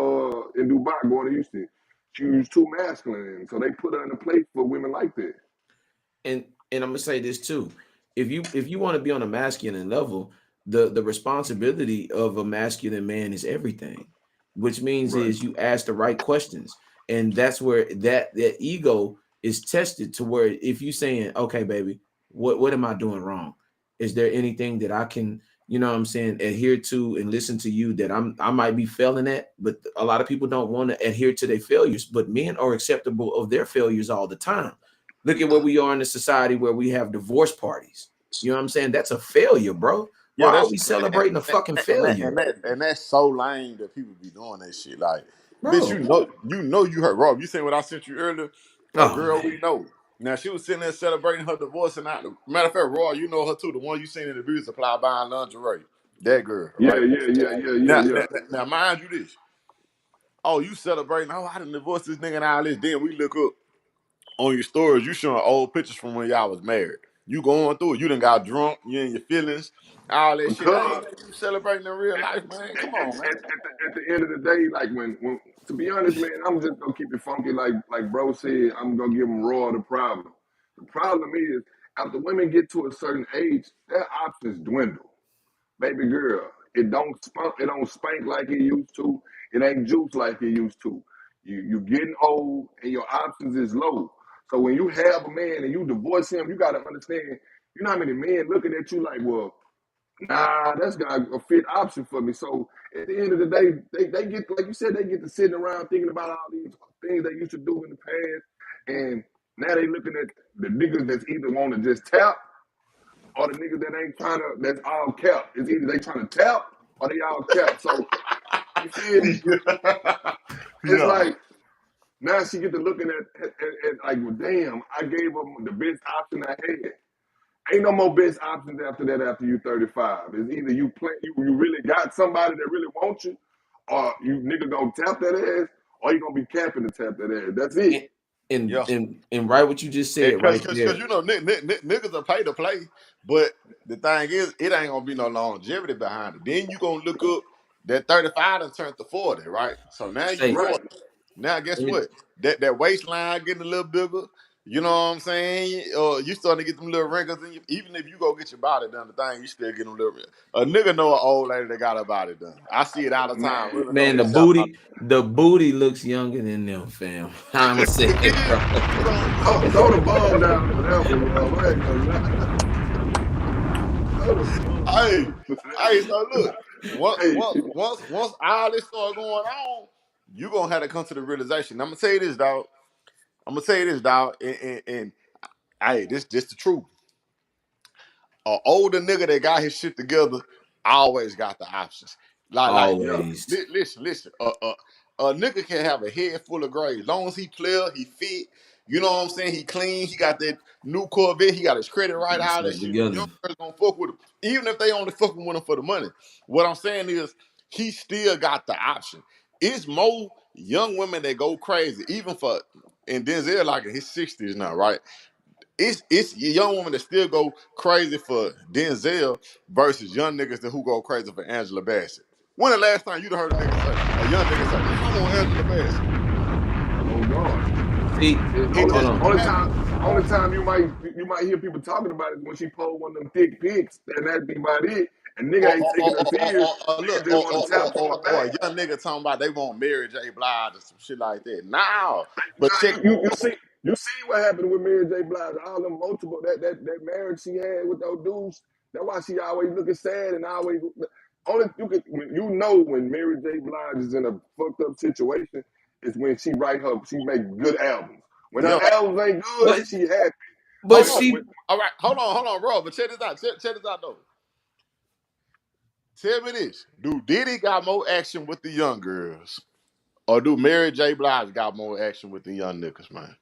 in Dubai going to Houston. She was too masculine, so they put her in a place for women like that. and I'm gonna say this too. If you want to be on a masculine level, the responsibility of a masculine man is everything, which means Right. is you ask the right questions, and that's where that ego is tested to where if you saying, okay, baby, what am I doing wrong? Is there anything that I can, what I'm saying, adhere to and listen to you that I might be failing at? But a lot of people don't want to adhere to their failures, but men are acceptable of their failures all the time. Look at where we are in a society where we have divorce parties. You know what I'm saying? That's a failure, bro. Yeah, Why are that's we celebrating a fucking failure, and that's so lame that people be doing that shit. Like, bitch, bro? you heard Rob. You seen what I sent you earlier? A Oh girl man, we know. Now she was sitting there celebrating her divorce, and matter of fact, Roy, you know her too. The one you seen in the beauty supply buying lingerie. That girl, Yeah, right? yeah, yeah, yeah, yeah, Now, yeah. now, now, mind you this. Oh, you celebrating? Oh, I done divorced this nigga and all this. Then we look up on your stories, you showing old pictures from when y'all was married. You going through it. You done got drunk. You in your feelings. All that shit. That Because ain't nothing you celebrating in real life, man. Come on, man. at the end of the day, like when to be honest, man, I'm just gonna keep it funky. Like bro said, I'm gonna give them raw the problem. The problem is after women get to a certain age, their options dwindle. Baby girl, it don't spank like it used to. It ain't juice like it used to. You getting old and your options is low. So when you have a man and you divorce him, you gotta understand. You know how many men looking at you like, well, nah, that's got a fit option for me. So at the end of the day, they get, like you said, they get to sitting around thinking about all these things they used to do in the past, and now they looking at the niggas that's either want to just tap or the niggas that ain't trying to, that's all cap. It's either they trying to tap or they all cap. So you feel me? It's Yeah. like now she get to looking at like, well, damn, I gave them the best option I had. Ain't no more best options after that after you 35. It's either you really got somebody that really wants you, or you nigga gonna tap that ass, or you gonna be capping to tap that ass. That's it. and and Yeah. and, and right what you just said Because right there. you know niggas are pay to play, but the thing is it ain't gonna be no longevity behind it. Then you gonna look up that 35 and turn to 40, right? So now you Say, 40. Right. Now guess and, what? That waistline getting a little bigger. You know what I'm saying? Or you starting to get them little wrinkles in you. Even if you go get your body done, the thing you still get them little. A nigga know an old lady that got her body done. I see it all the time. Man, Women know man, the this shit. booty looks younger than them, fam. I'ma say It it, is. bro. throw the bomb down for that one, Rob. I ain't gonna lie. Throw the bomb Hey, down for hey, that so look, one. Hey, once all this started going on, you gonna have to come to the realization. I'm gonna tell you this, dog. I'm gonna tell you this, dog. And hey, this the truth. An older nigga that got his shit together always got the options. yeah, Always. Listen. A nigga can have a head full of grades. As long as he clear, he fit. You know what I'm saying? He clean. He got that new Corvette. He got his credit right. All that Stuff shit. together. Young girls gonna fuck with him, even if they only fucking with him for the money. What I'm saying is, he still got the option. It's more young women that go crazy, even for. And Denzel like in his 60s now, right? It's a young woman that still go crazy for Denzel versus young niggas that who go crazy for Angela Bassett. When the last time you done heard a young nigga say, "Man, I want Angela Bassett"? oh God. See, It hold just on. don't happen. Only time you might hear people talking about it is when she pulled one of them thick pics, and that'd be about it. And nigga ain't taking her serious. Look, Nigga just want to tap on her or back. a young nigga talking about they want Mary J. Blige or some shit like that. Now, but check. You see what happened with Mary J. Blige? All them multiple that marriage she had with those dudes. That's why she always looking sad and always only you know when Mary J. Blige is in a fucked up situation is when she make good albums. When her Yeah. albums ain't good, But she happy. but Hold When, on. when she All right. Hold on, bro. But check this out. Check this out though. Tell me this: do Diddy got more action with the young girls, or do Mary J. Blige got more action with the young niggas, man?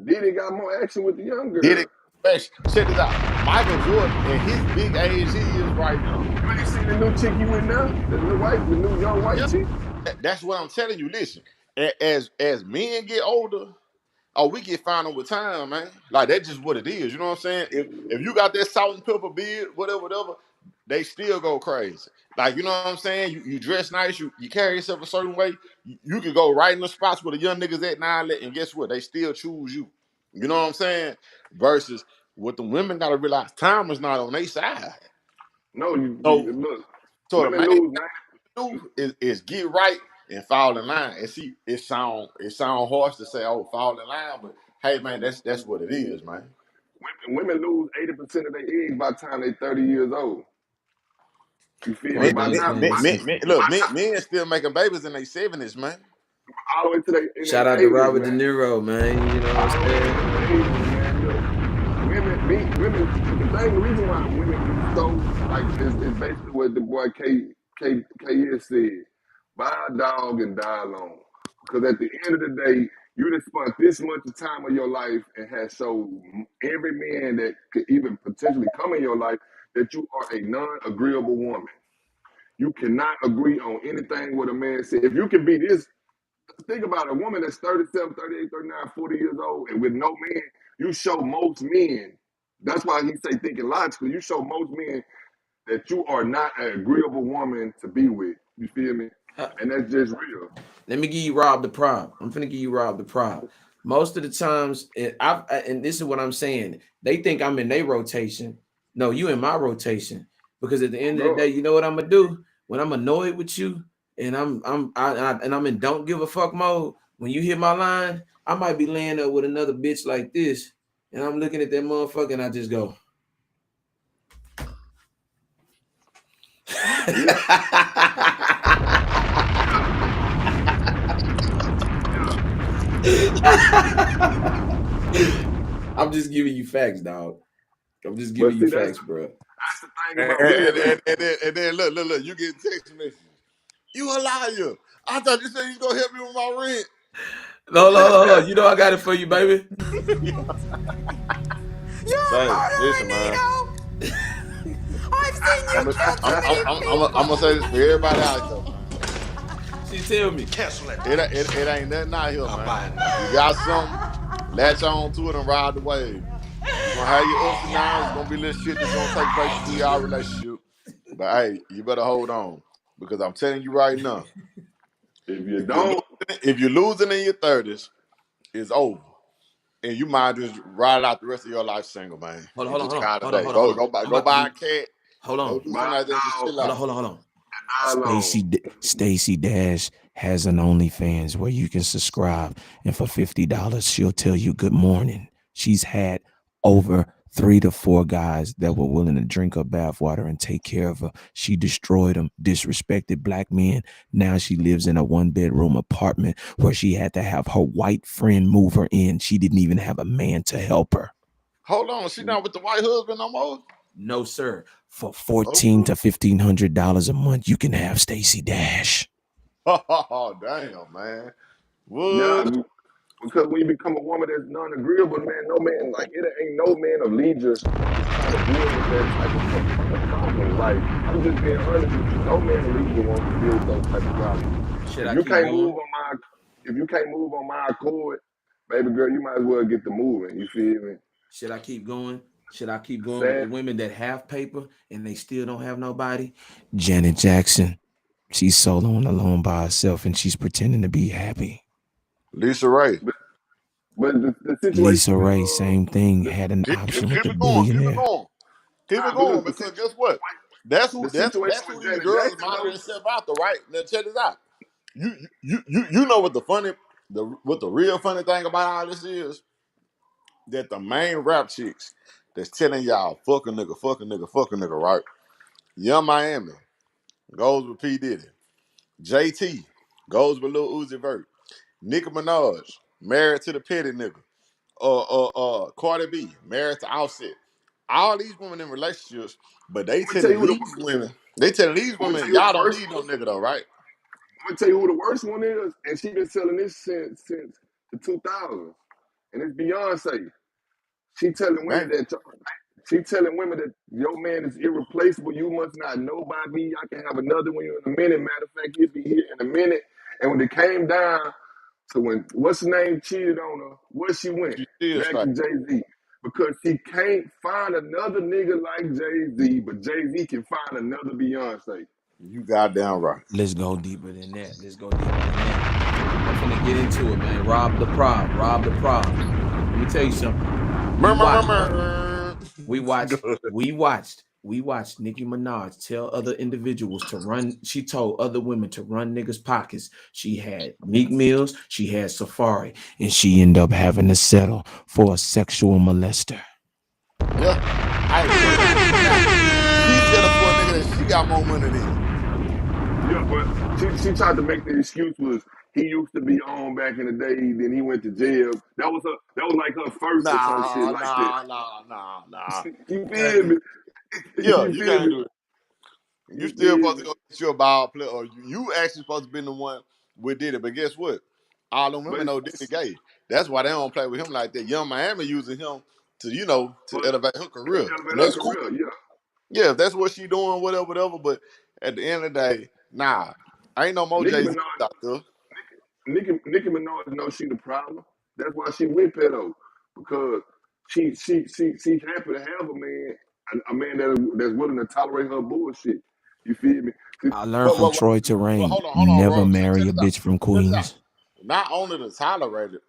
Diddy got more action with the young Diddy, girl. check this out. Michael Jordan, at his big age he is right now. You ain't seen the new chick he with now? The new young white Yeah, chick? that's what I'm telling you. Listen, as men get older, oh, we get finer with time, man. Like that's just what it is. You know what I'm saying? If you got that salt and pepper beard, whatever, they still go crazy. Like, you know what I'm saying? You dress nice, you carry yourself a certain way. You can go right in the spots where the young niggas at now, and guess what? They still choose you. You know what I'm saying? Versus what the women gotta realize, time is not on their side. No, So, look, so the women main lose do is get right and fall in line. And see, it sound harsh to say, oh, fall in line, but hey man, that's what it is, man. women lose 80% of their eggs by the time they 30 years old. You feel me? Point Men, By the blank time, saying this is look, men still making babies in their 70s, man. all the way to in shout out their to 80s, Robert man. De Niro, man. You know what I'm All the way to saying? their 80s, man. Look, the reason why women be so, like, is basically what the boy K said. Buy a dog and die alone. Because at the end of the day, you done spent this much time of your life and has showed every man that could even potentially come in your life that you are a non-agreeable woman. You cannot agree on anything what a man said. If you can be this, think about a woman that's 37, 38, 39, 40 years old and with no man, you show most men. That's why he say thinking logically. You show most men that you are not an agreeable woman to be with. You feel me? And that's just real. Let me give you Rob the prop. I'm finna give you Rob the prop. Most of the times, and this is what I'm saying. They think I'm in their rotation. No, you in my rotation. Because at the end of the Bro, day, you know what I'm gonna do when I'm annoyed with you, and I'm in don't give a fuck mode. When you hit my line, I might be laying up with another bitch like this, and I'm looking at that motherfucker, and I just go. yeah. I'm just giving you facts, dog. I'm just But giving you see, facts, bro. that's the thing And, about women, man. and then look, you get text messages. You a liar. I thought you said you gonna help me with my rent. No. You know I got it for you, baby. Say, listen, man. I've seen you kill too many I'm gonna say this for everybody out there, man. She tell me. It ain't nothing out here, man. You got something, latch on to it and ride the wave. You're gonna have your ups and downs. It's gonna be little shit that's gonna take place through your relationship. But hey, you better hold on. Because I'm telling you right now, If you if you're don't, losing in your 30s, it's over. And you might just ride out the rest of your life single, man. Hold on, And hold on, just hold on, call it a hold on, day. hold on, hold on. I'm Go about to buy a give. cat. Hold Go on, do buy something like a that. Just dog chill hold on, out. hold on, hold on. and die alone. Stacy Dash has an OnlyFans where you can subscribe, and for $50, she'll tell you good morning. She's had over 3 to 4 guys that were willing to drink her bathwater and take care of her. She destroyed them, disrespected black men. Now she lives in a 1-bedroom apartment where she had to have her white friend move her in. She didn't even have a man to help her. Hold on. She not with the white husband no more? No, sir. For $1,400 to $1,500 a month, you can have Stacy Dash. Oh, damn, man. Yeah, What? because when you become a woman that's non-agreeable, man, no man, like, it ain't no man of leisure to try to deal with that type of problem. Like, I'm just being honest with you. No man of leisure wants to deal with those type of problems. Should If I you keep can't going? move on my, if you can't move on my accord, baby girl, you might as well get to moving. You feel me? Should I keep going? Should I keep going with Sad. the women that have paper and they still don't have nobody? Janet Jackson, she's soloing alone by herself and she's pretending to be happy. Lisa Ray. But the situation Lisa with Ray, same thing, had an Keep option with the it going. Keep it billionaire. going. Keep it but going. look, Because guess what? That's the who situation that's with who these Janet girls Jackson model though. themselves out the right. Now check this out. You know what what the real funny thing about all this is? That the main rap chicks that's telling y'all fuck a nigga, fuck a nigga, fuck a nigga, right? Young Miami goes with P. Diddy. JT goes with Lil Uzi Vert. Nicki Minaj, married to the petty nigga. Cardi B, married to Offset. All these women in relationships, but they Let me tell you telling who the these women, y'all don't worst need no one. nigga though, right? I'm gonna tell you who the worst one is, and she been selling this since the 2000s, and it's Beyonce. She telling women Man, that your man is irreplaceable. You must not know by me. I can have another one in a minute. Matter of fact, he'll be here in a minute. And when it came down to when what's the name cheated on her, where she went? she still Back straight. to Jay-Z. Because she can't find another nigga like Jay-Z, but Jay-Z can find another Beyonce. You goddamn right. Let's go deeper than that. I'm finna get into it, man. Rob the prop. Let me tell you something. We watched. We watched. Good. We watched Nicki Minaj tell other individuals to run. She told other women to run niggas' pockets. She had Meek Mills. She had Safari, and she ended up having to settle for a sexual molester. Yeah. She said it for a nigga that she got more money than. Yeah, but she tried to make the excuse was he used to be on back in the day, then he went to jail. That was like her first or some shit Nah, like that. nah, nah, nah, nah. You You can't feel do me? it. Yeah, You you feel can't me? do it. You You still feel supposed to me? go get your ball player, or you actually supposed to be the one with Diddy. But guess what? All them But women know Diddy gay. That's why they don't play with him like that. Young Miami using him to, to but elevate her career. elevate And her that's cool. career, yeah. Yeah, if that's what she doing, whatever. But at the end of the day, nah. Ain't no more Nicki Jay-Z Minaj, out there. Nicki Minaj knows she the problem. That's why she with pedo because she happy to have a man, a man that's willing to tolerate her bullshit. You feel me? I learned But, from but, but, Troy but Terrain. hold on, Never bro. marry Check a this out. bitch from Check this out. Queens. Not only to tolerate it,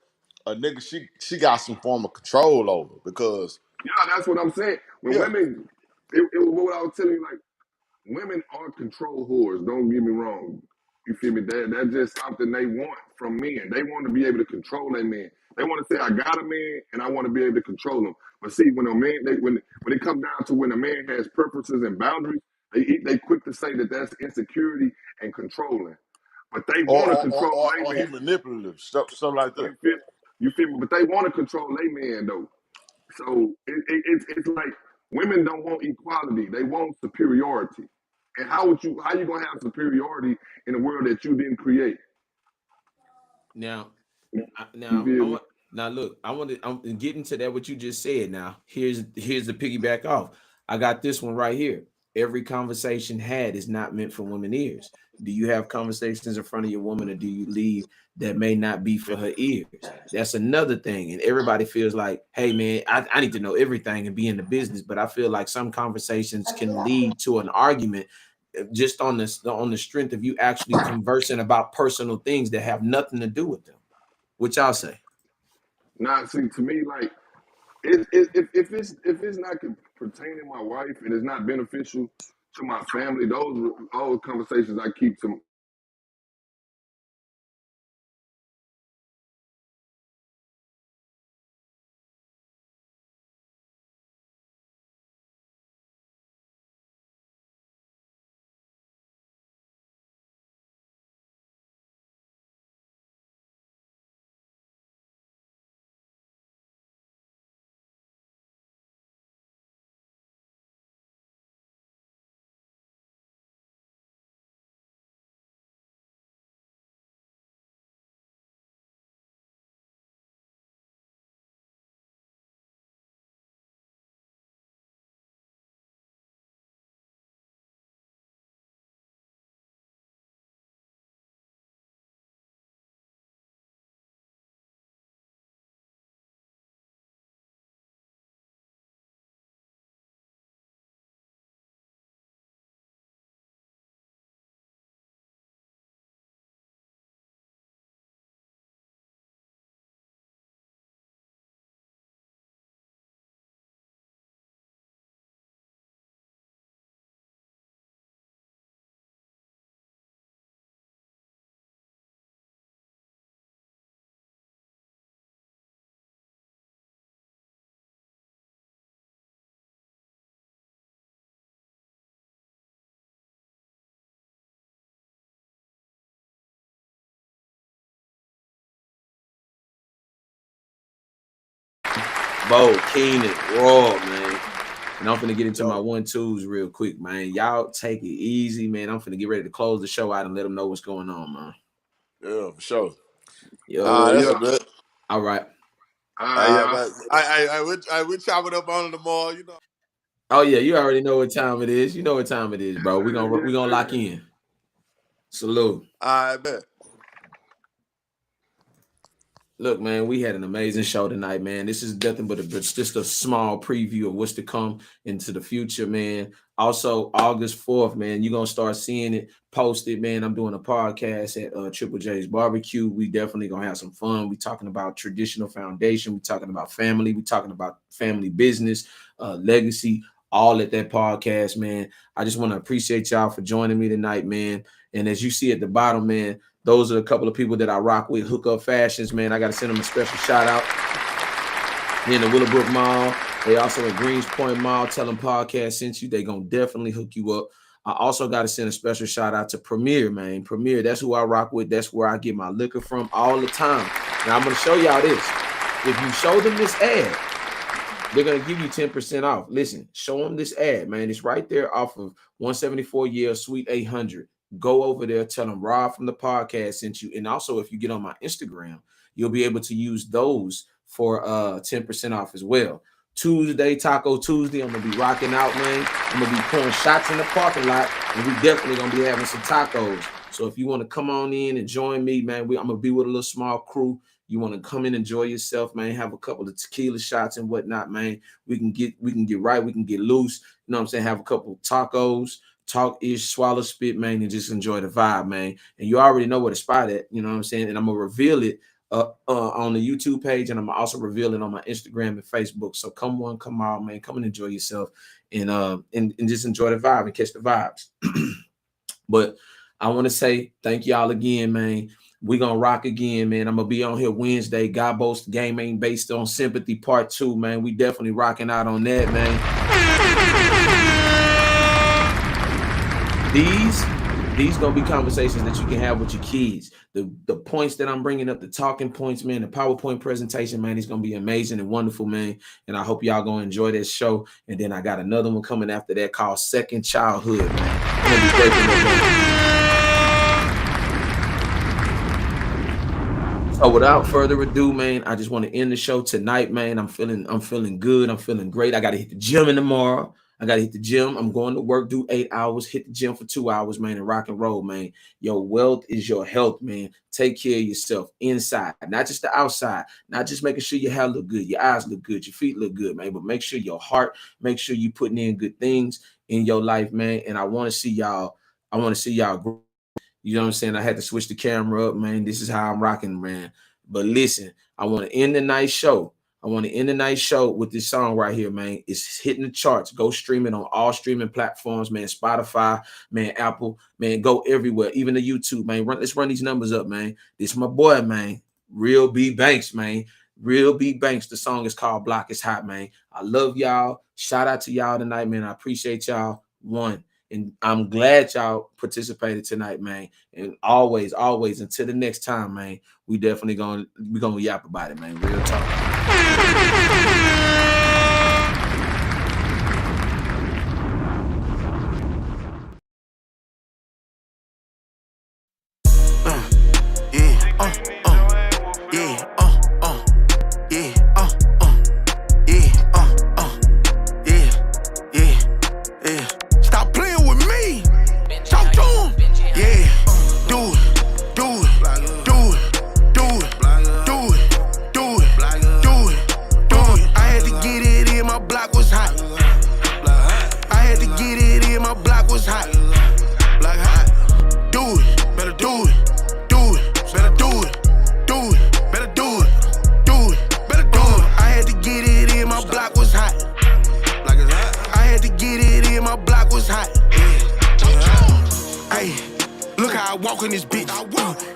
a nigga she got some form of control over because Yeah, that's what I'm saying. When yeah. women, it was what I was telling you. Like women are control whores. Don't get me wrong. You feel me? That's just something they want from men. They want to be able to control a man. They want to say, "I got a man, and I want to be able to control him." But see, when a man, when it comes down to when a man has preferences and boundaries, they quick to say that that's insecurity and controlling. But they Or want to or, or, control or, a or man. he manipulative, stuff like that. You feel? You feel me? But they want to control a man though. So it's like women don't want equality; they want superiority. And how you gonna have superiority in a world that you didn't create? Now, You now I feel me? want now look. I'm getting to that what you just said. Now here's the piggyback off. I got this one right here. Every conversation had is not meant for women ears. Do you have conversations in front of your woman, or do you leave that may not be for her ears? That's another thing. And everybody feels like, hey man, I need to know everything and be in the business. But I feel like some conversations can lead to an argument just on the strength of you actually conversing about personal things that have nothing to do with them. What y'all say? Now, see, to me, like if it's not pertaining my wife and it's not beneficial to my family, those all conversations I keep to. Bo, Keenan, Raw, man. And I'm finna get into my Yo, 1-2s real quick, man. Y'all take it easy, man. I'm finna get ready to close the show out and let them know what's going on, man. yeah, for sure. Yo, That's Yeah, a bit. all right. yeah. But we chop it up on it tomorrow, Oh yeah, you already know what time it is. You know what time it is, Yes, bro. sir. We Yes, gonna lock sir. in. Salute. I bet. Look, man, we had an amazing show tonight, man. This is nothing but just a small preview of what's to come into the future, man. Also, August 4th, man, you're going to start seeing it posted, man. I'm doing a podcast at Triple J's Barbecue. We definitely going to have some fun. We talking about traditional foundation. We talking about family. We talking about family business, legacy, all at that podcast, man. I just want to appreciate y'all for joining me tonight, man. And as you see at the bottom, man, those are a couple of people that I rock with, Hookup Fashions, man. I got to send them a special shout out. In the Willowbrook Mall. They also at Greens Point Mall. Tell them podcast sent you. They going to definitely hook you up. I also got to send a special shout out to Premier, man. Premier, that's who I rock with. That's where I get my liquor from all the time. Now, I'm going to show y'all this. If you show them this ad, they're going to give you 10% off. Listen, show them this ad, man. It's right there off of 174 Yale Suite 800. Go over there, tell them Rob from the podcast sent you. And also, if you get on my Instagram, you'll be able to use those for 10% off as well. Tuesday, Taco Tuesday, I'm going to be rocking out, man. I'm going to be pouring shots in the parking lot, and we definitely going to be having some tacos. So if you want to come on in and join me, man, I'm going to be with a little small crew. You want to come in, enjoy yourself, man, have a couple of tequila shots and whatnot, man. We can get right, we can get loose. You know what I'm saying? Have a couple of tacos. Talk-ish, swallow, spit, man, and just enjoy the vibe, man. And you already know where to spot it, you know what I'm saying? And I'm going to reveal it on the YouTube page, and I'm also reveal it on my Instagram and Facebook. So come on, come out, man. Come and enjoy yourself and just enjoy the vibe and catch the vibes. But I want to say thank y'all again, man. We're going to rock again, man. I'm going to be on here Wednesday. God Boast Game Ain't Based on Sympathy Part 2, man. We definitely rocking out on that, man. These gonna be conversations that you can have with your kids. The points that I'm bringing up, the talking points, man, the PowerPoint presentation, man, it's gonna be amazing and wonderful, man. And I hope y'all gonna enjoy this show. And then I got another one coming after that called Second Childhood, man. I'm gonna be breaking that down. So without further ado, man, I just want to end the show tonight, man. I'm feeling good. I'm feeling great. I got to hit the gym tomorrow. I got to hit the gym. I'm going to work, do 8 hours, hit the gym for 2 hours, man, and rock and roll, man. Your wealth is your health, man. Take care of yourself inside, not just the outside, not just making sure your hair look good, your eyes look good, your feet look good, man, but make sure your heart, make sure you putting in good things in your life, man. And I want to see y'all grow. You know what I'm saying? I had to switch the camera up, man. This is how I'm rocking, man. But listen, I want to end the night show. With this song right here, man. It's hitting the charts. Go stream it on all streaming platforms, man. Spotify, man, Apple, man. Go everywhere, even the YouTube, man. Let's run these numbers up, man. This is my boy, man. Real B Banks, man. Real B Banks. The song is called Block Is Hot, man. I love y'all. Shout out to y'all tonight, man. I appreciate y'all. And I'm glad y'all participated tonight, man. And always, until the next time, man, we definitely gonna yap about it, man. Real talk. Stop playing with me. Talk to him. Yeah, do it. I had to get it in, my block was hot. Block hot. Do it. Better do it. Better do it. Better do it. Better do it. I had to get it in, my block was hot. I had to get it in, my block was hot. Hey, look how I walk in this bitch.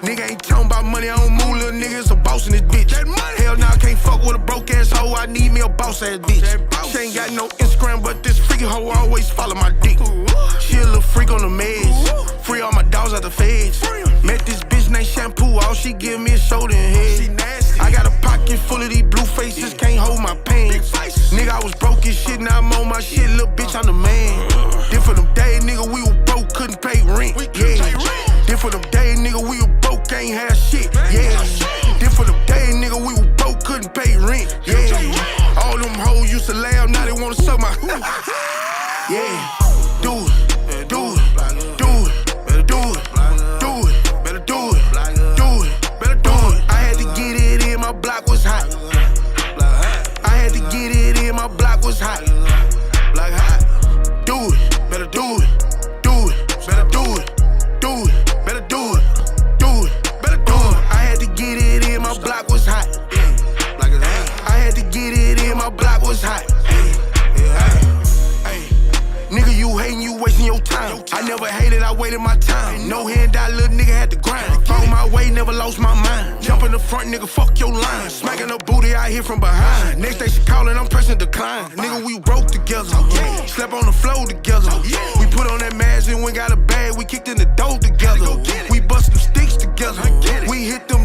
Nigga ain't talking about money, I don't move, little niggas a boss in this bitch. Hell nah, I can't fuck with a broke ass hoe, I need me a boss ass bitch. She ain't got no Instagram, but this freaky hoe always follow my dick. She a little freak on the meds, free all my dogs out the feds. Met this bitch named Shampoo, all she give me is shoulder and head. I got a pocket full of these blue faces, can't hold my pants. Nigga, I was broke as shit, now I'm on my shit, little bitch, I'm the man. Then for them days, nigga, we were broke, couldn't pay rent. Yeah. Then for them days, nigga, we were broke, ain't have shit. Yeah. Then for them days, nigga, we were broke, couldn't pay rent. Yeah. All them hoes used to laugh, now they wanna suck my. Yeah. Do it. Better do it. I had to get it in, my lost my mind. Jump in the front, nigga, fuck your line. Smacking the booty out here from behind. Next day she calling, I'm pressing decline. Nigga, we broke together. Slept on the floor together. We put on that mask and we got a bag. We kicked in the door together. We bust them sticks together. We hit them